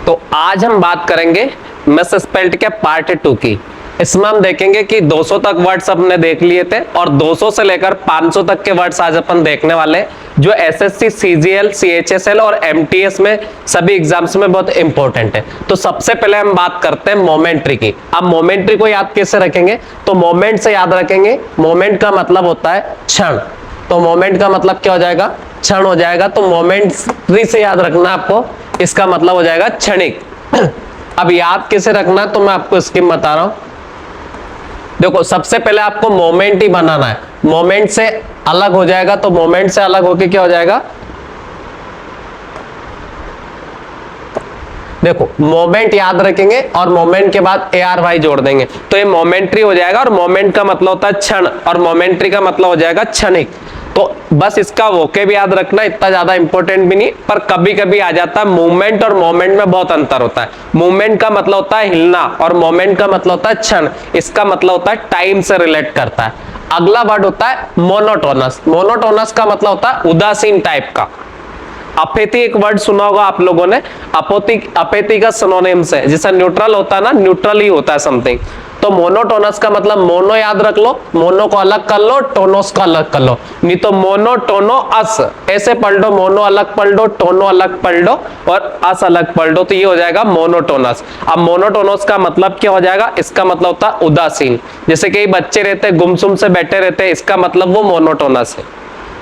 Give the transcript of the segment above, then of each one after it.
तो आज हम बात करेंगे मिसस्पेल्ड के पार्ट 2 की। इसमें हम देखेंगे कि 200 तक वर्ड्स अपने देख लिए थे और 200 से लेकर 500 तक के वर्ड्स आज अपन देखने वाले हैं, जो एसएससी, सीजीएल, सीएचएसएल और एमटीएस में सभी एग्जाम्स में बहुत इंपॉर्टेंट है। तो सबसे पहले हम बात करते हैं मोमेंट्री की। अब मोमेंट्री को याद कैसे रखेंगे? तो मोमेंट से याद रखेंगे। मोमेंट का मतलब होता है क्षण, तो मोमेंट का मतलब क्या हो जाएगा? क्षण हो जाएगा। तो मोमेंट्री से याद रखना आपको, इसका मतलब हो जाएगा क्षणिक। अब याद कैसे रखना है तो मैं आपको स्कीम बता रहा हूं। देखो, सबसे पहले आपको मोमेंट ही बनाना है। मोमेंट से अलग हो जाएगा, तो मोमेंट से अलग होके क्या हो जाएगा? देखो, मोमेंट याद रखेंगे और मोमेंट के बाद ARY जोड़ देंगे तो ये मोमेंट्री हो जाएगा। और मोमेंट का मतलब होता है क्षण और मोमेंट्री का मतलब हो जाएगा क्षणिक। तो बस इसका वोके भी याद रखना, इतना ज्यादा इंपॉर्टेंट भी नहीं, पर कभी कभी आ जाता है। मूवमेंट और मोमेंट में बहुत अंतर होता है। मूवमेंट का मतलब होता है हिलना और मोमेंट का मतलब होता है क्षण। इसका मतलब होता है टाइम से रिलेट करता है। अगला वर्ड होता है मोनोटोनस। मोनोटोनस का मतलब होता है उदासीन टाइप का। अपेथी एक वर्ड सुना होगा आप लोगों ने। अपेथी का सिनोनिम्स है, जैसा न्यूट्रल होता है ना, न्यूट्रल ही होता है समथिंग। तो मोनोटोनस का मतलब मोनो याद रख लो, मोनो को अलग कर लो, टोनोस को अलग कर लो, नहीं तो मोनो टोनो अस ऐसे पढ़ लो। मोनो अलग पढ़ लो, टोनो अलग पढ़ लो और अस अलग पढ़ लो, तो ये हो जाएगा मोनोटोनस। अब मोनोटोनस का मतलब क्या हो जाएगा? इसका मतलब होता है उदासीन। जैसे कई बच्चे रहते हैं गुमसुम से बैठे रहते हैं, इसका मतलब वो मोनोटोनस है।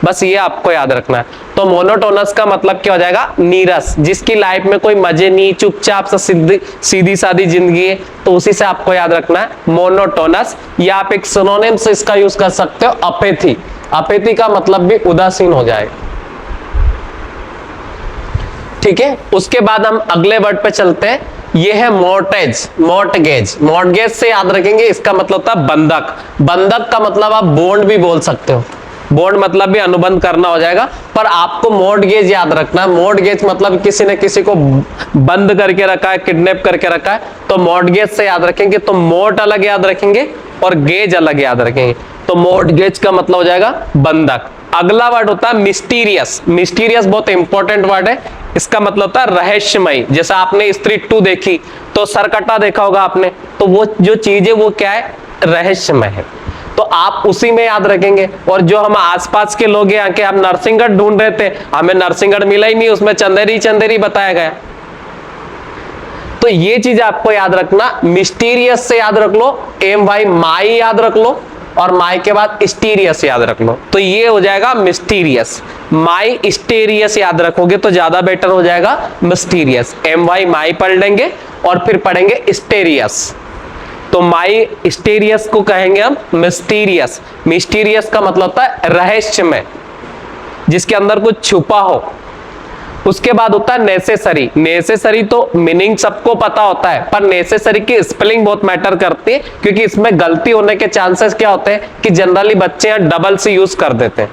बस ये आपको याद रखना है। तो मोनोटोनस का मतलब क्या हो जाएगा? नीरस, जिसकी लाइफ में कोई मजे नहीं, चुपचाप से सीधी सादी जिंदगी है, तो उसी से आपको याद रखना है मोनोटोनस। या आप एक सिनोनिम से इसका यूज कर सकते हो अपेथी। अपेथी का मतलब भी उदासीन हो जाएगा। ठीक है, उसके बाद हम अगले वर्ड पे चलते हैं। ये है मोर्टेज, मॉर्टगेज। मॉर्टगेज से याद रखेंगे, इसका मतलब होता है बंधक। बंधक का मतलब आप बॉन्ड भी बोल सकते हो। बॉन्ड मतलब भी अनुबंध करना हो जाएगा, पर आपको मॉर्टगेज याद रखना है। मॉर्टगेज मतलब किसी ने किसी को बंद करके रखा है, किडनैप करके रखा है, तो मॉर्टगेज से याद रखेंगे। तो मोर्ट अलग याद रखेंगे और गेज अलग याद रखेंगे। तो मॉर्टगेज का मतलब हो जाएगा बंधक। अगला वर्ड होता है मिस्टीरियस। मिस्टीरियस बहुत इंपॉर्टेंट वर्ड है। इसका मतलब होता है रहस्यमय। जैसा आपने स्त्री 2 देखी तो सरकटा देखा होगा आपने, तो वो जो चीज है वो क्या है? रहस्यमय है। तो आप उसी में याद रखेंगे। और जो हम आसपास के लोग हैं, हम नरसिंहगढ़ ढूंढ रहे थे, हमें नरसिंहगढ़ मिला ही नहीं, उसमें चंदेरी चंदेरी बताया गया। तो ये चीज आपको याद रखना। मिस्टीरियस से याद रख लो, भाई माई याद रख लो और माई के बाद स्टीरियस याद रख लो, तो ये हो जाएगा मिस्टीरियस। माई स्टीरियस याद रखोगे तो ज्यादा बेटर हो जाएगा मिस्टीरियस। वाई माई पढ़ लेंगे और फिर पढ़ेंगे स्टेरियस, तो माई स्टेरियस को कहेंगे हम मिस्टीरियस। मिस्टीरियस का मतलब होता है रहस्यमय, जिसके अंदर कुछ छुपा हो। उसके बाद होता है नेसेसरी। नेसेसरी तो मीनिंग सबको पता होता है, पर नेसेसरी की स्पेलिंग बहुत मैटर करती है, क्योंकि इसमें गलती होने के चांसेस क्या होते हैं कि जनरली बच्चे डबल सी यूज कर देते हैं।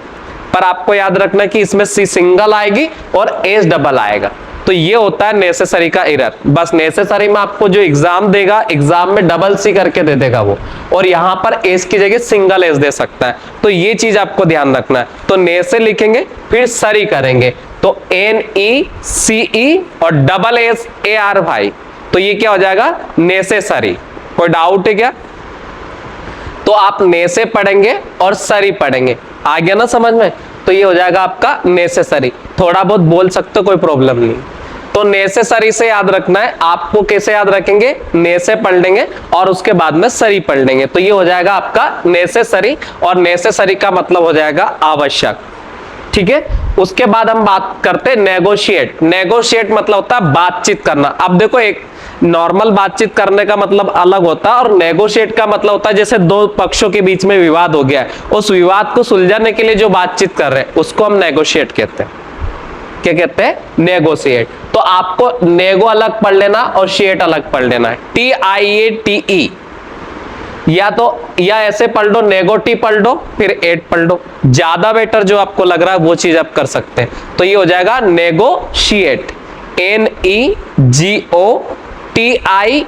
पर आपको याद रखना कि इसमें सी सिंगल आएगी और एस डबल आएगा, तो ये होता है नेसेसरी का एरर। बस नेसेसरी में आपको जो एग्जाम देगा, एग्जाम में डबल सी करके दे देगा वो, और यहां पर एस की जगह सिंगल एस दे सकता है। तो ये चीज आपको ध्यान रखना है। तो ने से लिखेंगे, फिर सरी करेंगे, तो NECE और डबल एस ARY, तो ये क्या हो जाएगा? नेसेसरी। कोई डाउट है क्या? तो आप ने से पढ़ेंगे और सरी पढ़ेंगे, आ गया ना समझ में? तो ये हो जाएगा आपका नेसेसरी। थोड़ा बहुत बोल सकते हो, कोई प्रॉब्लम नहीं। तो नेसेसरी से याद रखना है आपको। कैसे याद रखेंगे? ने से पढ़ लेंगे और उसके बाद में सरी पढ़ लेंगे, तो ये हो जाएगा आपका नेसेसरी। और नेसेसरी का मतलब हो जाएगा आवश्यक। ठीक है, उसके बाद हम बात करते हैं नेगोशिएट। नेगोशिएट मतलब होता है बातचीत करना। अब देखो, एक नॉर्मल बातचीत करने का मतलब अलग होता है और नेगोशिएट का मतलब होता है जैसे दो पक्षों के बीच में विवाद हो गया है, उस विवाद को सुलझाने के लिए जो बातचीत कर रहे हैं उसको हम नेगोशिएट कहते हैं। क्या कहते हैं? नेगोशिएट। तो आपको नेगो अलग पढ़ लेना और शिएट अलग पढ़ लेना है, TIATE। या ऐसे पढ़ लो, नेगोटी पढ़ लो फिर एट पढ़ लो, ज्यादा बेटर जो आपको लग रहा है वो चीज आप कर सकते हैं। तो ये हो जाएगा नेगोशिएट, NEGOTIATE,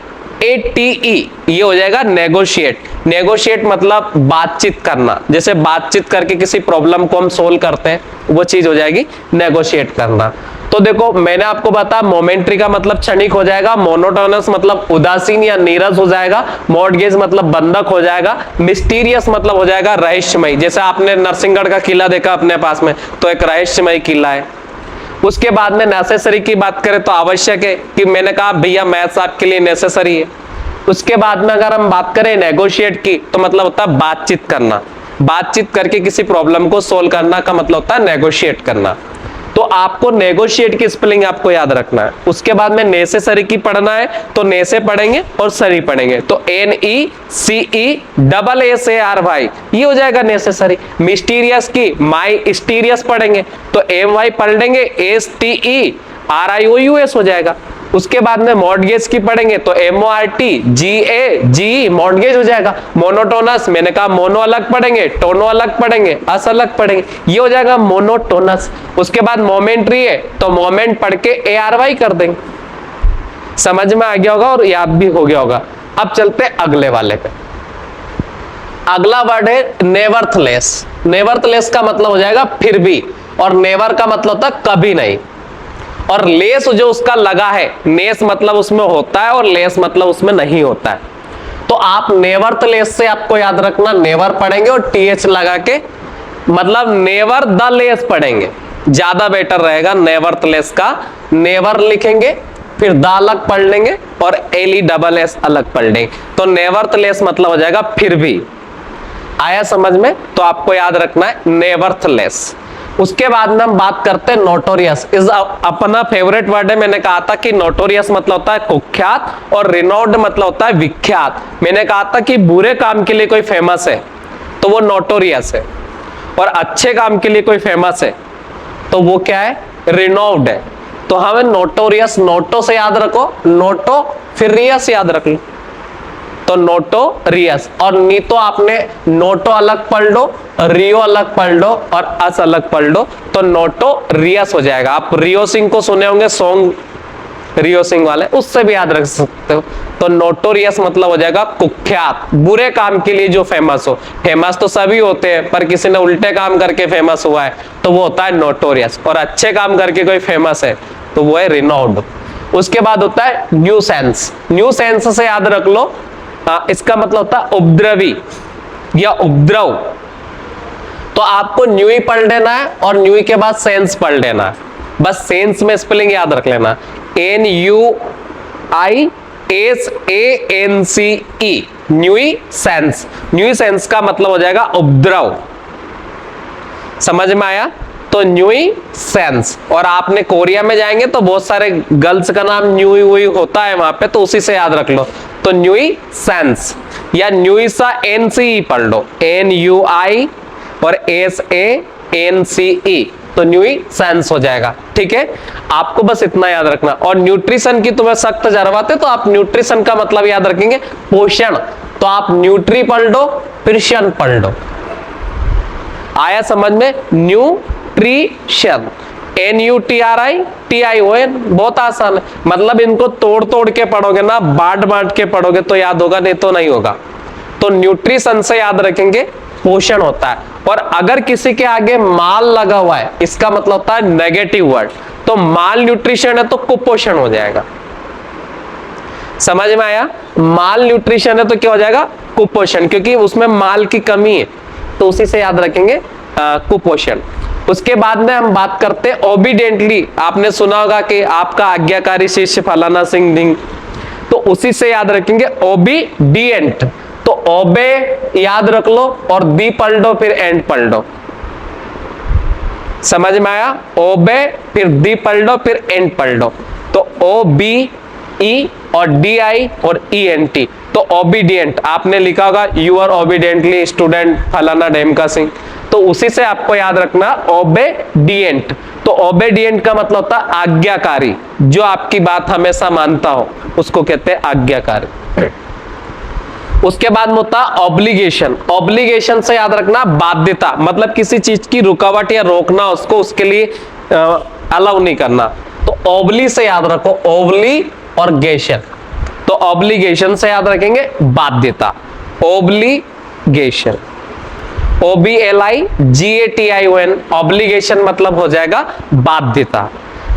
ये हो जाएगा नेगोशिएट। नेगोशिएट मतलब बातचीत करना, जैसे बातचीत करके किसी प्रॉब्लम को हम सोल्व करते हैं, वो चीज हो जाएगी नेगोशिएट करना। तो देखो मैंने आपको बताया मोमेंट्री का मतलब क्षणिक हो जाएगा, मोनोटोनस मतलब उदासीन या नीरस हो जाएगा, मॉर्टगेज मतलब बंधक हो जाएगा, मिस्टीरियस मतलब हो जाएगा रहस्यमय। जैसे आपने नरसिंहगढ़ का किला देखा अपने पास में, तो एक रहस्यमय किला है। उसके बाद में नेसेसरी की बात करें तो आवश्यक है, कि मैंने कहा भैया मैथ्स आपके लिए नेसेसरी है। उसके बाद में अगर हम बात करें नेगोशिएट की, तो मतलब होता है बातचीत करना, बातचीत करके किसी प्रॉब्लम को सोल्व करना का मतलब होता है नेगोशिएट करना। तो आपको नेगोशिएट की स्पेलिंग आपको याद रखना है। उसके बाद में नेसेसरी की पढ़ना है तो नेसे पढ़ेंगे और सरी पढ़ेंगे, तो NECE ये हो जाएगा नेसेसरी। मिस्टीरियस की माइस्टीरियस पढ़ेंगे तो MY पढ़ लेंगे, STERIOUS हो जाएगा। उसके बाद में मॉर्टगेज की पढ़ेंगे तो MORTGAGE मॉर्टगेज हो जाएगा। मोनोटोनस मैंने कहा मोनो अलग पढ़ेंगे, टोनो अलग पढ़ेंगे, अस अलग पढ़ेंगे, ये हो जाएगा मोनोटोनस। उसके बाद मोमेंट्री है तो मोमेंट पढ़ के ARY कर देंगे। समझ में आ गया होगा और याद भी हो गया होगा। अब चलते अगले वाले पे। अगला वर्ड है नेवरथलेस। नेवरथलेस का मतलब हो जाएगा फिर भी, और नेवर का मतलब होता है कभी नहीं, और लेस जो उसका लगा है, नेस मतलब उसमें होता है और लेस मतलब उसमें नहीं होता है। तो आप नेवरथलेस से आपको याद रखना, नेवर पढ़ेंगे और TH लगा के, मतलब नेवर द लेस पढ़ेंगे, ज्यादा बेटर रहेगा। नेवरथलेस का नेवर लिखेंगे, फिर द अलग पढ़ लेंगे और LESS अलग पढ़ लेंगे, तो नेवरथलेस मतलब हो जाएगा फिर भी। आया समझ में? तो आपको याद रखना है नेवरथलेस। उसके बाद में हम बात करते हैं नोटोरियस। इस अपना फेवरेट वर्ड है। मैंने कहा था कि नोटोरियस मतलब होता है कुख्यात और रिनोल्ड मतलब होता है विख्यात। मैंने कहा था कि बुरे काम के लिए कोई फेमस है तो वो नोटोरियस है, और अच्छे काम के लिए कोई फेमस है तो वो क्या है? रिनोल्ड है। तो हमें नोटोरियस, नोटो से याद रखो, नोटो फिर रियस याद रख लो, तो नोटोरियस। और नहीं तो आपने नोटो अलग पढ़ लो, रियो अलग पढ़ लो और अस अलग पढ़ लो, तो नोटोरियस हो जाएगा। आप रियो सिंह को सुने होंगे, सॉन्ग रियो सिंह वाले, उससे भी याद रख सकते हो। तो नोटोरियस मतलब हो जाएगा कुख्यात, बुरे काम के लिए जो फेमस हो। फेमस तो सभी होते हैं, पर किसी ने उल्टे काम करके फेमस हुआ है तो वो होता है नोटोरियस, और अच्छे काम करके कोई फेमस है तो वो है रिनाउंड। उसके बाद होता है न्यूसेंस। न्यूसेंस से याद रख लो, इसका मतलब होता है उपद्रवी या उपद्रव। तो आपको न्यू ही पढ़ लेना है और न्यू के बाद सेंस पढ़ लेना है। बस सेंस में स्पेलिंग याद रख लेना, NUISANCE, न्यूसेंस। न्यूसेंस का मतलब हो जाएगा उपद्रव। समझ में आया? तो न्यूसेंस। और आपने कोरिया में जाएंगे तो बहुत सारे गर्ल्स का नाम न्यू होता है वहां पे, तो उसी से याद रख लो, तो न्यूसेंस या न्यूसा NCE पढ़ लो, NUI और SANCE, तो न्यूसेंस हो जाएगा। ठीक है, आपको बस इतना याद रखना। और न्यूट्रिशन की तुम्हें सख्त जरूरत है तो आप न्यूट्रिशन का मतलब याद रखेंगे पोषण, तो आप न्यूट्री पढ़ लो फिर शन पढ़ लो। आया समझ में? न्यूट्रिशन, NUTRITION, बहुत आसान है। मतलब इनको तोड़ तोड़ के पढ़ोगे ना, बांट बांट के पढ़ोगे तो याद होगा, नहीं तो नहीं होगा। तो न्यूट्रिशन से याद रखेंगे पोषण होता है। और अगर किसी के आगे माल लगा हुआ है, इसका मतलब होता है नेगेटिव वर्ड, तो माल न्यूट्रिशन है तो कुपोषण हो जाएगा। समझ में आया? माल न्यूट्रिशन है तो क्या हो जाएगा? कुपोषण, क्योंकि उसमें माल की कमी है, तो उसी से याद रखेंगे कुपोषण। उसके बाद में हम बात करते हैं ओबीडियंटली। आपने सुना होगा कि आपका आज्ञाकारी शिष्य फलाना सिंह डिंग, तो उसी से याद रखेंगे ओबीडियंट। तो ओबे याद रख लो और दी पढ़ लो फिर एंड पढ़ लो। समझ में आया? ओबे फिर दी पढ़ लो फिर एंड पढ़ लो, तो OBE और DI और ENT, तो ओबीडियंट। आपने लिखा होगा यू आर ओबीडियंटली स्टूडेंट फलाना डेमका सिंह, तो उसी से आपको याद रखना ओबेडियंट। तो ओबेडियंट का मतलब होता है आज्ञाकारी, जो आपकी बात हमेशा मानता हो उसको कहते हैं आज्ञाकारी। उसके बाद में होता है ऑब्लिगेशन। ऑब्लिगेशन से याद रखना बाध्यता, मतलब किसी चीज की रुकावट या रोकना उसको, उसके लिए अलाउ नहीं करना। तो ओबली से याद रखो, ओबली और गेशन। तो ऑब्लिगेशन से याद रखेंगे बाध्यता, ऑब्लिगेशन, OBLIGATION। ऑब्लिगेशन मतलब हो जाएगा बाध्यता।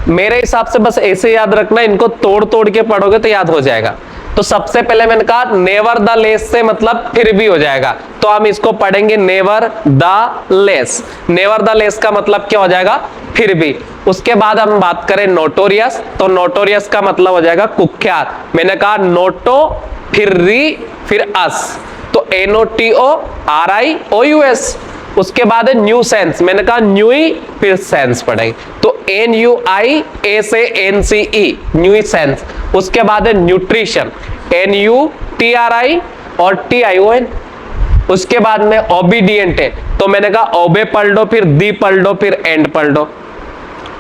मेरे हिसाब से बस ऐसे याद रखना, इनको तोड़ तोड़ के पढ़ोगे तो याद हो जाएगा। तो सबसे पहले मैंने कहा नेवर द लेस से मतलब फिर भी हो जाएगा, तो हम इसको पढ़ेंगे never the less. Never the less का मतलब क्या हो जाएगा, फिर भी। उसके बाद हम बात करें नोटोरियस, तो नोटोरियस का मतलब हो जाएगा कुख्यात। मैंने कहा नोटो फिर री फिर अस, तो NOTORIOUS। उसके बाद है न्यू सेंस, मैंने कहा न्यू फिर सेंस पढ़ेंगे, तो NUISANCE न्यू सेंस। उसके बाद है न्यूट्रिशन, NUTRI और TION। उसके बाद में ओबीडियंट है, तो मैंने कहा ओबे पढ़ लो फिर दी पढ़ लो फिर एंड पढ़ लो,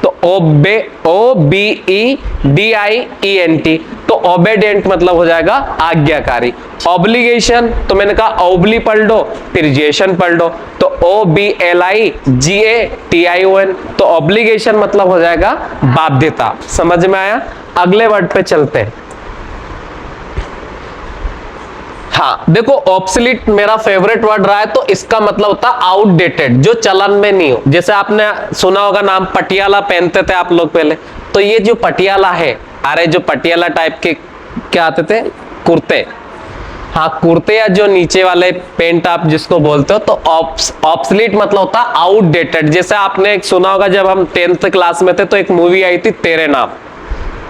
तो OBEDIENT, तो ओबेडियंट मतलब हो जाएगा आज्ञाकारी। ऑब्लिगेशन, तो मैंने कहा ओबली पढ़ लो फिर जेशन पढ़ लो, तो OBLIGATION, तो ऑब्लिगेशन मतलब हो जाएगा बाध्यता। समझ में आया? अगले वर्ड पे चलते हैं। हाँ देखो, ऑब्सोलीट मेरा फेवरेट वर्ड रहा है, तो इसका मतलब होता है आउटडेटेड, जो चलन में नहीं हो। जैसे आपने सुना होगा नाम, पटियाला पहनते थे आप लोग पहले, तो ये जो पटियाला है, अरे जो पटियाला टाइप के क्या आते थे, कुर्ते, हाँ कुर्ते या जो नीचे वाले पेंट आप जिसको बोलते हो, तो ऑब्सोलीट मतलब होता है आउटडेटेड। जैसे आपने एक सुना होगा, जब हम 10th क्लास में थे तो एक मूवी आई थी तेरे नाम,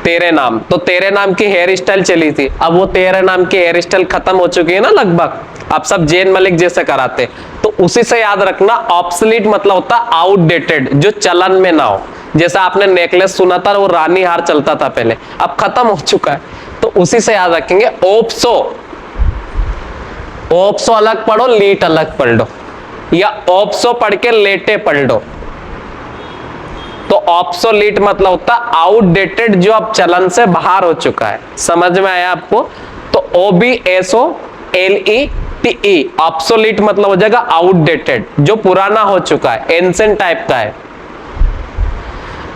तेरे नाम, तो तेरे नाम की हेयर स्टाइल चली थी। अब वो तेरे नाम की हेयर स्टाइल खत्म हो चुकी है ना लगभग, अब सब जैन मलिक जैसे कराते, तो उसी से याद रखना ऑब्सोलीट मतलब होता है आउटडेटेड, जो चलन में ना हो। जैसा आपने नेकलेस सुना था, वो रानी हार चलता था पहले, अब खत्म हो चुका है, तो उसी से याद रखेंगे। ओप्सो, ओप्सो अलग पढ़ो, लीट अलग पढ़ लो, या ओप्सो पढ़ के लेटे पढ़ लो। तो ऑब्सोलीट मतलब होता है आउटडेटेड, जो अब चलन से बाहर हो चुका है। समझ में आया आपको? तो OBSOLETE, ऑब्सोलीट मतलब हो जाएगा आउटडेटेड, जो पुराना हो चुका है, एंशिएंट टाइप का है।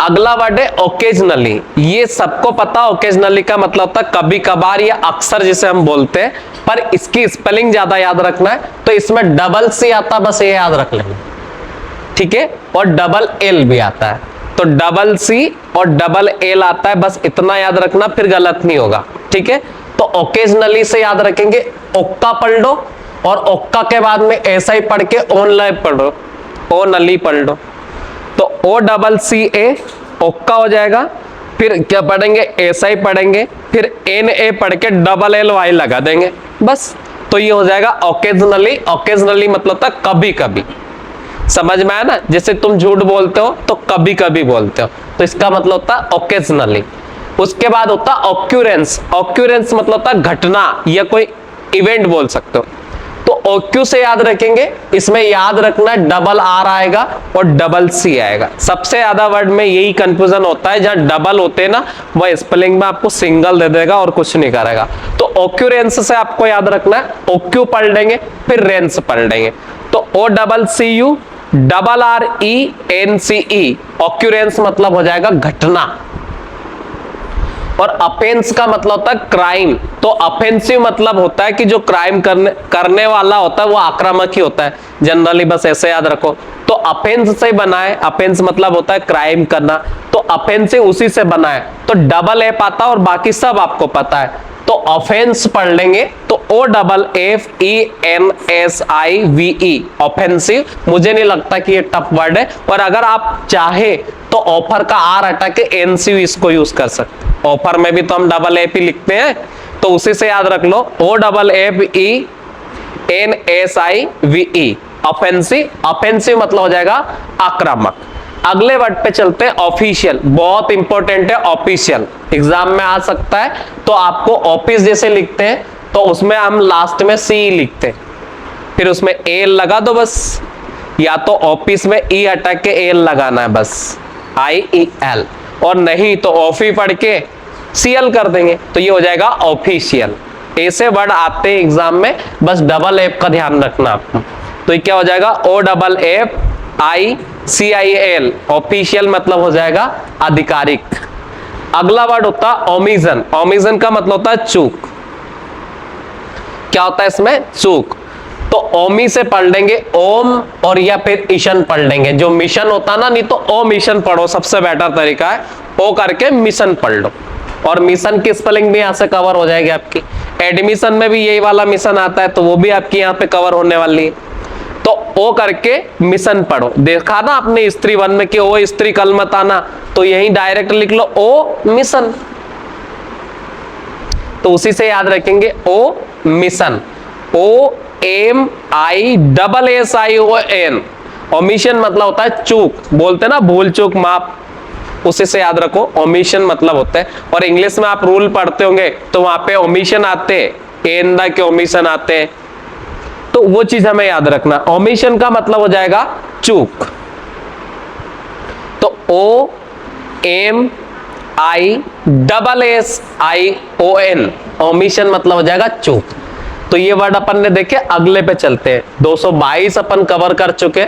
अगला वर्ड है ओकेजनली। ये सबको पता, ओकेजनली का मतलब होता है कभी कभार या अक्सर जिसे हम बोलते हैं, पर इसकी स्पेलिंग ज्यादा याद रखना है, तो इसमें डबल सी आता, बस ये याद रख लेना, ठीक है, और डबल एल भी आता है, तो डबल सी और डबल एल आता है, बस इतना याद रखना, फिर गलत नहीं होगा, ठीक है। तो ओकेजनली से याद रखेंगे ओक्का पढ़ लो, और ओक्का के बाद में ऐसा ही पढ़ के ओनली पढ़ो, ओनली पढ़ लो, तो OCCA ओक्का हो जाएगा। फिर क्या पढ़ेंगे, ऐसा ही पढ़ेंगे, फिर NA पढ़ के डबल LY लगा देंगे, बस, तो ये हो जाएगा ओकेजनली। ओकेजनली मतलब था कभी कभी। समझ में आया ना? जैसे तुम झूठ बोलते हो तो कभी कभी बोलते हो, तो इसका मतलब होता है ओकेजनली। उसके बाद होता है ऑक्यूरेंस। ऑक्यूरेंस मतलब होता है घटना या कोई इवेंट बोल सकते हो, तो ओक्यू से याद रखेंगे, इसमें याद रखना डबल आर आएगा और डबल सी आएगा। सबसे ज्यादा वर्ड में यही कंफ्यूजन होता है, जहां डबल होते हैं ना, वह स्पेलिंग में आपको सिंगल दे देगा और कुछ नहीं करेगा। तो ऑक्यूरेंस से आपको याद रखना है, ओक्यू पढ़ लेंगे फिर रेंस पढ़ लेंगे, तो OCCURRENCE, ऑक्यूरेंस मतलब हो जाएगा घटना। और अफेंस का मतलब होता है क्राइम, तो अफेंसिव मतलब होता है कि जो क्राइम करने वाला होता है वो आक्रामक ही होता है जनरली, बस ऐसे याद रखो। तो अफेंस से बना है, अफेंस मतलब होता है क्राइम करना, तो अफेंसिव उसी से बना है, तो डबल एफ आता है और बाकी सब आपको पता है, तो ऑफेंस पढ़ लेंगे, तो OFFENSIVE, ऑफेंसिव। मुझे नहीं लगता कि ये टफ वर्ड है, और अगर आप चाहे तो ऑफर का आर हटा के एनसीयू इसको यूज कर सकते। ऑफर में भी तो हम डबल एफ ही लिखते हैं, तो उसी से याद रख लो, OFFENSIVE, ऑफेंसिव। ऑफेंसिव मतलब हो जाएगा आक्रामक। अगले वर्ड पे चलते हैं, ऑफिशियल। बहुत इंपॉर्टेंट है ऑफिशियल, एग्जाम में आ सकता है। तो आपको ऑफिस जैसे लिखते हैं, तो उसमें हम लास्ट में सी लिखते हैं, फिर उसमें एल लगा दो बस, या तो ऑफिस में ई हटा के एल लगाना है बस, IEL, और नहीं तो ऑफी पढ़ के CL कर देंगे, तो ये हो जाएगा ऑफिशियल। ऐसे वर्ड आते हैं एग्जाम में, बस डबल एफ का ध्यान रखना आपको। तो ये क्या हो जाएगा, OFFICIAL, ऑफिशियल मतलब हो जाएगा आधिकारिक। अगला वर्ड होता है ओमिजन। ओमिजन का मतलब होता है चूक। क्या होता है इसमें, चूक। तो ओमी से पढ़ लेंगे ओम, और या फिर ईशन पढ़ लेंगे। जो मिशन होता ना, नहीं तो ओ मिशन पढ़ो, सबसे बेटर तरीका है ओ करके मिशन पढ़ लो, और मिशन की स्पेलिंग भी यहां से कवर हो जाएगी आपकी। एडमिशन में भी यही वाला मिशन आता है, तो वो भी आपकी यहाँ पे कवर होने वाली है। तो ओ करके मिशन पढ़ो। देखा ना आपने स्त्री वन में कि ओ स्त्री कल मत आना, तो यही डायरेक्ट लिख लो ओ मिशन, तो उसी से याद रखेंगे omission, O M I double S I O N. Omission मतलब होता है चूक, बोलते ना भूल चूक माप, उसी से याद रखो ओमिशन मतलब होता है। और इंग्लिश में आप रूल पढ़ते होंगे तो वहां पे ओमिशन आते हैं, एंदा के ओमिशन आते हैं, तो वो चीज हमें याद रखना। ओमिशन का मतलब हो जाएगा चूक, तो O M I double S I O N, omission मतलब हो जाएगा चूक। तो ये वर्ड अपन ने देखे, अगले पे चलते हैं। 222 अपन कवर कर चुके।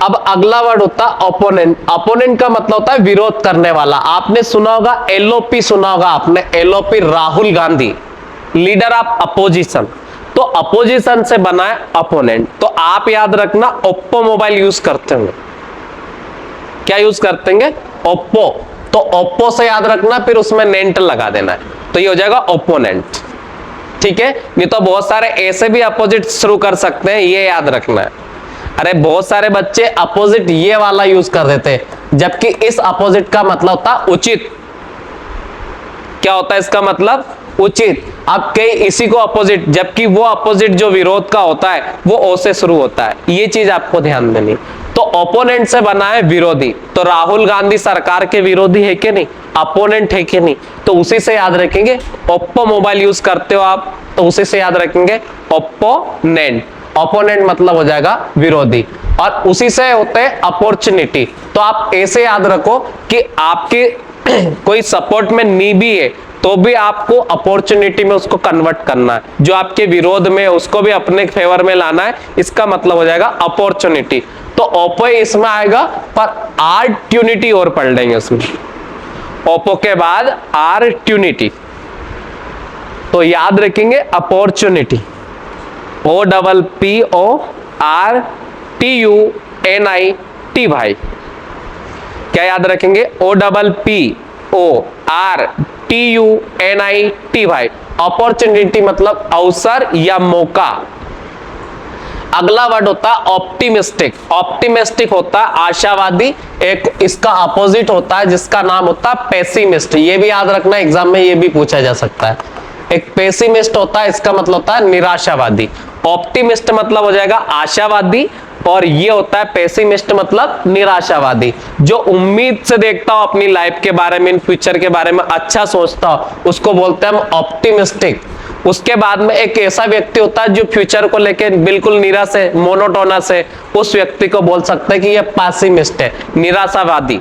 अब अगला वर्ड होता है ओपोनेंट। ओपोनेंट का मतलब होता है विरोध करने वाला। आपने सुना होगा एलओपी, सुना होगा आपने LOP, Rahul Gandhi, leader of opposition. तो अपोजिशन से बना है ओपोनेंट। तो आप याद रखना ओप्पो मोबाइल यूज करते होंगे, क्या यूज करते हैं? ओप्पो। तो ओप्पो से याद रखना, फिर उसमें नेंट लगा देना है, तो ये हो जाएगा ओपोनेंट। ठीक है, नहीं तो बहुत सारे ऐसे भी अपोजिट शुरू कर सकते हैं, ये याद रखना है। अरे बहुत सारे बच्चे अपोजिट ये वाला यूज कर देते हैं, जबकि इस अपोजिट का मतलब होता उचित। क्या होता है इसका मतलब? उचित। अब कई इसी को अपोजिट, जबकि वो अपोजिट जो विरोध का होता है वो ओ से शुरू होता है, ये चीज आपको ध्यान देनी। तो ओपोनेंट से बना है विरोधी, तो राहुल गांधी सरकार के विरोधी है कि नहीं? अपोनेंट है कि नहीं? तो उसी से याद रखेंगे। ओप्पो मोबाइल यूज करते हो आप, तो उसी से याद रखेंगे ओपोनेंट। ओपोनेंट मतलब हो जाएगा विरोधी, और उसी से होते हैं अपॉर्चुनिटी। तो आप ऐसे याद रखो कि आपके कोई सपोर्ट में नहीं भी है तो भी आपको अपॉर्चुनिटी में उसको कन्वर्ट करना है, जो आपके विरोध में उसको भी अपने फेवर में लाना है, इसका मतलब हो जाएगा अपॉर्चुनिटी। तो ओप्पो इसमें आएगा, पर आर्ट्यूनिटी और पढ़ लेंगे उसमें, ओप्पो के बाद आर्ट्यूनिटी। तो याद रखेंगे opportunity, O double P O R T U N I T Y. क्या याद रखेंगे? O double P O R T U N I T Y. Opportunity मतलब अवसर या मौका। अगला वर्ड होता है ऑप्टिमिस्टिक। ऑप्टिमिस्टिक होता है आशावादी। एक इसका अपोजिट होता है जिसका नाम होता है पेसिमिस्ट। ये भी याद रखना, एग्जाम में ये भी पूछा जा सकता है। एक पेसिमिस्ट होता है, इसका मतलब होता है निराशावादी। ऑप्टिमिस्ट मतलब हो जाएगा आशावादी, और ये होता है पेसिमिस्ट मतलब निराशावादी। जो उम्मीद से देखता हो अपनी लाइफ के बारे में, इन फ्यूचर के बारे में अच्छा सोचता हो, उसको बोलते हैं हम ऑप्टिमिस्टिक। उसके बाद में एक ऐसा व्यक्ति होता है जो फ्यूचर को लेकर बिल्कुल निराश है, मोनोटोनस है, उस व्यक्ति को बोल सकते हैं कि ये पेसिमिस्ट है, निराशावादी।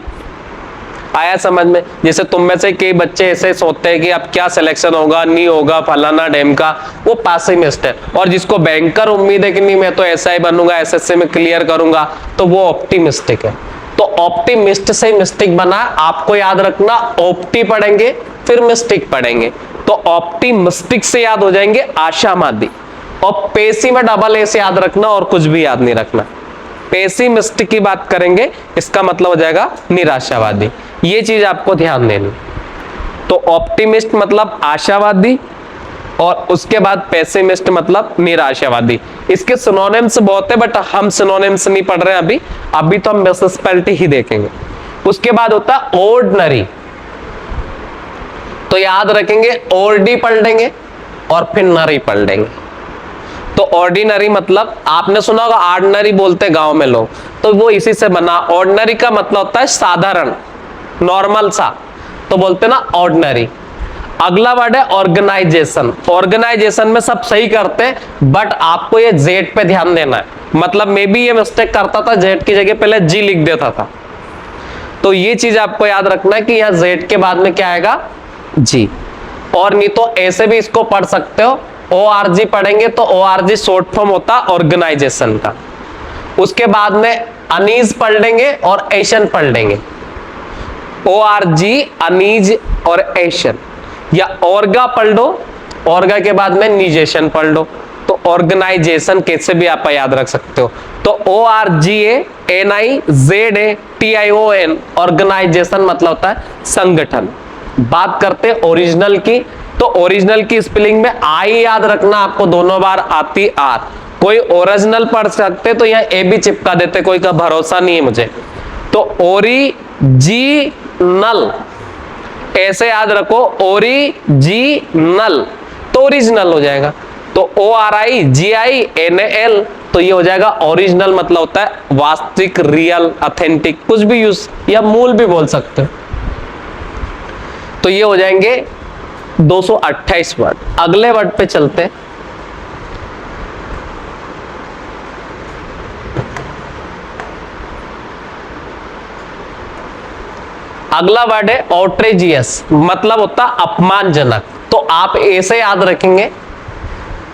आया समझ में? जैसे तुम में से कई बच्चे ऐसे सोचते हैं कि अब क्या सिलेक्शन होगा, नहीं होगा, फलाना डेम का, वो पेसिमिस्ट है। और जिसको बैंकर उम्मीद है कि नहीं मैं तो ऐसा ही बनूंगा, एसएससी में क्लियर करूंगा, तो वो ऑप्टिमिस्टिक है। तो ऑप्टिमिस्ट से मिस्टिक बना, आपको याद रखना ऑप्टी पढ़ेंगे फिर मिस्टिक पढ़ेंगे। तो ऑप्टिमिस्टिक से याद हो जाएंगे आशावादी, और पेसी में डबल ए से याद रखना, और कुछ भी याद नहीं रखना। पेसिमिस्टिक की बात करेंगे, इसका मतलब हो जाएगा निराशावादी। ये चीज आपको ध्यान देनी। तो ऑप्टिमिस्ट मतलब आशावादी, और उसके बाद पेसिमिस्ट मतलब निराशावादी। इसके सिनोनिम्स बहुत है, बट हम सिनोनिम्स नहीं पढ़ रहे हैं अभी तो हम म्युनिसिपैलिटी ही देखेंगे। उसके बाद होता है ऑर्डिनरी। तो याद रखेंगे ऑर्डी पढ़ लेंगे और फिर नरी पढ़ लेंगे। तो ऑर्डिनरी मतलब आपने सुना होगा ऑर्डिनरी बोलते गांव में लोग, तो वो इसी से बना। ऑर्डिनरी का मतलब होता है साधारण, नॉर्मल सा, तो बोलते ना ऑर्डिनरी। अगला वर्ड है ऑर्गेनाइजेशन। ऑर्गेनाइजेशन में सब सही करते हैं, बट आपको ये जेड पे ध्यान देना है। मतलब मे बी ये मिस्टेक करता था, जेड की जगह पहले जी लिख देता था। तो ये चीज आपको याद रखना है कि यहाँ जेड के बाद में क्या आएगा? जी। और नहीं तो ऐसे भी इसको पढ़ सकते हो, ORG पढ़ेंगे तो ORG शॉर्ट फॉर्म होता है ऑर्गेनाइजेशन का। उसके बाद में अनीज पढ़ लेंगे और एशन पढ़ लेंगे। ORG, अनीज और एशन, या ऑर्गा पढ़ लो, ऑर्गा के बाद में निजेशन पढ़ लो। तो ऑर्गेनाइजेशन कैसे भी आप याद रख सकते हो। तो ORGANIZATION ऑर्गेनाइजेशन मतलब होता है संगठन। बात करते ओरिजिनल की, तो ओरिजिनल की स्पेलिंग में आई याद रखना आपको, दोनों बार आती आर। कोई ओरिजिनल पढ़ सकते तो यहाँ ए भी चिपका देते, कोई का भरोसा नहीं है मुझे। तो ओरिजिनल ऐसे याद रखो, ओरिजिनल तो ओरिजिनल हो जाएगा। तो ORIGINAL तो ये हो जाएगा ओरिजिनल, मतलब होता है वास्तविक, रियल, ऑथेंटिक, कुछ भी यूज या मूल भी बोल सकते हो। तो ये हो जाएंगे 228 वर्ड। अगले वर्ड पे चलते हैं। अगला वर्ड है outrageous, मतलब होता अपमानजनक। तो आप ऐसे याद रखेंगे,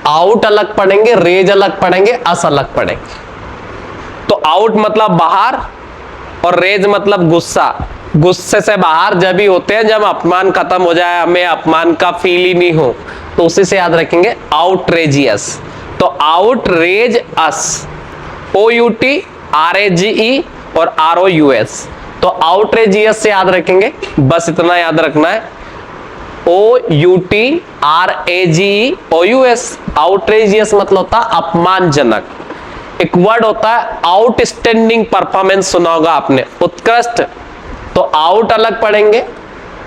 आउट अलग पढ़ेंगे, रेज अलग पढ़ेंगे, अस अलग पढ़ेंगे। तो आउट मतलब बाहर और रेज मतलब गुस्सा। गुस्से से बाहर जब भी होते हैं जब अपमान खत्म हो जाए, हमें अपमान का फील ही नहीं हो, तो उसी से याद रखेंगे outrageous। तो outrage us, OUTRAGE और ROUS। तो outrageous से याद रखेंगे, बस इतना याद रखना है, OUTRAGEOUS। outrageous मतलब होता है अपमानजनक। एक वर्ड होता है आउटस्टैंडिंग परफॉर्मेंस, सुना होगा आपने, उत्कृष्ट। तो आउट अलग पढ़ेंगे,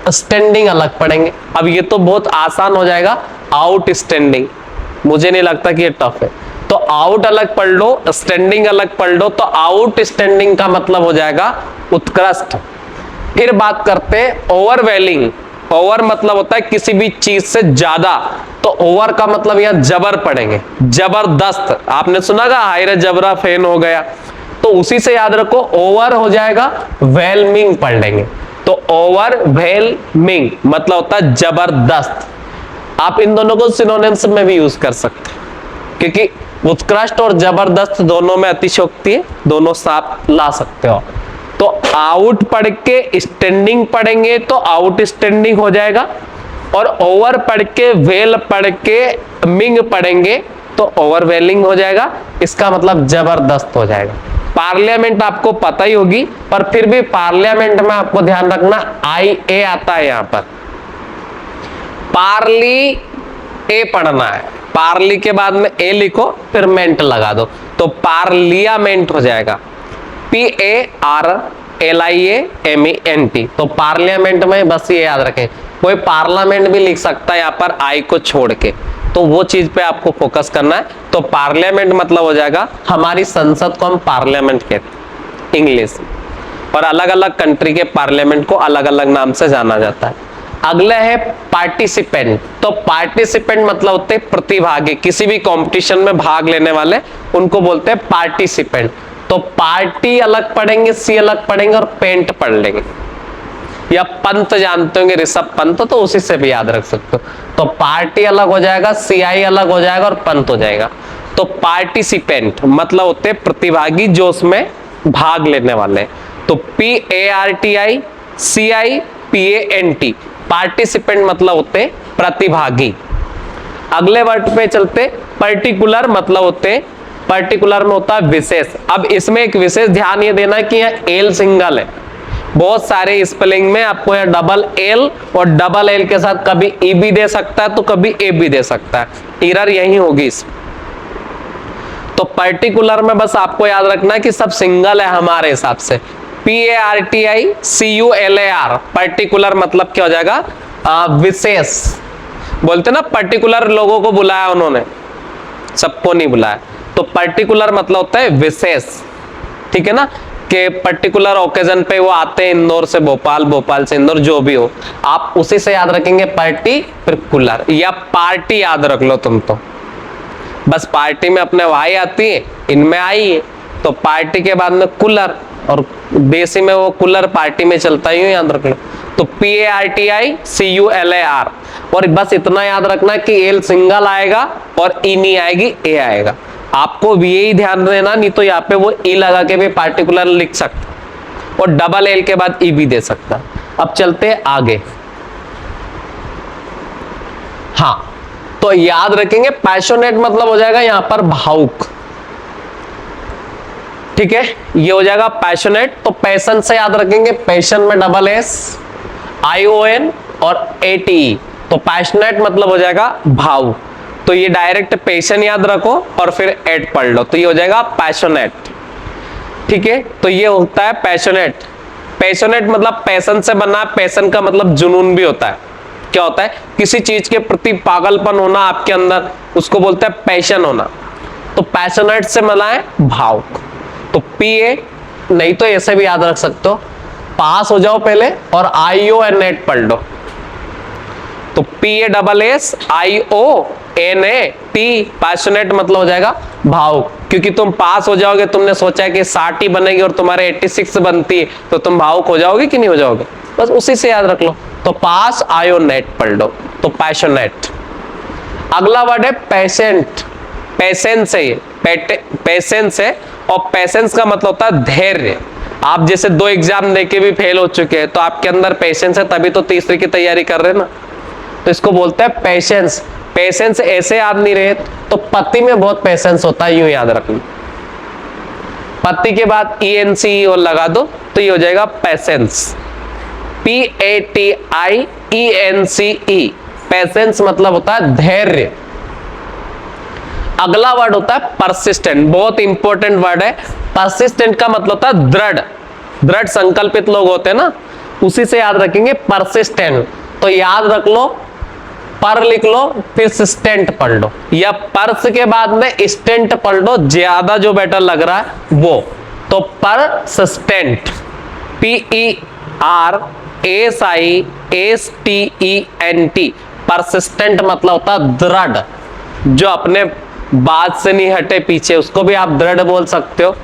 स्टैंडिंग अलग पढ़ेंगे। अब ये तो बहुत आसान हो जाएगा, आउटस्टैंडिंग, मुझे नहीं लगता कि ये टफ है। तो आउट अलग पढ़ लो, स्टैंडिंग अलग पढ़ लो। तो आउटस्टैंडिंग का मतलब हो जाएगा उत्कृष्ट। फिर बात करते हैं ओवरवेलिंग। ओवर मतलब होता है किसी भी चीज से ज्यादा, तो ओवर का मतलब यहाँ जबर पढ़ेंगे, जबरदस्त। आपने सुना था हायरे जबरा फैन हो गया, तो उसी से याद रखो, ओवर हो जाएगा वेलमिंग पढ़ लेंगे। तो ओवर वेलमिंग मतलब होता है जबरदस्त। आप इन दोनों को सिनोनिम्स में भी यूज कर सकते हैं, क्योंकि उत्कृष्ट और जबरदस्त दोनों में अतिशयोक्ति है, दोनों साथ ला सकते हो। तो आउट पढ़ के स्टैंडिंग पढ़ेंगे तो आउट स्टैंडिंग हो जाएगा, और ओवर पढ़ के वेल पढ़ के मिंग पढ़ेंगे तो ओवरवेलिंग हो जाएगा। इसका मतलब जबरदस्त हो जाएगा। पार्लियामेंट आपको पता ही होगी, पर फिर भी पार्लियामेंट में आपको ध्यान रखना IA आता है यहाँ पर। पार्ली ए पढ़ना है, पार्ली के बाद में ए लिखो, फिर मेंट लगा दो, तो पार्लियामेंट हो जाएगा, PARLIAMENT। तो पार्लियामेंट में बस ये याद रखें, कोई पार्लियामेंट भी लिख सकता है यहाँ पर आई को छोड़ के, तो वो चीज पे आपको फोकस करना है। तो पार्लियामेंट मतलब हो जाएगा, हमारी संसद को हम पार्लियामेंट कहते हैं इंग्लिश, और अलग अलग कंट्री के पार्लियामेंट को अलग अलग नाम से जाना जाता है। अगला है पार्टिसिपेंट। तो पार्टिसिपेंट मतलब होते हैं प्रतिभागी, किसी भी कंपटीशन में भाग लेने वाले, उनको बोलते हैं पार्टिसिपेंट। तो पार्टी अलग पढ़ेंगे, सी अलग पढ़ेंगे, और पेंट पढ़ लेंगे। या पंत जानते होंगे, ऋषभ पंत, तो उसी से भी याद रख सकते हो। तो पार्टी अलग हो जाएगा, CI अलग हो जाएगा, और पंत हो जाएगा। तो पार्टिसिपेंट मतलब होते हैं प्रतिभागी, जो उसमें भाग लेने वाले। तो PARTICIPANT पार्टिसिपेंट मतलब होते हैं प्रतिभागी। अगले वर्ड पे चलते, पर्टिकुलर मतलब होते हैं, पर्टिकुलर में होता है विशेष। अब इसमें एक विशेष ध्यान ये देना है कि यहाँ एल सिंगल है, बहुत सारे स्पेलिंग में आपको यहाँ डबल एल और डबल एल के साथ कभी ई भी दे सकता है तो कभी ए भी दे सकता है, एरर यही होगी इसमें। तो पर्टिकुलर में बस आपको याद रखना है कि सब सिंगल है हमारे हिसाब से, PARTICULAR पर्टिकुलर मतलब क्या हो जाएगा, विशेष। बोलते ना पर्टिकुलर लोगों को बुलाया उन्होंने, सबको नहीं बुलाया। तो पर्टिकुलर मतलब होता है विशेष, ठीक है ना, कि पर्टिकुलर ओकेजन पे वो आते हैं इंदौर से भोपाल, भोपाल से इंदौर, जो भी हो, आप उसी से याद रखेंगे पर्टिकुलर। या पार्टी याद रख लो तुम, तो बस पार्टी में अपने वाई आती है, इनमें आई है, तो पार्टी के बाद में कुलर, और देसी में वो कूलर पार्टी में चलता ही याद रख लो। तो PARTICULAR, और बस इतना याद रखना कि एल सिंगल आएगा और ई नहीं आएगी, ए आएगा। आपको भी यही ध्यान देना, नहीं तो यहाँ पे वो ई लगा के भी पार्टिकुलर लिख सकता, और डबल एल के बाद ई भी दे सकता। अब चलते आगे। हाँ, तो याद रखेंगे पैशनेट मतलब हो जाएगा यहां पर भावुक, ठीक है, ये हो जाएगा पैशनेट। तो पैशन से याद रखेंगे, पैशन में डबल एस ION और ATE, तो पैशनेट मतलब हो जाएगा भाव। तो ये डायरेक्ट पैशन याद रखो और फिर एट पढ़ लो, तो ये हो जाएगा पैशनेट, ठीक है। तो ये होता है पैशनेट। पैशनेट मतलब पैशन से बना, पैशन का मतलब जुनून भी होता है। क्या होता है? किसी चीज के प्रति पागलपन होना आपके अंदर, उसको बोलते हैं पैशन होना। तो पैशनेट से मिला है भावुक। तो PA नहीं तो ऐसे भी याद रख सकते हो, पास हो जाओ पहले और ION पढ़ लो। तो PASSIONAT पैशनेट मतलब हो जाएगा भावुक, क्योंकि तुम पास हो जाओगे, तुमने सोचा है कि 60 ही बनेगी और तुम्हारे 86 बनती है, तो तुम भावुक हो जाओगे कि नहीं हो जाओगे, बस उसी से याद रख लो। तो पास ION पढ़ लो, तो पैशनेट। अगला वर्ड है पेशेंट। पेशेंस है, पेशेंस है, और पेशेंस का मतलब होता है धैर्य। आप जैसे 2 एग्जाम देके भी फेल हो चुके हैं, तो आपके अंदर पेशेंस है, तभी तो तीसरे की तैयारी कर रहे हैं ना, तो इसको बोलते हैं पेशेंस। पेशेंस ऐसे याद नहीं रहे, तो पति में बहुत पेशेंस होता है, यूं याद रखना। पति के बाद ENCE और लगा दो, तो ये हो जाएगा पेशेंस। PATIENCE पेशेंस मतलब होता है धैर्य। अगला वर्ड होता है परसिस्टेंट, बहुत इंपॉर्टेंट वर्ड है। परसिस्टेंट का मतलब होता है दृढ़, दृढ़ संकल्पित लोग होते हैं ना, उसी से याद रखेंगे परसिस्टेंट। तो याद रख लो, पर लिख लो, फिर सिस्टेंट पढ़ लो, या पर्स के बाद में स्टेंट पढ़ लो, ज्यादा जो बेटर लग रहा है वो। तो परसिस्टेंट, PERSISTENT परसिस्टेंट मतलब होता है दृढ़, जो अपने बात से नहीं हटे पीछे, उसको भी आप दृढ़ बोल सकते हो।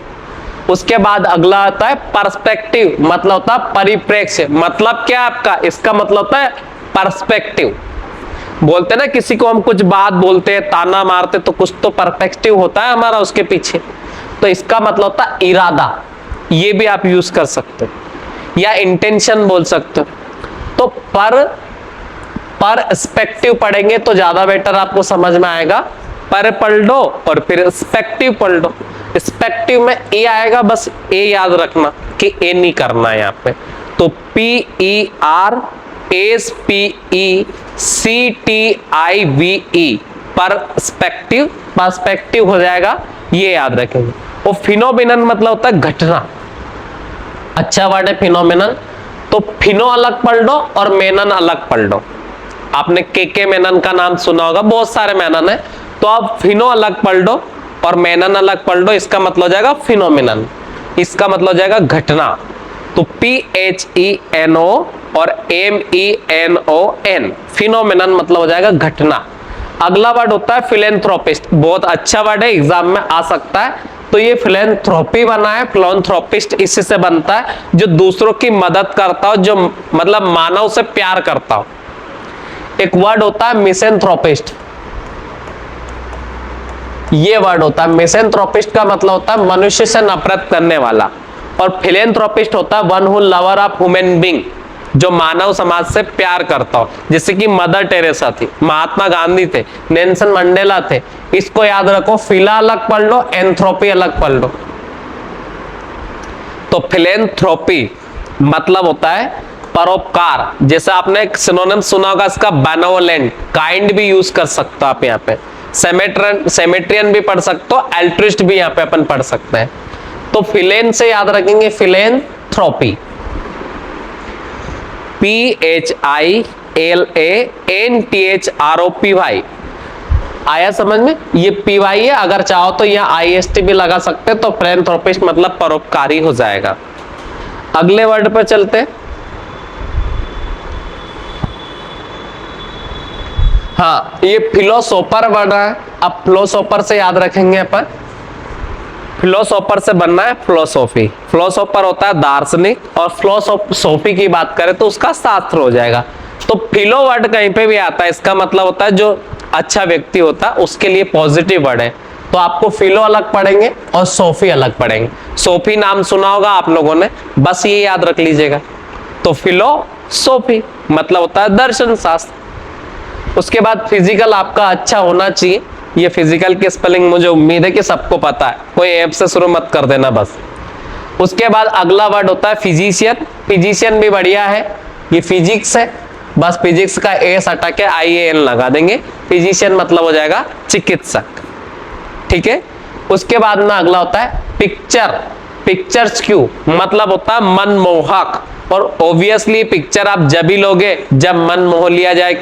उसके बाद अगला आता है पर्सपेक्टिव, मतलब होता है परिप्रेक्ष्य। मतलब क्या आपका? इसका मतलब होता है पर्सपेक्टिव। बोलते ना किसी को हम कुछ बात बोलते हैं, ताना मारते, तो कुछ तो पर्सपेक्टिव होता है हमारा उसके पीछे, तो इसका मतलब होता है इरादा। ये भी आप यूज कर सकते हो, या इंटेंशन बोल सकते हो। तो परस्पेक्टिव पढ़ेंगे तो ज्यादा बेटर आपको समझ में आएगा। पर पढ़ लो और फिर स्पेक्टिव पढ़ लो। स्पेक्टिव में ए आएगा, बस ए याद रखना कि ए नहीं करना है यहाँ पे। तो PERSPECTIVE परस्पेक्टिव, पर्सपेक्टिव हो जाएगा, ये याद रखेंगे। और फिनोमिनन मतलब होता है घटना। अच्छा वर्ड है फिनोमिनन। तो फिनो अलग पढ़ लो और मेनन अलग पढ़ लो। आपने के मेनन का नाम सुना होगा, बहुत सारे मेनन है, तो आप फिनो अलग पढ़ लो और मेनन अलग पढ़ लो। इसका मतलब हो जाएगा फिनोमिनन, इसका मतलब हो जाएगा घटना। तो PHENO और MENON फिनोमिनन मतलब हो जाएगा घटना। अगला वर्ड होता है फिलेंथ्रोपिस्ट, बहुत अच्छा वर्ड है, एग्जाम में आ सकता है। तो ये फिलेंथ्रोपी बना है, फिलेंथ्रोपिस्ट इसी से बनता है, जो दूसरों की मदद करता हो, जो मतलब मानव से प्यार करता हो। एक वर्ड होता है मिसेंथ्रोपिस्ट, ये वर्ड होता है मिसेंथ्रोपिस्ट का मतलब होता है मनुष्य से नफरत करने वाला। और फिलेंथ्रोपिस्ट होता है one who lover of human being, जो मानव समाज से प्यार करता हो। जैसे कि मदर टेरेसा थी, महात्मा गांधी थे, नेल्सन मंडेला थे। इसको याद रखो, फिला अलग पढ़ लो, एंथ्रोपी अलग पढ़ लो। तो फिलेंथ्रोपी मतलब होता है परोपकार। जैसे आपने एक सिनोनिम सुना होगा इसका, बेनेवोलेंट, काइंड भी यूज कर सकते हो आप यहाँ पे। सेमेट्रियन भी पढ़ सकते हो, एल्ट्रिस्ट भी यहाँ पे अपन पढ़ सकते हैं। तो फिलेन से याद रखेंगे फिलेंथ्रोपी, PHILANTHROPY। आया समझ में? ये PY है, अगर चाहो तो यहाँ IST भी लगा सकते हैं, तो फिलेंथ्रोपिस्ट मतलब परोपकारी हो जाएगा। अगले वर्ड पर चलते हैं। हाँ, ये फिलोसोफर वर्ड है। अब फिलोसोफर से याद रखेंगे अपन, फिलोसोफर से बनना है फिलोसॉफी। फिलोसोफर होता है दार्शनिक, और फिलोसॉफी की बात करें तो उसका शास्त्र हो जाएगा। तो फिलो वर्ड कहीं पे भी आता है, इसका मतलब होता है जो अच्छा व्यक्ति होता है, उसके लिए पॉजिटिव वर्ड है। तो आपको फिलो अलग पढ़ेंगे और सोफी अलग पढ़ेंगे। सोफी नाम सुना होगा आप लोगों ने, बस ये याद रख लीजिएगा। तो फिलोसोफी मतलब होता है दर्शन शास्त्र। उसके बाद फिजिकल आपका अच्छा होना चाहिए। ये फिजिकल की स्पेलिंग मुझे उम्मीद है कि सबको पता है, कोई ऐप से शुरू मत कर देना बस। उसके बाद अगला वर्ड होता है फिजिशियन। फिजिशियन भी बढ़िया है, ये फिजिक्स है, बस फिजिक्स का एस हटा के IAN लगा देंगे। फिजिशियन मतलब हो जाएगा चिकित्सक, ठीक है। उसके बाद में अगला होता है पिक्चर। पिक्चर्स क्यों मतलब होता है मनमोहक, और ऑब्वियसली पिक्चर आप जब ही लोगे जब मन मोह लिया जाए।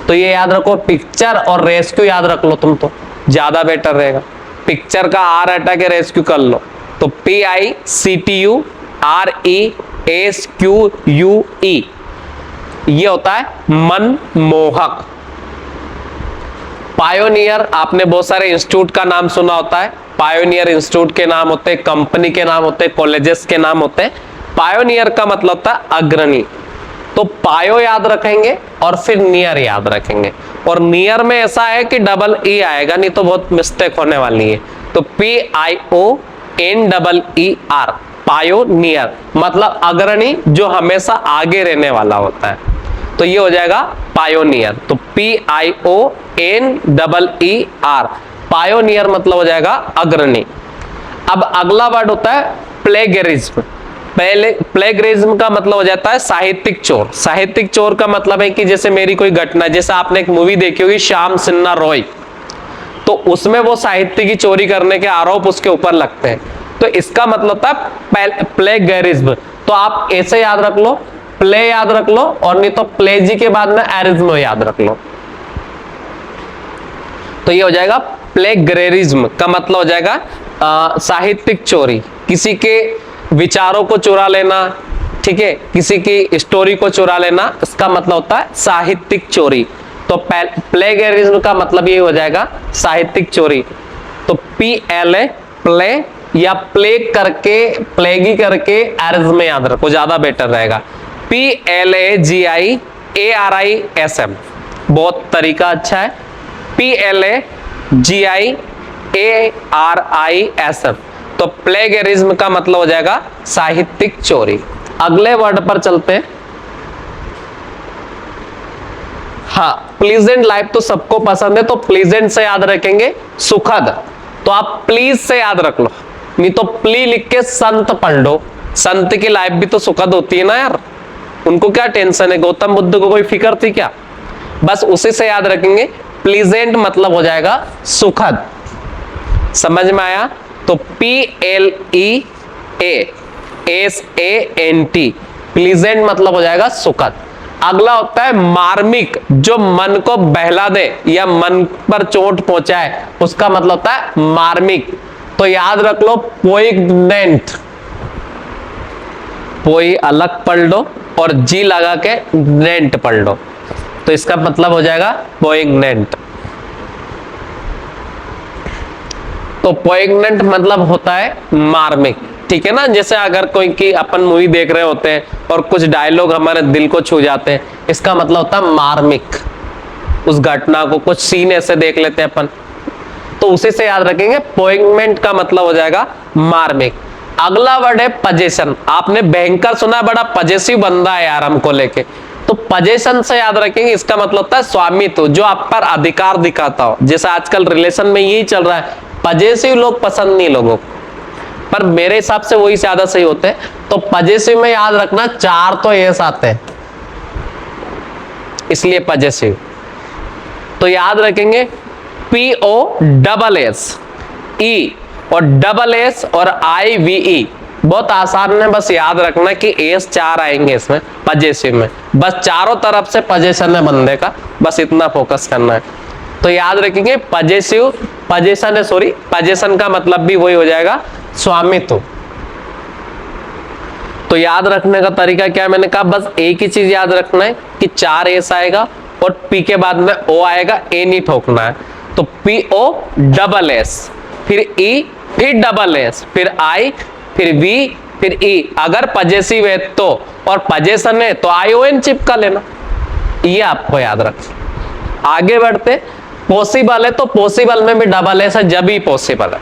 तो ये याद रखो, पिक्चर और रेस्क्यू याद रख लो तुम, तो ज्यादा बेटर रहेगा। पिक्चर का R हटा के रेस्क्यू कर लो, तो PICTURESQUE, ये होता है मनमोहक। पायोनियर, आपने बहुत सारे इंस्टीट्यूट का नाम सुना होता है। पायोनियर इंस्टीट्यूट के नाम होते हैं, कंपनी के नाम होते हैं, कॉलेजेस के नाम होते हैं। पायोनियर का मतलब होता है अग्रणी। तो पायो याद रखेंगे और फिर नियर याद रखेंगे, और नियर में ऐसा है कि डबल ई आएगा, नहीं तो बहुत मिस्टेक होने वाली है। तो PIONEER, पायोनियर मतलब अग्रणी, जो हमेशा आगे रहने वाला होता है। तो ये हो जाएगा पायोनियर। तो PIONEER, पायोनियर मतलब हो जाएगा अग्रणी। अब अगला वर्ड होता है प्लेगरिज्म। पहले प्लेगरिज्म का मतलब हो जाता है साहित्यिक चोर। साहित्यिक चोर का मतलब है कि जैसे मेरी कोई घटना, जैसे आपने एक मूवी देखी होगी श्याम सिन्हा रॉय, तो उसमें वो साहित्य की चोरी करने के आरोप उसके ऊपर लगते हैं, तो इसका मतलब होता है प्लेगरिज्म। तो आप ऐसे याद रख लो, प्ले याद रख लो, और नहीं तो प्लेजी के बाद में एरिज्म याद रख लो। तो ये हो जाएगा प्लेगरिज्म का मतलब हो जाएगा साहित्यिक चोरी, किसी के विचारों को चुरा लेना, ठीक है, किसी की स्टोरी को चुरा लेना, इसका मतलब होता है साहित्यिक चोरी। तो प्लेगरिज्म का मतलब ये हो जाएगा साहित्यिक चोरी। तो PLA प्ले या प्लेग करके, प्लेगी करके एरिज्म याद रखो, ज्यादा बेटर रहेगा। PLAGIARISM, बहुत तरीका अच्छा है। PLAGIARISM, तो प्लेगरिज्म का मतलब हो जाएगा साहित्यिक चोरी। अगले वर्ड पर चलते हैं। हाँ, प्लीजेंट लाइफ तो सबको पसंद है, तो प्लीजेंट से याद रखेंगे सुखद। तो आप प्लीज से याद रख लो, नहीं तो प्ली लिख के संत पढ़ लो। संत की लाइफ भी तो सुखद होती है ना यार, उनको क्या टेंशन है, गौतम बुद्ध को कोई फिक्र थी क्या? बस उसी से याद रखेंगे। प्लीजेंट मतलब हो जाएगा सुखद, समझ में आया? तो PLEASANT, प्लीजेंट मतलब हो जाएगा सुखद। अगला होता है मार्मिक, जो मन को बहला दे या मन पर चोट पहुंचाए, उसका मतलब होता है मार्मिक। तो याद रख लो पोइग्नेंट, पोई अलग पढ़ लो और जी लगा के नेंट पढ़ लो, तो इसका मतलब हो जाएगा पोइग्नेंट। तो पोइग्नेंट मतलब होता है मार्मिक, ठीक है ना। जैसे अगर कोई की अपन मूवी देख रहे होते हैं और कुछ डायलॉग हमारे दिल को छू जाते हैं, इसका मतलब होता है मार्मिक। उस घटना को, कुछ सीन ऐसे देख लेते हैं अपन, तो उसी से याद रखेंगे। पोइग्नेंट का मतलब हो जाएगा मार्मिक। अगला वर्ड है पजेशन। आपने भयंकर सुना, बड़ा पजेसिव बंदा है यार हमको लेके, तो पजेशन से याद रखेंगे, इसका मतलब होता है स्वामित्व, जो आप पर अधिकार दिखाता हो। जैसे आजकल रिलेशन में यही चल रहा है, पजेसिव लोग पसंद नहीं लोगों को, पर मेरे हिसाब से वही ज्यादा सही होते हैं। तो पजेसिव में याद रखना 4 तो एस आते हैं, इसलिए पजेसिव। तो याद रखेंगे POSSE और डबल एस और IVE, बहुत आसान है, बस याद रखना कि एस 4 आएंगे इसमें पजेसिव में, बस चारों तरफ से पजेशन है बंदे का, बस इतना फोकस करना है। तो याद रखेंगे पजेसिव, पजेशन है, सॉरी, पजेशन का मतलब भी वही हो जाएगा स्वामित्व। तो याद रखने का तरीका क्या है, मैंने कहा बस एक ही चीज याद रखना है कि 4 एस आएगा और पी के बाद में ओ आएगा, ए नहीं ठोकना है। तो POSS, फिर E, फिर डबल एस, फिर I, फिर V, फिर E। अगर पजेसिव है तो, और पजेशन है तो ION चिपका लेना, ये आपको याद रखना। आगे बढ़ते, पॉसिबल है तो पॉसिबल में भी डबल एस है, जब ही पॉसिबल है।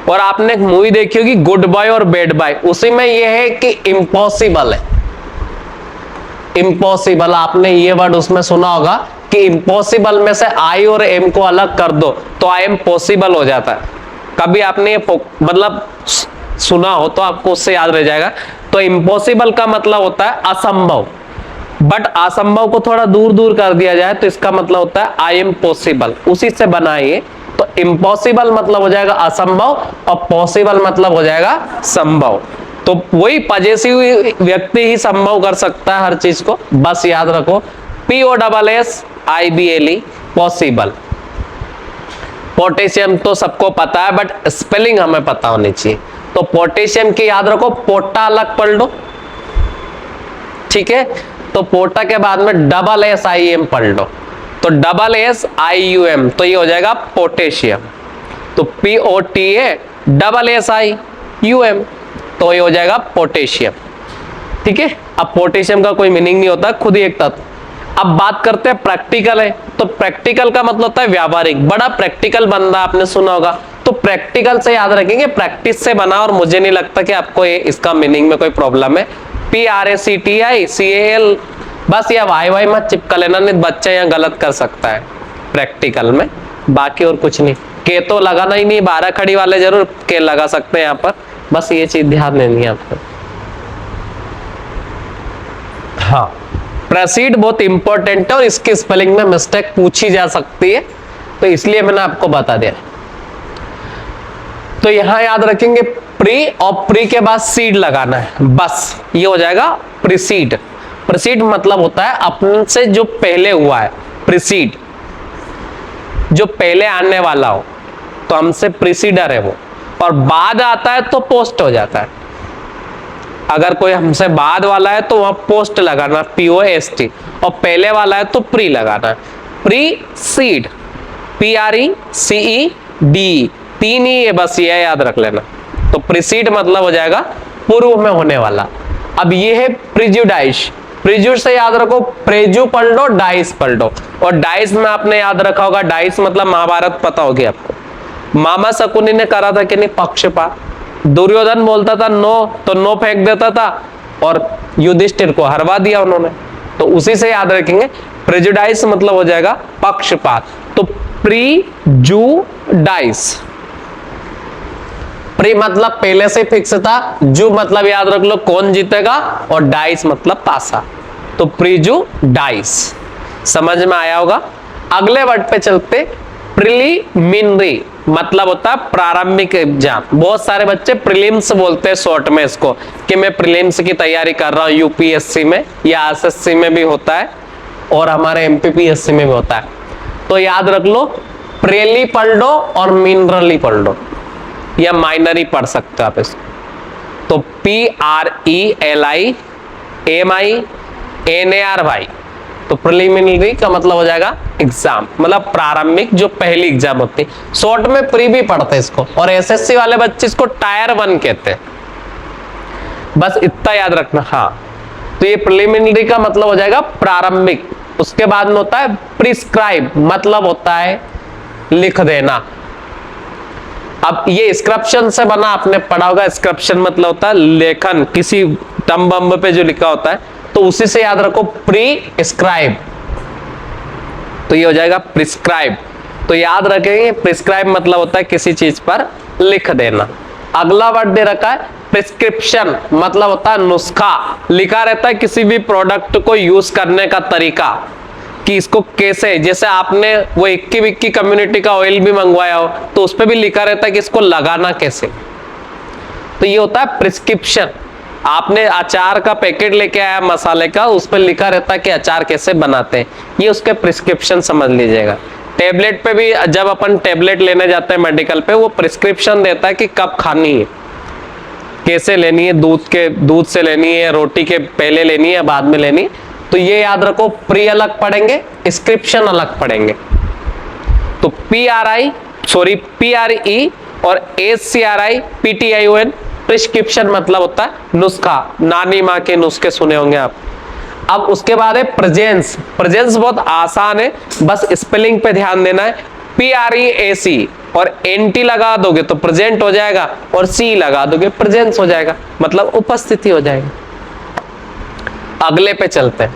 और आपने एक मूवी देखी होगी गुड बॉय और बैड बॉय, उसी में यह है कि इम्पॉसिबल है। इम्पॉसिबल, आपने ये वर्ड उसमें सुना होगा कि इम्पॉसिबल में से आई और एम को अलग कर दो तो आई एम पॉसिबल हो जाता है। कभी आपने ये मतलब सुना हो तो आपको उससे याद रह जाएगा। तो इम्पॉसिबल का मतलब होता है असंभव, बट असंभव को थोड़ा दूर दूर कर दिया जाए तो इसका मतलब होता है आई एम पॉसिबल, उसी से बना है। तो इम्पॉसिबल मतलब हो जाएगा असंभव और पॉसिबल मतलब हो जाएगा संभव। तो वही पजेसिव व्यक्ति ही संभव कर सकता है हर चीज को, बस याद रखो POSSIBLE पॉसिबल। पोटेशियम तो सबको पता है बट स्पेलिंग हमें पता होनी चाहिए। तो पोटेशियम की याद रखो पोटा अलग पढ़ लो, ठीक है। तो पोटा के बाद में SSIM पढ़ लो, तो SSIUM तो ये हो जाएगा पोटेशियम। तो POTASSIUM तो ये हो जाएगा पोटेशियम, ठीक है। अब पोटेशियम का कोई मीनिंग नहीं होता, खुद ही एक तत्व। अब बात करते हैं प्रैक्टिकल है, तो प्रैक्टिकल का मतलब होता है व्यावहारिक, बड़ा प्रैक्टिकल बंदा आपने सुना होगा। तो प्रैक्टिकल से याद रखेंगे प्रैक्टिस से बना, और मुझे नहीं लगता कि आपको ये इसका मीनिंग में कोई प्रॉब्लम है। PRACTICAL बस या वाई मत चिपका लेना, नहीं बच्चा यहाँ गलत कर सकता है प्रैक्टिकल में, बाकी और कुछ नहीं। के तो लगाना ही नहीं, 12 खड़ी वाले जरूर के लगा सकते हैं यहाँ पर, बस ये चीज ध्यान देनी है आपको। हाँ, प्रेसीड बहुत इंपॉर्टेंट है और इसकी स्पेलिंग में मिस्टेक पूछी जा सकती है, तो इसलिए मैंने आपको बता दिया। तो यहां याद रखेंगे प्री, और प्री के बाद सीड लगाना है, बस ये हो जाएगा प्रीसीड। प्रीसीड मतलब होता है अपन से जो पहले हुआ है, प्रीसीड जो पहले आने वाला हो, तो हमसे प्रीसीडर है वो, और बाद आता है तो पोस्ट हो जाता है। अगर कोई हमसे बाद वाला है तो वहां पोस्ट लगाना POST, और पहले वाला है तो प्री लगाना, प्रीसीड PRECED, तीन ही है, बस ये याद रख लेना। तो प्रीसीड मतलब हो जाएगा पूर्व में होने वाला। अब ये है प्रिजुडाइस, प्रिजुड से याद रखो प्रेजु पढ़ लो, डाइस पढ़ लो। और डाइस में आपने याद रखा होगा, डाइस मतलब महाभारत पता होगी आपको, मामा शकुनी ने करा था कि नहीं पक्षपात। दुर्योधन बोलता था नो तो नो फेंक देता था, और युधिष्ठिर को हरवा दिया उन्होंने, तो उसी से याद रखेंगे। प्रेजुडाइस मतलब हो जाएगा पक्षपात, तो प्रीजुडाइस। प्री मतलब पहले से फिक्स था, जू मतलब याद रख लो कौन जीतेगा, और डाइस मतलब पासा, तो प्रीजुडाइस। समझ में आया होगा। अगले वर्ड पे चलते, प्रिलिमिनरी मतलब होता है प्रारंभिक एग्जाम। बहुत सारे बच्चे प्रीलिम्स बोलते हैं शॉर्ट में इसको, कि मैं प्रीलिम्स की तैयारी कर रहा हूं, UPSC में या SSC में भी होता है और हमारे MPPSC में भी होता है। तो याद रख लो प्रेली पढ़ लो और मिनरली पढ़ लो, या माइनरी पढ़ सकते हो आप इसको। तो PRELIMINARY, तो प्रिलिमिनरी का मतलब हो जाएगा एग्जाम, मतलब प्रारंभिक जो पहली एग्जाम होती है। शॉर्ट में प्री भी पढ़ते हैं इसको, और SSC वाले बच्चे इसको टायर 1 कहते हैं, बस इतना याद रखना। हाँ, तो ये प्रिलिमिनरी का मतलब हो जाएगा प्रारंभिक। उसके बाद में होता है प्रिस्क्राइब, मतलब होता है लिख देना। अब ये स्क्रिप्शन से बना, आपने पढ़ा होगा, स्क्रिप्शन मतलब होता है लेखन, किसी टम्ब बम्ब पे जो लिखा होता है, तो उसी से याद रखो प्रीस्क्राइब, तो ये हो जाएगा प्रिस्क्राइब। तो याद रखेंगे प्रिस्क्राइब मतलब होता है किसी चीज पर लिख देना। अगला वर्ड दे रखा है प्रिस्क्रिप्शन, मतलब होता है नुस्खा, लिखा रहता है किसी भी प्रोडक्ट को यूज करने का तरीका, कि इसको कैसे, जैसे आपने वो इक्की विक्की कम्युनिटी का ऑयल भी मंगवाया हो तो उस पर भी लिखा रहता है कि इसको लगाना कैसे, तो ये होता है प्रिस्क्रिप्शन। आपने अचार का पैकेट लेके आया मसाले का, उस पर लिखा रहता है कि अचार कैसे बनाते हैं, ये उसके प्रिस्क्रिप्शन समझ लीजिएगा। टेबलेट पे भी जब अपन टेबलेट लेने जाते हैं मेडिकल पे, वो प्रिस्क्रिप्शन देता है कि कब खानी है, कैसे लेनी है, दूध से लेनी है, रोटी के पहले लेनी है, बाद में लेनी है। तो ये याद रखो, प्री अलग पढ़ेंगे, स्क्रिप्शन अलग पढ़ेंगे। तो PRE और SCRIPTION, प्रिस्क्रिप्शन मतलब होता है नुस्खा, नानी माँ के नुस्खे सुने होंगे आप। अब उसके बाद है प्रेजेंस। प्रेजेंस बहुत आसान है, बस स्पेलिंग पे ध्यान देना है। PREAC, और NT लगा दोगे तो प्रेजेंट हो जाएगा, और C लगा दोगे प्रेजेंस हो जाएगा, मतलब उपस्थिति हो जाएगी। अगले पे चलते हैं।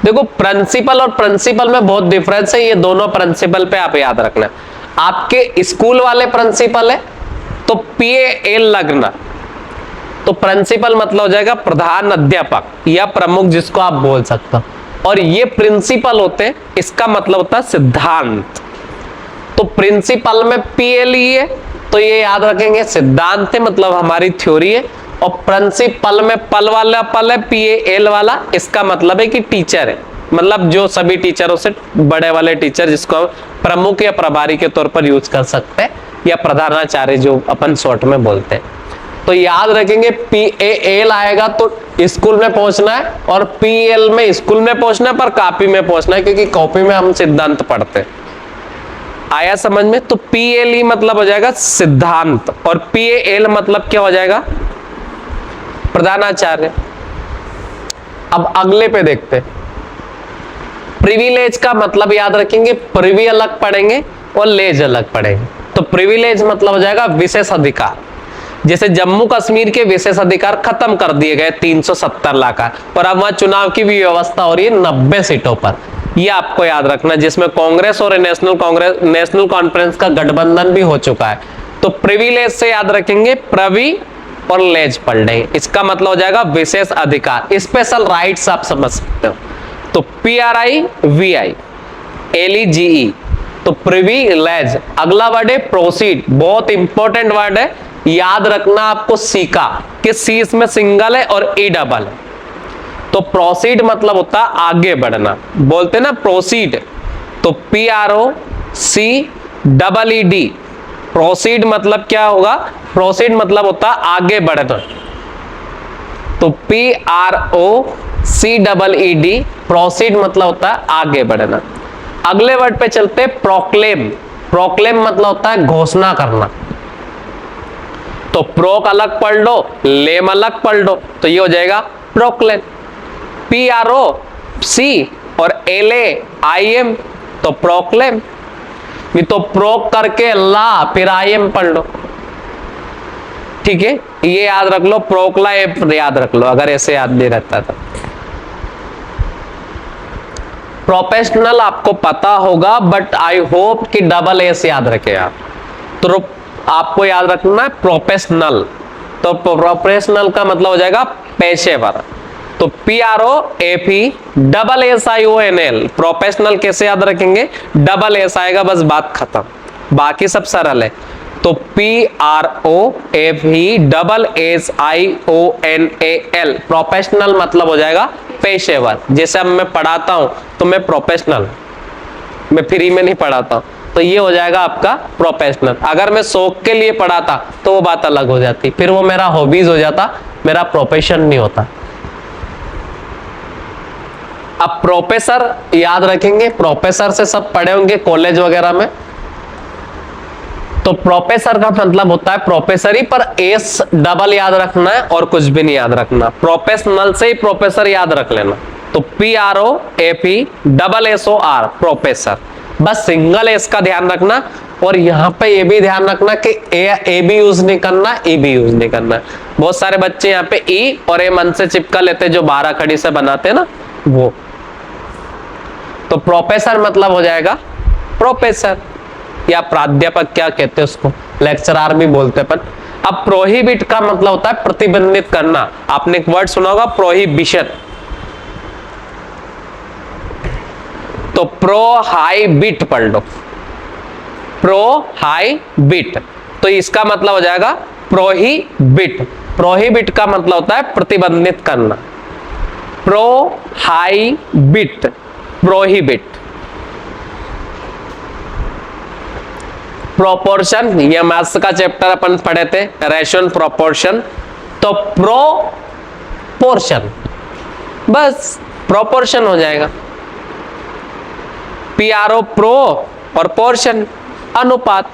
देखो प्रिंसिपल और प्रिंसिपल में बहुत डिफरेंस है, ये दोनों प्रिंसिपल पे आप याद रखना। आपके स्कूल वाले प्रिंसिपल है तो PAL लगना, तो प्रिंसिपल मतलब हो जाएगा प्रधान अध्यापक या प्रमुख जिसको आप बोल सकते हो, और ये प्रिंसिपल होते हैं, इसका मतलब होता है सिद्धांत। तो प्रिंसिपल में PLE है तो ये याद रखेंगे सिद्धांत है, मतलब हमारी थ्योरी है, और प्रिंसिपल में पल वाला पल है PAL वाला, इसका मतलब है कि टीचर है, मतलब जो सभी टीचरों से बड़े वाले टीचर जिसको हम प्रमुख या प्रभारी के तौर पर यूज कर सकते हैं, या प्रधानाचार्य जो अपन शॉर्ट में बोलते हैं। तो याद रखेंगे PAL आएगा तो स्कूल में पहुंचना है, और PL में स्कूल में पहुंचना है पर कॉपी में पहुंचना है, क्योंकि कॉपी में हम सिद्धांत पढ़ते हैं। आया समझ में? तो PLE मतलब हो जाएगा सिद्धांत, और PAL मतलब क्या हो जाएगा? प्रधानाचार्य। अब अगले पे देखते हैं। प्रिविलेज का मतलब याद रखेंगे, प्रिवी अलग पढ़ेंगे और लेज अलग पढ़ेंगे। तो प्रिविलेज मतलब हो जाएगा विशेष अधिकार। जैसे जम्मू कश्मीर के विशेष अधिकार खत्म कर दिए गए 370 लाख का, और अब वहां चुनाव की भी व्यवस्था हो रही है 90 सीटों पर, ये आपको याद रखना, जिसमें कांग्रेस और नेशनल कॉन्फ्रेंस का गठबंधन भी हो चुका है। तो प्रिविलेज से याद रखेंगे प्रवी और लेज पढ़ लेंगे, इसका मतलब हो जाएगा विशेष अधिकार, स्पेशल राइट्स आप समझ सकते हो। तो PRIVI LEGE, तो प्रिविलेज। अगला वर्ड है प्रोसीड, बहुत इंपॉर्टेंट वर्ड है, याद रखना आपको सी का, कि सी इसमें सिंगल है और ई डबल है। तो प्रोसीड मतलब होता है आगे बढ़ना, बोलते ना प्रोसीड, तो PROCEED, प्रोसीड मतलब क्या होगा? प्रोसीड मतलब होता है आगे बढ़ना, तो PROCEED, प्रोसीड मतलब होता है आगे बढ़ना। अगले वर्ड पे चलते, प्रोक्लेम। प्रोक्लेम मतलब होता है घोषणा करना, तो प्रोक अलग पढ़ लो, लेम अलग पढ़ लो, तो ये हो जाएगा प्रोक्लेम। PROC और LAIM, तो प्रोक्लेम। तो प्रोक करके ला, फिर IM पढ़ लो, ठीक है, ये याद रख लो, प्रोक्लाम याद रख लो, अगर ऐसे याद नहीं रहता था। प्रोफेशनल आपको पता होगा, बट आई होप कि डबल एस याद रखे आप। तो आपको याद रखना है प्रोफेशनल, तो प्रोफेशनल का मतलब हो जाएगा पेशेवर, तो PROFESSIONL, प्रोफेशनल कैसे याद रखेंगे? डबल एस आएगा, बस बात खत्म, बाकी सब सरल है। तो PROFESSIONAL, प्रोफेशनल मतलब हो जाएगा पेशेवर। जैसे अब मैं पढ़ाता हूं तो मैं प्रोफेशनल, मैं फ्री में नहीं पढ़ाता हूं, तो ये हो जाएगा आपका प्रोफेशनल। अगर मैं शौक के लिए पढ़ाता तो वो बात अलग हो जाती, फिर वो मेरा हॉबीज हो जाता, मेरा प्रोफेशन नहीं होता। अब प्रोफेसर याद रखेंगे, प्रोफेसर से सब पढ़े होंगे कॉलेज वगैरह में, तो प्रोफेसर का मतलब होता है प्रोफेसर ही, पर एस डबल याद रखना है और कुछ भी नहीं याद रखना। प्रोफेशनल से ही प्रोफेसर याद रख लेना, तो PROFESSOR, प्रोफेसर, बस सिंगल एस का ध्यान रखना। और यहाँ पे ये भी ध्यान रखना कि ए भी यूज नहीं करना, ई भी यूज नहीं करना। बहुत सारे बच्चे यहाँ पे ई और ए मन से चिपका लेते, जो 12 खड़ी से बनाते हैं ना वो। तो प्रोफेसर मतलब हो जाएगा प्रोफेसर, या प्राध्यापक क्या कहते हैं उसको, लेक्चरर भी बोलते हैं अपन। अब प्रोहिबिट का मतलब होता है प्रतिबंधित करना। आपने एक वर्ड सुना होगा प्रोहिबिशन, तो प्रोहाइबिट पढ़ लो, प्रोहाइबिट, तो इसका मतलब हो जाएगा प्रोहिबिट। प्रोहिबिट का मतलब होता है प्रतिबंधित करना, प्रोहाइबिट, प्रोहिबिट। प्रोपोर्शन, ये मैथ्स का चैप्टर अपन पढ़े थे, रेशियो प्रोपोर्शन, तो प्रोपोर्शन, बस प्रोपोर्शन हो जाएगा। PRO प्रो और पोर्शन, अनुपात।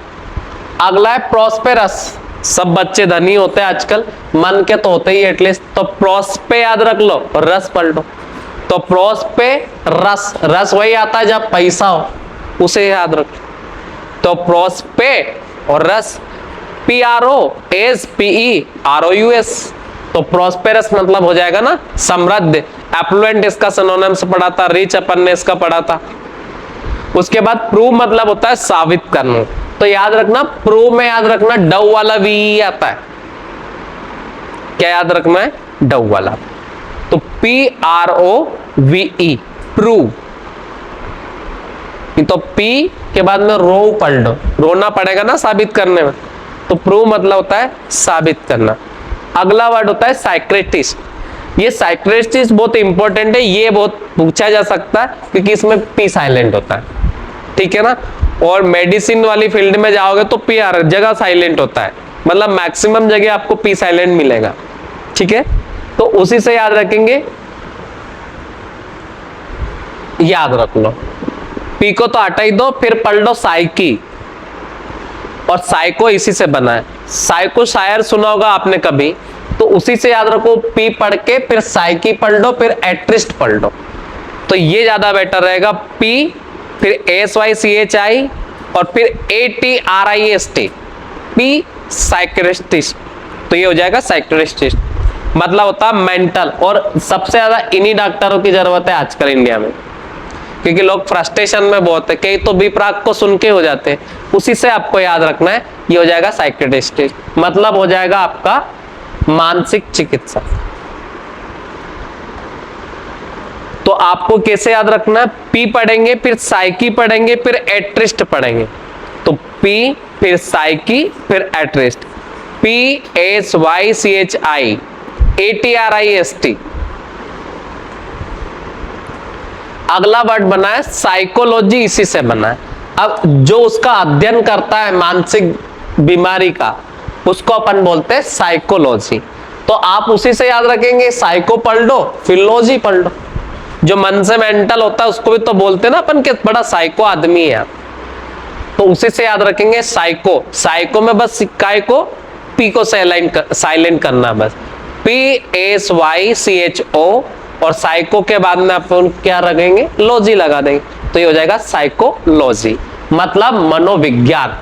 अगला है प्रोस्पेरस, सब बच्चे धनी होते हैं आजकल, मन के तो होते ही एटलीस्ट, तो प्रोस्पे याद रख लो, रस पढ़ लो, तो प्रोस्पे रस, रस वही आता है जब पैसा हो, उसे याद रख लो, तो प्रोस्पे और रस। PROSPEROUS, तो प्रोस्पेरस मतलब हो जाएगा ना समृद्ध, एफ्लुएंट इसका सिनोनिम्स पढ़ा था, रिच अपन ने इसका पढ़ा था। उसके बाद प्रूव मतलब होता है साबित करना, तो याद रखना प्रूव में याद रखना डव वाला वी आता है। क्या याद रखना है? डव वाला। तो PROVE प्रूव, तो P के बाद में रो पढ़ लो, रोना पड़ेगा ना साबित करने में, तो प्रूव मतलब होता है साबित करना। अगला वर्ड होता है साइक्रेटिस्ट। ये साइक्रेटिस्ट बहुत इंपॉर्टेंट है, ये बहुत पूछा जा सकता है क्योंकि इसमें P साइलेंट होता है, ठीक है ना। और मेडिसिन वाली फील्ड में जाओगे तो P हर जगह साइलेंट होता है, मतलब मैक्सिमम जगह आपको P साइलेंट मिलेगा, ठीक है। तो उसी से याद रखेंगे, याद रख लो। P को तो हटा ही दो, फिर पढ़ लो साइकी, और साइको इसी से बना है। साइको शायर सुना होगा आपने कभी, तो उसी से याद रखो। P पढ़ के फिर साइकी पढ़ लो, फिर एट्रिस्ट पढ़ लो, तो ये ज्यादा बेटर रहेगा। P फिर SYCHI और फिर ATRIST, P साइक्रेटिस्ट, तो ये हो जाएगा साइक्रेटिस्ट, मतलब होता है मेंटल। और सबसे ज्यादा इन्हीं डॉक्टरों की जरूरत है आजकल इंडिया में, क्योंकि लोग फ्रस्ट्रेशन में बहुत है, कई तो विपराग को सुन के हो जाते हैं। उसी से आपको याद रखना है, ये हो जाएगा साइक्रेटिस्ट, मतलब हो जाएगा आपका मानसिक चिकित्सा। तो आपको कैसे याद रखना है? P पढ़ेंगे, फिर साइकी पढ़ेंगे, फिर एट्रिस्ट पढ़ेंगे। तो P फिर साइकी फिर एट्रिस्ट, PSYCHI ATRIST। अगला वर्ड बना है साइकोलॉजी, इसी से बना है। अब जो उसका अध्ययन करता है मानसिक बीमारी का, उसको अपन बोलते हैं साइकोलॉजी। तो आप उसी से याद रखेंगे, साइको पढ़ लो फिर लॉजी पढ़ लो। जो मन से मेंटल होता है उसको भी तो बोलते हैं ना अपन के बड़ा साइको आदमी है, तो उसी से याद रखेंगे साइको। साइको में बस काय को P को साइलेंट करना, बस PSYCHO, और साइको के बाद में अपन क्या रखेंगे? लॉजी लगा देंगे, तो ये हो जाएगा साइकोलॉजी, मतलब मनोविज्ञान।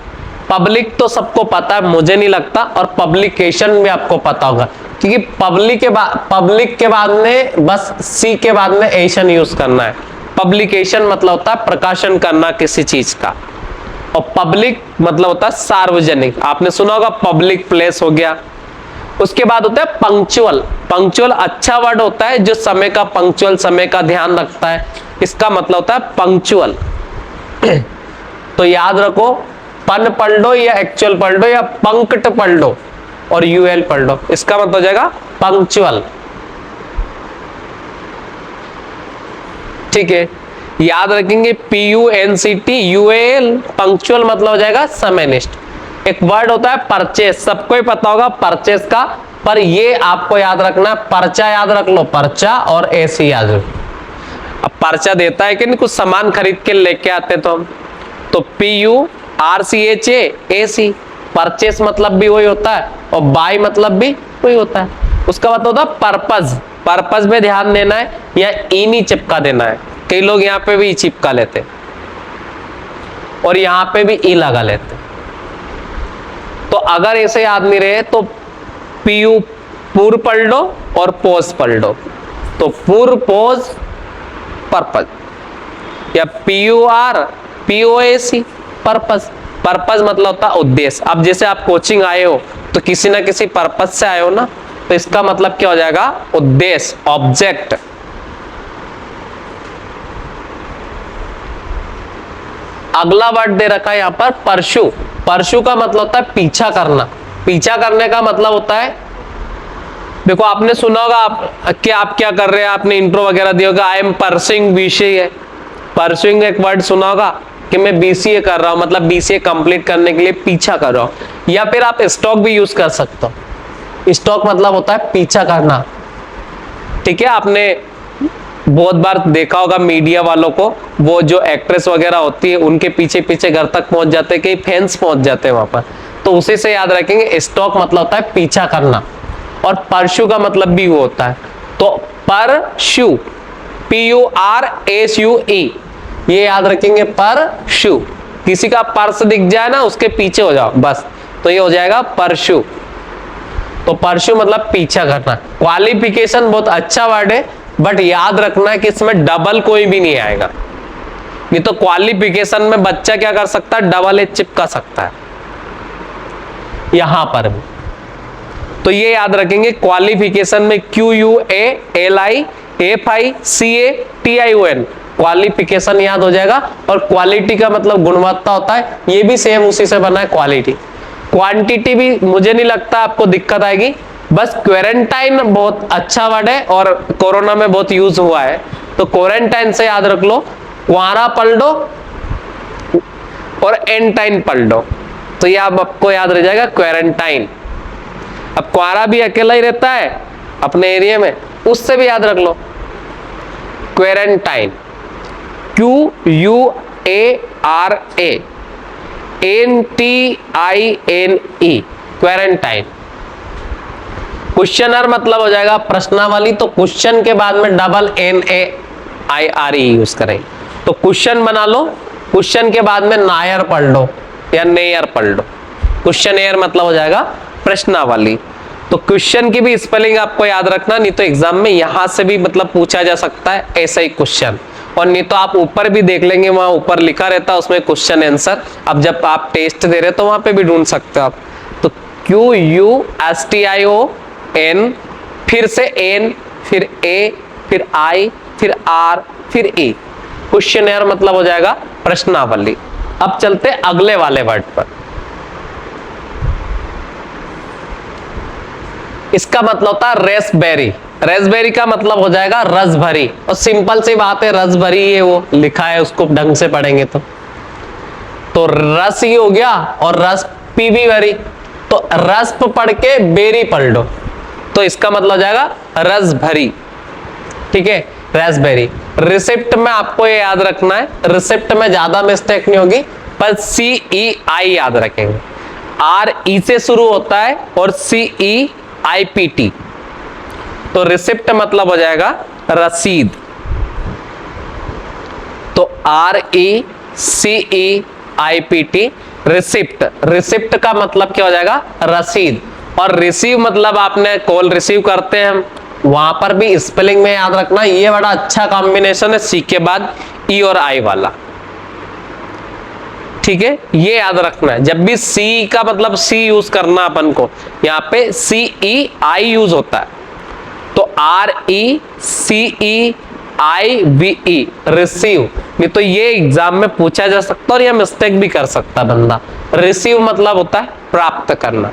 पब्लिक तो सबको पता है, मुझे नहीं लगता, और पब्लिकेशन भी आपको पता होगा, क्योंकि पब्लिक के बाद में बस C के बाद में एशन यूज करना है। पब्लिकेशन मतलब होता है प्रकाशन करना किसी चीज का, और पब्लिक मतलब होता है सार्वजनिक। आपने सुना होगा पब्लिक प्लेस हो गया। उसके बाद होता है पंक्चुअल। पंक्चुअल अच्छा वर्ड होता है, जो समय का पंक्चुअल, समय का ध्यान रखता है, इसका मतलब होता है पंक्चुअल। तो याद रखो, पन पढ़ लो या एक्चुअल पढ़ लो या पंक्ट पढ़ लो और UL पढ़ लो, इसका मतलब हो जाएगा पंक्चुअल, ठीक है। याद रखेंगे PUNCT UAL, पंक्चुअल मतलब हो जाएगा समयनिष्ठ। एक वर्ड होता है परचेस, सबको ही पता होगा परचेस का, पर ये आपको याद रखना, पर्चा याद रख लो, पर्चा और AC याद रखो। अब पर्चा देता है कि नहीं, कुछ सामान खरीद के लेके आते तो हम, तो PURCHA परचेस मतलब भी वही होता है, और बाय मतलब भी वही होता है। उसका मतलब होता है पर्पज। पर्पज में ध्यान देना है या ई नहीं चिपका देना है। कई लोग यहाँ पे भी चिपका लेते और यहाँ पे भी ई लगा लेते, तो अगर ऐसे याद नहीं रहे तो PU पूर्व पढ़ लो और पोज पढ़ लो, तो पूर्व पोज पर्पज, या POAC पर्पज। पर्पज मतलब होता है उद्देश्य। अब जैसे आप कोचिंग आए हो तो किसी ना किसी पर्पज से आए हो ना, तो इसका मतलब क्या हो जाएगा? उद्देश्य, ऑब्जेक्ट। अगला वर्ड दे रखा है यहाँ पर परशु। परशु का मतलब होता है पीछा करना। पीछा करने का मतलब होता है, देखो आपने सुना होगा आप क्या कर रहे हैं, आपने इंट्रो वगैरह दिया होगा, I am pursuing BCA। Pursuing एक वर्ड सुना होगा कि मैं BCA कर रहा हूं, मतलब BCA कंप्लीट करने के लिए पीछा कर रहा हूं। या फिर आप स्टॉक भी यूज कर सकते हो। स्टॉक मतलब होता है पीछा करना, ठीक है। आपने बहुत बार देखा होगा मीडिया वालों को, वो जो एक्ट्रेस वगैरह होती है उनके पीछे पीछे घर तक पहुंच जाते हैं, कई फैंस पहुंच जाते हैं वहां पर, तो उसी से याद रखेंगे स्टॉक मतलब होता है पीछा करना। और परशु का मतलब भी वो होता है, तो परशु PURSUE, ये याद रखेंगे परशु। किसी का पर्स दिख जाए ना, उसके पीछे हो जाओ बस, तो ये हो जाएगा परशु। तो परशु मतलब पीछा करना। क्वालिफिकेशन बहुत अच्छा वर्ड है, बट याद रखना है कि इसमें डबल कोई भी नहीं आएगा, नहीं तो क्वालिफिकेशन में बच्चा क्या कर सकता है, डबल एच चिपका सकता है यहां पर भी। तो ये याद रखेंगे, क्वालिफिकेशन में QUALIFICATION क्वालिफिकेशन याद हो जाएगा। और क्वालिटी का मतलब गुणवत्ता होता है, ये भी सेम उसी से बना है क्वालिटी। क्वांटिटी भी मुझे नहीं लगता आपको दिक्कत आएगी, बस क्वारंटाइन बहुत अच्छा वर्ड है और कोरोना में बहुत यूज हुआ है, तो क्वारंटाइन से याद रख लो, क्वारा पढ़ लो और एंटाइन पढ़ लो, तो ये आपको याद रह जाएगा क्वारंटाइन। अब क्वारा भी अकेला ही रहता है अपने एरिया में, उससे भी याद रख लो क्वारंटाइन, QUARANTINE क्वारंटाइन। क्वेश्चनर मतलब हो जाएगा प्रश्नावली, तो क्वेश्चन के बाद में डबल NAIRE यूज करें, तो क्वेश्चन बना लो, क्वेश्चन के बाद में नायर पढ़ लो या नेयर पढ़ लो, क्वेश्चन एयर मतलब हो जाएगा प्रश्नावली। तो क्वेश्चन की भी स्पेलिंग आपको याद रखना, नहीं तो एग्जाम में यहां से भी मतलब पूछा जा सकता है ऐसा ही क्वेश्चन, और नहीं तो आप ऊपर भी देख लेंगे, वहां ऊपर लिखा रहता है उसमें क्वेश्चन आंसर, अब जब आप टेस्ट दे रहे तो वहां पे भी ढूंढ सकते हो आप। तो QUSTION, फिर से N, फिर A, फिर I, फिर R, फिर E, क्वेश्चन एयर मतलब हो जाएगा प्रश्नावली। अब चलते अगले वाले वर्ड पर। इसका मतलब होता है रेसबेरी। रेसबेरी का मतलब हो जाएगा रस भरी, और सिंपल सी बात है, रस भरी ये वो लिखा है, उसको ढंग से पढ़ेंगे तो रस ही हो गया, और रस पी भी भरी, तो रस पढ़ के बेरी पढ़ लो, तो इसका मतलब हो जाएगा रस भरी। ठीक है, रेसबेरी। रिसिप्ट में आपको ये याद रखना है, रिसिप्ट में ज्यादा मिस्टेक नहीं होगी, पर CEI याद रखेंगे, RE से शुरू होता है और CEIPT, तो रिसिप्ट मतलब हो जाएगा रसीद, तो RECEIPT रिसिप्ट। रिसिप्ट का मतलब क्या हो जाएगा, रसीद। और रिसीव मतलब आपने कॉल रिसीव करते हैं, वहां पर भी स्पेलिंग में याद रखना, ये बड़ा अच्छा कॉम्बिनेशन है सी के बाद ई और आई वाला। ठीक है, ये याद रखना है, जब भी सी का मतलब सी यूज करना अपन को, यहाँ पे CEI यूज होता है, तो RECEIVE रिसीव। नहीं तो ये एग्जाम में पूछा जा सकता है और यह मिस्टेक भी कर सकता बंदा। रिसीव मतलब होता है प्राप्त करना।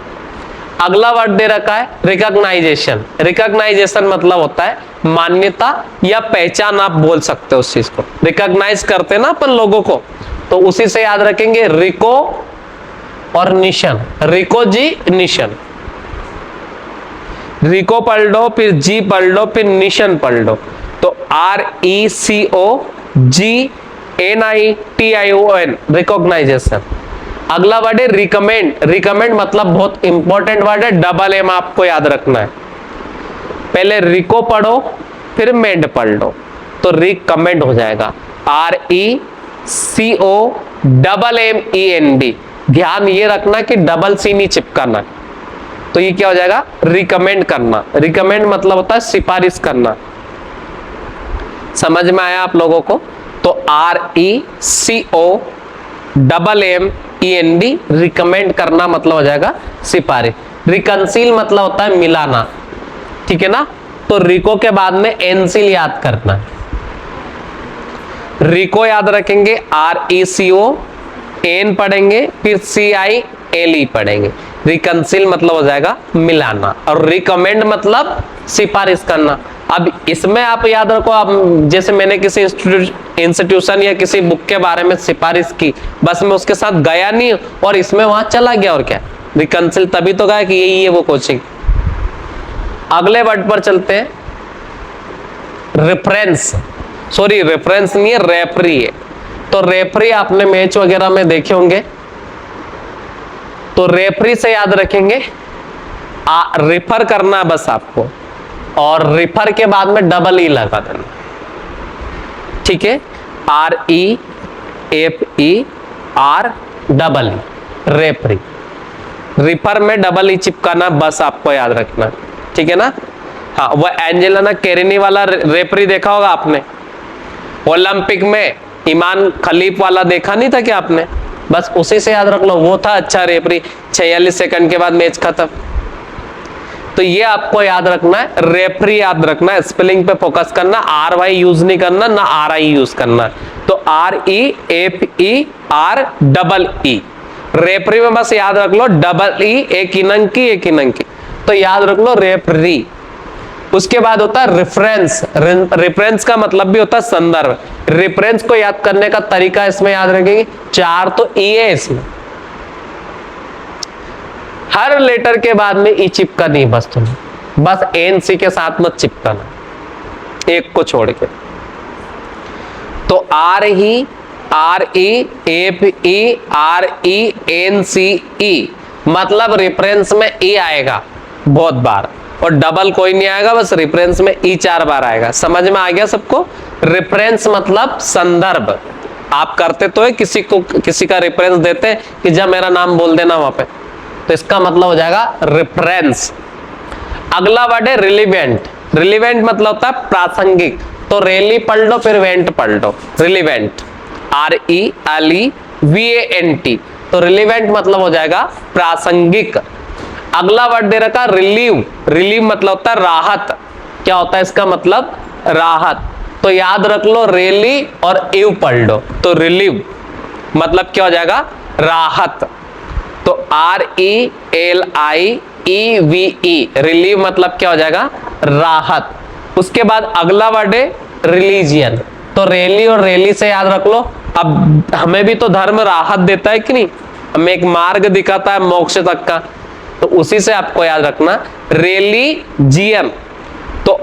अगला वर्ड दे रखा है रिकॉग्नाइजेशन। रिकॉग्नाइजेशन मतलब होता है मान्यता या पहचान, आप बोल सकते हो उस चीज को। रिकॉग्नाइज करते हैं ना अपन लोगों को, तो उसी से याद रखेंगे रिको और निशन। रिको जी निशन, रिको पढ़ लो, फिर जी पढ़ लो, फिर निशन पढ़ लो, तो RECOGNITION रिकॉग्नाइजेशन। अगला वर्ड है रिकमेंड। रिकमेंड मतलब बहुत इंपॉर्टेंट वर्ड है, डबल एम आपको याद रखना है। पहले रिको पढ़ो फिर मेंड पढ़ लो, तो रिकमेंड हो जाएगा RECOMMEND। ध्यान ये रखना कि डबल सी नहीं चिपकाना, तो ये क्या हो जाएगा, रिकमेंड करना। रिकमेंड मतलब होता है सिफारिश करना। समझ में आया आप लोगों को? तो RECOMMEND रिकमेंड करना मतलब हो जाएगा सिफारिश। रिकंसील मतलब होता है मिलाना, ठीक है ना। तो रिको के बाद में एनसील याद करना। रिको याद रखेंगे, RECO, एन पढ़ेंगे, फिर CILE पढ़ेंगे। रिकंसील मतलब हो जाएगा मिलाना, और रिकमेंड मतलब सिफारिश करना। अब इसमें आप याद रखो, आप जैसे मैंने किसी इंस्टीट्यूशन या किसी बुक के बारे में सिफारिश की, बस मैं उसके साथ गया नहीं और इसमें वहां चला गया, और क्या रिकंसील तभी तो गया कि यही है वो कोचिंग। अगले वर्ड पर चलते हैं, रेफरेंस। सॉरी रेफरेंस नहीं है, रेफरी है। तो रेफरी आपने मैच वगैरह में देखे होंगे, तो रेफरी से याद रखेंगे रिफर करना बस आपको, और रिफर के बाद में डबल ई लगा देना, ठीक है। REFER double E, referee. Refer में डबल ई चिपकाना बस आपको याद रखना, ठीक है ना। हाँ, वो एंजेलिना केरिनी वाला रेफरी देखा होगा आपने, ओलंपिक में ईमान खलीफ वाला देखा नहीं था क्या आपने? बस उसी से याद रख लो, वो था अच्छा रेफरी। 46 सेकंड के बाद मैच खत्म। तो ये आपको याद रखना है, रेफरी याद रखना है, स्पेलिंग पे फोकस करना, RY यूज नहीं करना, ना RI यूज करना। तो REFEREE, रेफरी में बस याद रख लो EE, एक इनंकी एक इनंकी, तो याद रख लो रेफरी। उसके बाद होता है रेफरेंस। रेफरेंस का मतलब भी होता है संदर्भ। रेफरेंस को याद करने का तरीका इसमें याद रखेंगे, 4 तो ई है इसमें, हर लेटर के बाद में ई चिपका नहीं, बस तुम बस एनसी के साथ मत चिपकाना, एक को छोड़ के। तो REFERENCE, मतलब रेफरेंस में ई आएगा बहुत बार, और डबल कोई नहीं आएगा, बस रेफरेंस में ई 4 बार आएगा। समझ में आ गया सबको? रेफरेंस मतलब संदर्भ। आप करते तो है, किसी को किसी का रेफरेंस देते हैं कि जब मेरा नाम बोल देना वहां पे, तो इसका मतलब हो जाएगा रेफरेंस। अगला वर्ड है रिलीवेंट। रिलीवेंट मतलब होता है प्रासंगिक। तो रेली पढ़ लो, फिर वेंट पढ़ लो, रिलीवेंट, RELEVANT। तो रिलीवेंट मतलब हो जाएगा प्रासंगिक। अगला वर्ड दे रखा रिलीव। रिलीव मतलब होता है राहत। क्या होता है इसका मतलब? राहत। तो याद रख लो, रेली और इव पढ़ लो, तो रिलीव मतलब क्या हो जाएगा? राहत। तो RELIEVE, रिलीव मतलब क्या हो जाएगा? राहत। उसके बाद अगला वर्ड है रिलीजियन। तो रेली और रेली से याद रख लो, अब हमें भी तो धर्म राहत देता है कि नहीं, हमें एक मार्ग दिखाता है मोक्ष तक का, तो उसी से आपको याद रखना रिलीजियन। तो